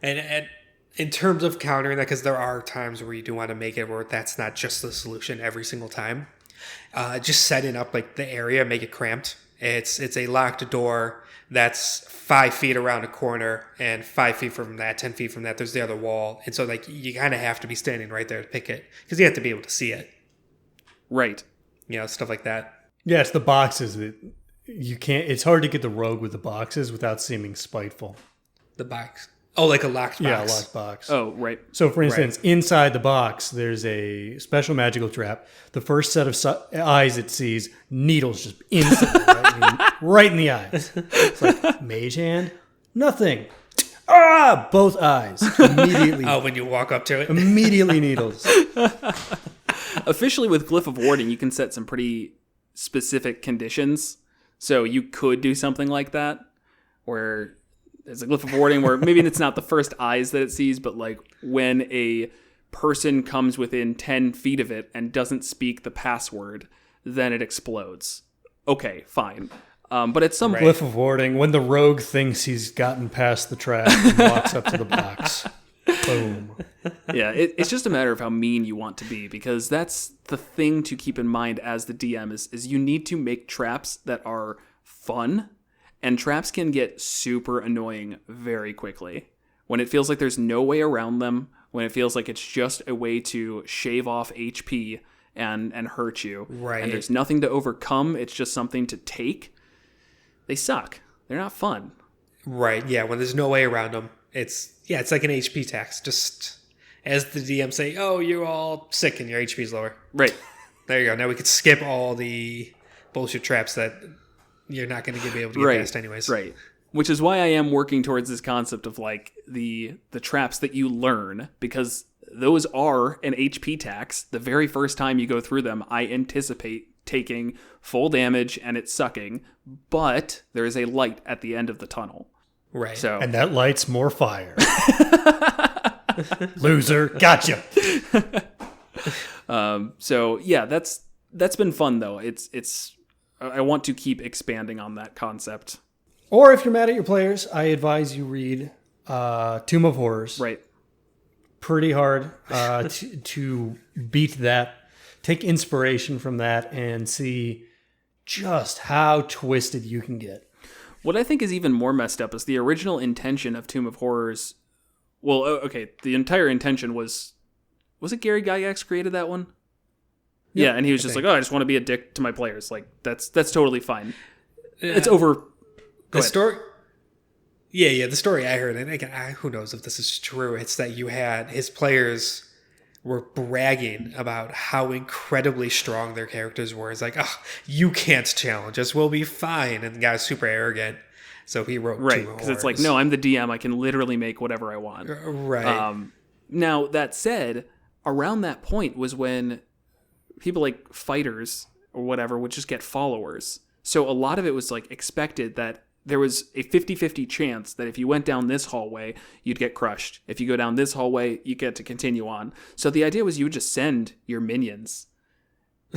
And in terms of countering that, because there are times where you do want to make it where that's not just the solution every single time, just setting up like the area, make it cramped. It's a locked door that's 5 feet around a corner, and 5 feet from that, 10 feet from that, there's the other wall. And so like you kind of have to be standing right there to pick it because you have to be able to see it. Right. You know, stuff like that. Yeah, it's the boxes that you can't. It's hard to get the rogue with the boxes without seeming spiteful. The box. Oh, like a locked box. Yeah, a locked box. Oh, right. So, for instance, inside the box, there's a special magical trap. The first set of eyes it sees, needles just instantly right in the eyes. It's like, mage hand, nothing. Ah, both eyes. Immediately. Oh, when you walk up to it? Immediately needles. Officially, with Glyph of Warding, you can set some pretty specific conditions. So you could do something like that, where there's a Glyph of Warding where maybe it's not the first eyes that it sees, but like when a person comes within 10 feet of it and doesn't speak the password, then it explodes. Okay, fine. But at some Glyph of Warding, when the rogue thinks he's gotten past the trap and walks up to the box. Boom. Yeah, it's just a matter of how mean you want to be, because that's the thing to keep in mind as the DM is you need to make traps that are fun. And traps can get super annoying very quickly. When it feels like there's no way around them, when it feels like it's just a way to shave off HP and hurt you, right, and there's nothing to overcome, it's just something to take, they suck. They're not fun. Right, yeah, when there's no way around them, it's like an HP tax. Just as the DM say, oh, you're all sick and your HP's lower. Right. There you go. Now we could skip all the bullshit traps that you're not going to be able to get past anyways. Right. Which is why I am working towards this concept of like the traps that you learn, because those are an HP tax. The very first time you go through them, I anticipate taking full damage and it's sucking, but there is a light at the end of the tunnel. Right. So, and that light's more fire. Loser. Gotcha. So yeah, that's been fun though. It's I want to keep expanding on that concept. Or if you're mad at your players, I advise you read Tomb of Horrors. Right. Pretty hard to beat that. Take inspiration from that and see just how twisted you can get. What I think is even more messed up is the original intention of Tomb of Horrors. Well, okay, the entire intention was it Gary Gygax created that one? Yeah, and he was just like, oh, I just want to be a dick to my players. Like, that's totally fine. It's over. The story... Yeah, the story I heard, and again, who knows if this is true, it's that you had his players were bragging about how incredibly strong their characters were. It's like, oh, you can't challenge us, we'll be fine. And the guy's super arrogant, so he wrote right, because it's like, no, I'm the DM, I can literally make whatever I want. Right. Now, that said, around that point was when people like fighters or whatever would just get followers. So a lot of it was like expected that there was a 50-50 chance that if you went down this hallway, you'd get crushed. If you go down this hallway, you get to continue on. So the idea was you would just send your minions.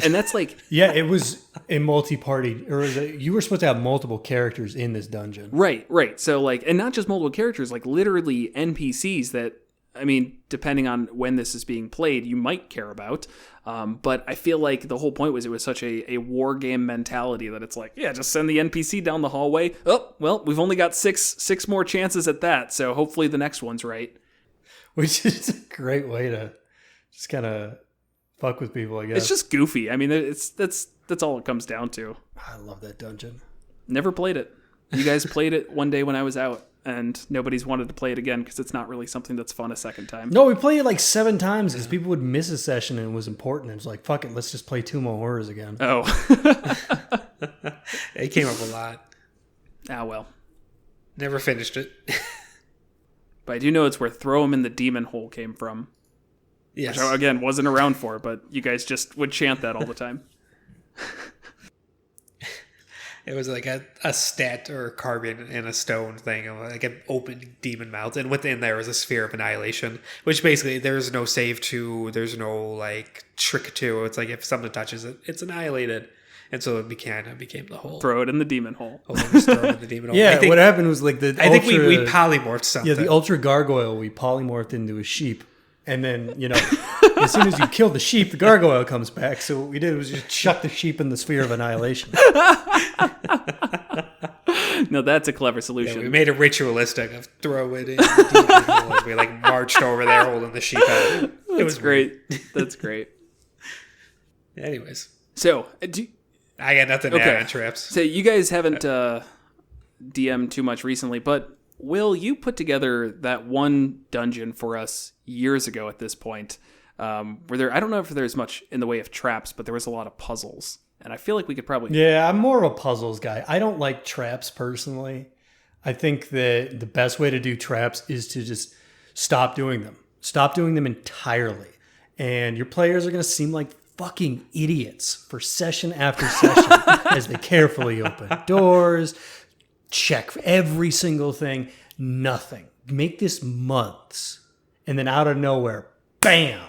And that's like... Yeah, it was a multi-party, or you were supposed to have multiple characters in this dungeon. Right. So like, and not just multiple characters, like literally NPCs that, I mean, depending on when this is being played, you might care about. But I feel like the whole point was it was such a war game mentality that it's like, yeah, just send the NPC down the hallway. Oh, well, we've only got six more chances at that. So hopefully the next one's right. Which is a great way to just kind of fuck with people, I guess. It's just goofy. I mean, that's all it comes down to. I love that dungeon. Never played it. You guys played it one day when I was out. And nobody's wanted to play it again because it's not really something that's fun a second time. No, we played it like 7 times because people would miss a session and it was important. It's like, fuck it, let's just play 2 more horrors again. Oh. It came up a lot. Ah, well. Never finished it. But I do know it's where Throw 'em in the Demon Hole came from. Yes. Which I, again, wasn't around for, but you guys just would chant that all the time. It was like a stat or a carbon in a stone thing, like an open demon mouth, and within there was a sphere of annihilation, which basically there's no save to, there's no like trick to. It's like if something touches it, it's annihilated, and so it became the whole. Throw it in the demon hole. Just throw it in the demon hole. Yeah, what happened was like I think we polymorphed something. Yeah, the ultra gargoyle we polymorphed into a sheep, and then as soon as you kill the sheep, the gargoyle comes back. So what we did was just chuck the sheep in the sphere of annihilation. No, that's a clever solution. Yeah, we made it ritualistic of throw it in the demon hole as we like marched over there holding the sheep out. It was great. That's great. Anyways. So, I got nothing to add on traps. So you guys haven't DM'd too much recently, but Will, you put together that one dungeon for us years ago at this point, where there, I don't know if there's much in the way of traps, but there was a lot of puzzles. And I feel like we could probably... Yeah, I'm more of a puzzles guy. I don't like traps personally. I think that the best way to do traps is to just stop doing them. Stop doing them entirely. And your players are going to seem like fucking idiots for session after session as they carefully open doors, check every single thing, nothing. Make this months. And then out of nowhere, bam!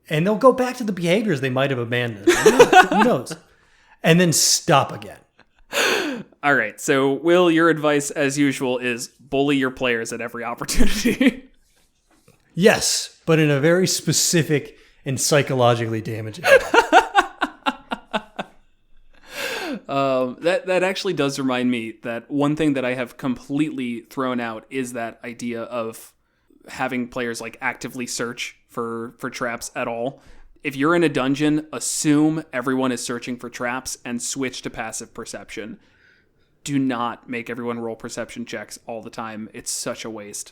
And they'll go back to the behaviors they might have abandoned. Who knows? And then stop again. All right. So, Will, your advice, as usual, is bully your players at every opportunity. Yes, but in a very specific and psychologically damaging way. That actually does remind me that one thing that I have completely thrown out is that idea of having players like actively search for traps at all. If you're in a dungeon, assume everyone is searching for traps and switch to passive perception. Do not make everyone roll perception checks all the time. It's such a waste.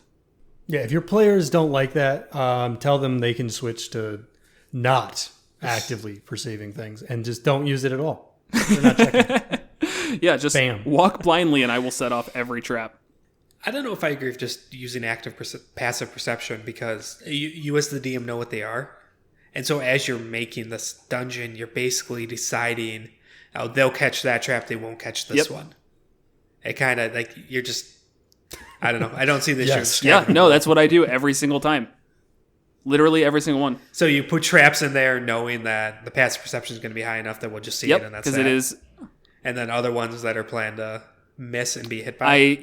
Yeah, if your players don't like that, tell them they can switch to not actively perceiving things and just don't use it at all. They're not checking. Yeah, just Bam. Walk blindly and I will set off every trap. I don't know if I agree with just using passive perception because you as the DM know what they are. And so as you're making this dungeon, you're basically deciding, oh, they'll catch that trap, they won't catch this one. It kind of like you're just, I don't know. I don't see this. Yes. Yeah, no, that's what I do every single time. Literally every single one. So you put traps in there knowing that the passive perception is going to be high enough that we'll just see it and that's it. Because it is. And then other ones that are planned to miss and be hit by.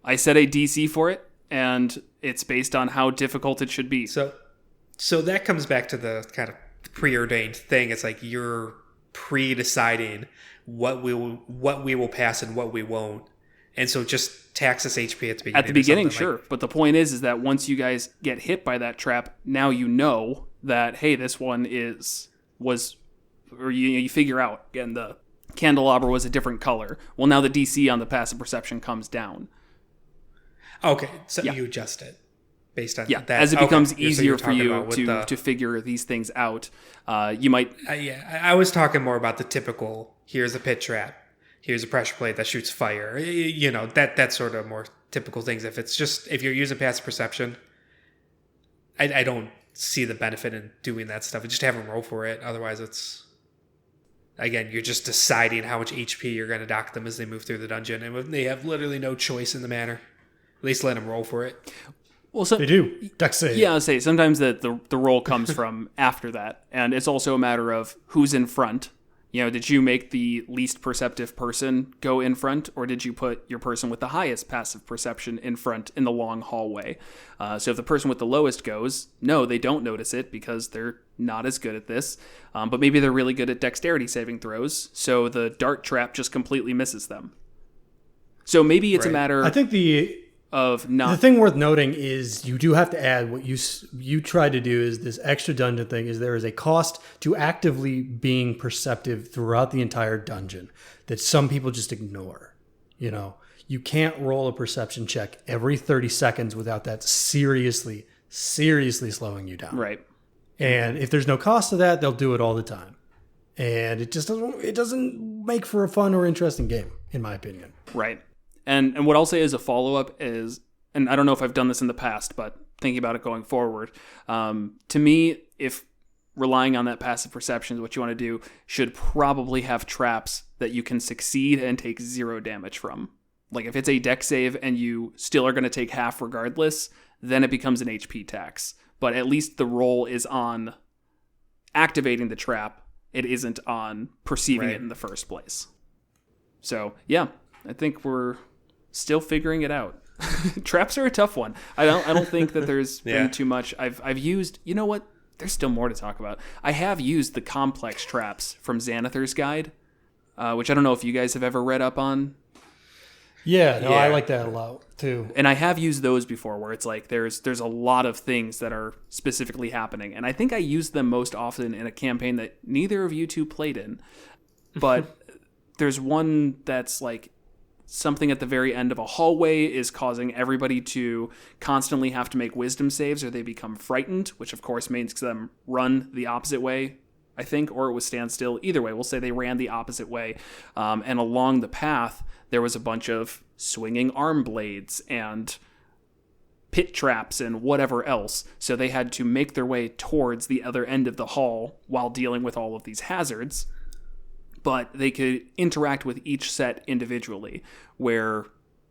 I set a DC for it, and it's based on how difficult it should be. So that comes back to the kind of preordained thing. It's like you're pre-deciding what we will pass and what we won't. And so just tax us HP at the beginning. At the beginning, sure. But the point is that once you guys get hit by that trap, now you know that, hey, this one was, or you figure out, again, the candelabra was a different color. Well, now the DC on the passive perception comes down. Okay, so you adjust it based on that. As it becomes easier for you to figure these things out, you might... I was talking more about the typical, here's a pit trap, here's a pressure plate that shoots fire, that sort of more typical things. If you're using passive perception, I don't see the benefit in doing that stuff. Just have them roll for it, otherwise it's... again, you're just deciding how much HP you're going to dock them as they move through the dungeon. And they have literally no choice in the matter. At least let them roll for it. Well, They do. Dex save. Yeah, I'll say sometimes the roll comes from after that. And it's also a matter of who's in front. You know, did you make the least perceptive person go in front, or did you put your person with the highest passive perception in front in the long hallway? So if the person with the lowest goes, no, they don't notice it because they're not as good at this. But maybe they're really good at dexterity saving throws, so the dart trap just completely misses them. So maybe it's a matter I think the thing worth noting is you do have to add what you tried to do is this extra dungeon thing is there is a cost to actively being perceptive throughout the entire dungeon that some people just ignore. You know, you can't roll a perception check every 30 seconds without that seriously slowing you down. Right. And if there's no cost to that, they'll do it all the time. And it just doesn't make for a fun or interesting game, in my opinion. Right. And what I'll say as a follow-up is, and I don't know if I've done this in the past, but thinking about it going forward, to me, if relying on that passive perception is what you want to do, should probably have traps that you can succeed and take 0 damage from. Like if it's a dex save and you still are going to take half regardless, then it becomes an HP tax. But at least the roll is on activating the trap. It isn't on perceiving it in the first place. So, yeah, I think we're still figuring it out. Traps are a tough one. I don't think that there's been too much. I've used, you know what? There's still more to talk about. I have used the complex traps from Xanathar's Guide, which I don't know if you guys have ever read up on. I like that a lot too. And I have used those before where it's like there's a lot of things that are specifically happening. And I think I used them most often in a campaign that neither of you two played in. But there's one that's like something at the very end of a hallway is causing everybody to constantly have to make wisdom saves or they become frightened, which of course makes them run the opposite way, I think, or it was stand still. Either way, we'll say they ran the opposite way. And along the path, there was a bunch of swinging arm blades and pit traps and whatever else. So they had to make their way towards the other end of the hall while dealing with all of these hazards. But they could interact with each set individually, where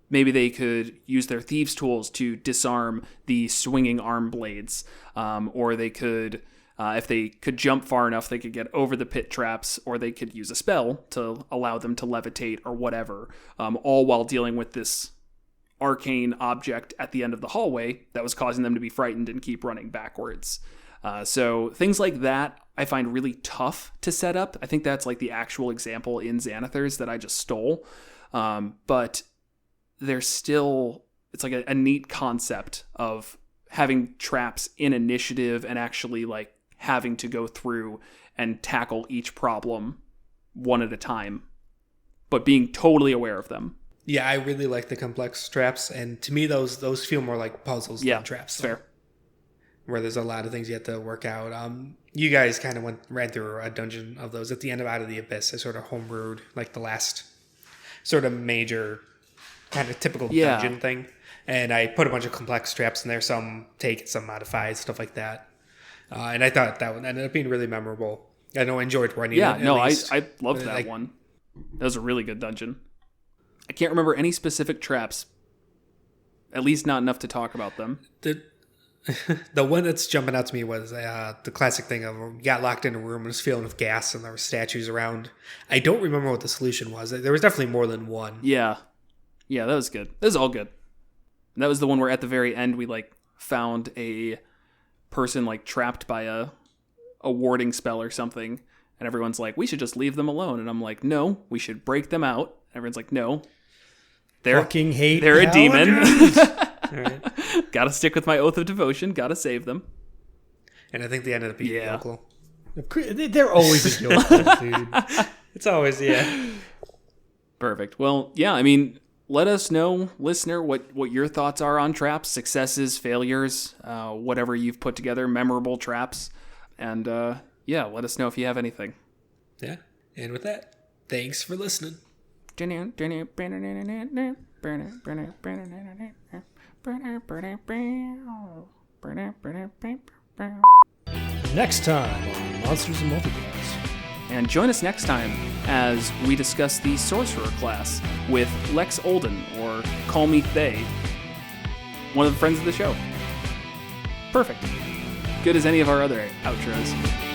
maybe they could use their thieves' tools to disarm the swinging arm blades, or they could, if they could jump far enough, they could get over the pit traps, or they could use a spell to allow them to levitate or whatever, all while dealing with this arcane object at the end of the hallway that was causing them to be frightened and keep running backwards. So things like that I find really tough to set up. I think that's like the actual example in Xanathar's that I just stole. But there's still, it's like a neat concept of having traps in initiative and actually like having to go through and tackle each problem one at a time, but being totally aware of them. Yeah, I really like the complex traps, and to me those feel more like puzzles than traps. So. Fair. Where there's a lot of things you have to work out. You guys kind of ran through a dungeon of those at the end of Out of the Abyss. I sort of homebrewed like the last sort of major kind of typical dungeon thing. And I put a bunch of complex traps in there, some take, some modified, stuff like that. And I thought that one ended up being really memorable. I know I enjoyed running it. I loved that one. That was a really good dungeon. I can't remember any specific traps, at least not enough to talk about them. The one that's jumping out to me was the classic thing of you got locked in a room and was filling with gas and there were statues around. I don't remember what the solution was. There was definitely more than one. Yeah, that was good. That was all good. And that was the one where at the very end we like found a person like trapped by a warding spell or something, and everyone's like, we should just leave them alone. And I'm like, no, we should break them out. Everyone's like, no, they're a demon. Right. Gotta stick with my oath of devotion. Gotta save them. And I think they ended up being local. They're always a guild, dude. It's always, Perfect. Well, yeah, I mean, let us know, listener, what your thoughts are on traps, successes, failures, whatever you've put together, memorable traps. And let us know if you have anything. Yeah. And with that, thanks for listening. Next time on Monsters Multiclass. and join us next time as we discuss the Sorcerer class with Lex Olden, or Call Me Thay, one of the friends of the show. Perfect. Good as any of our other outros.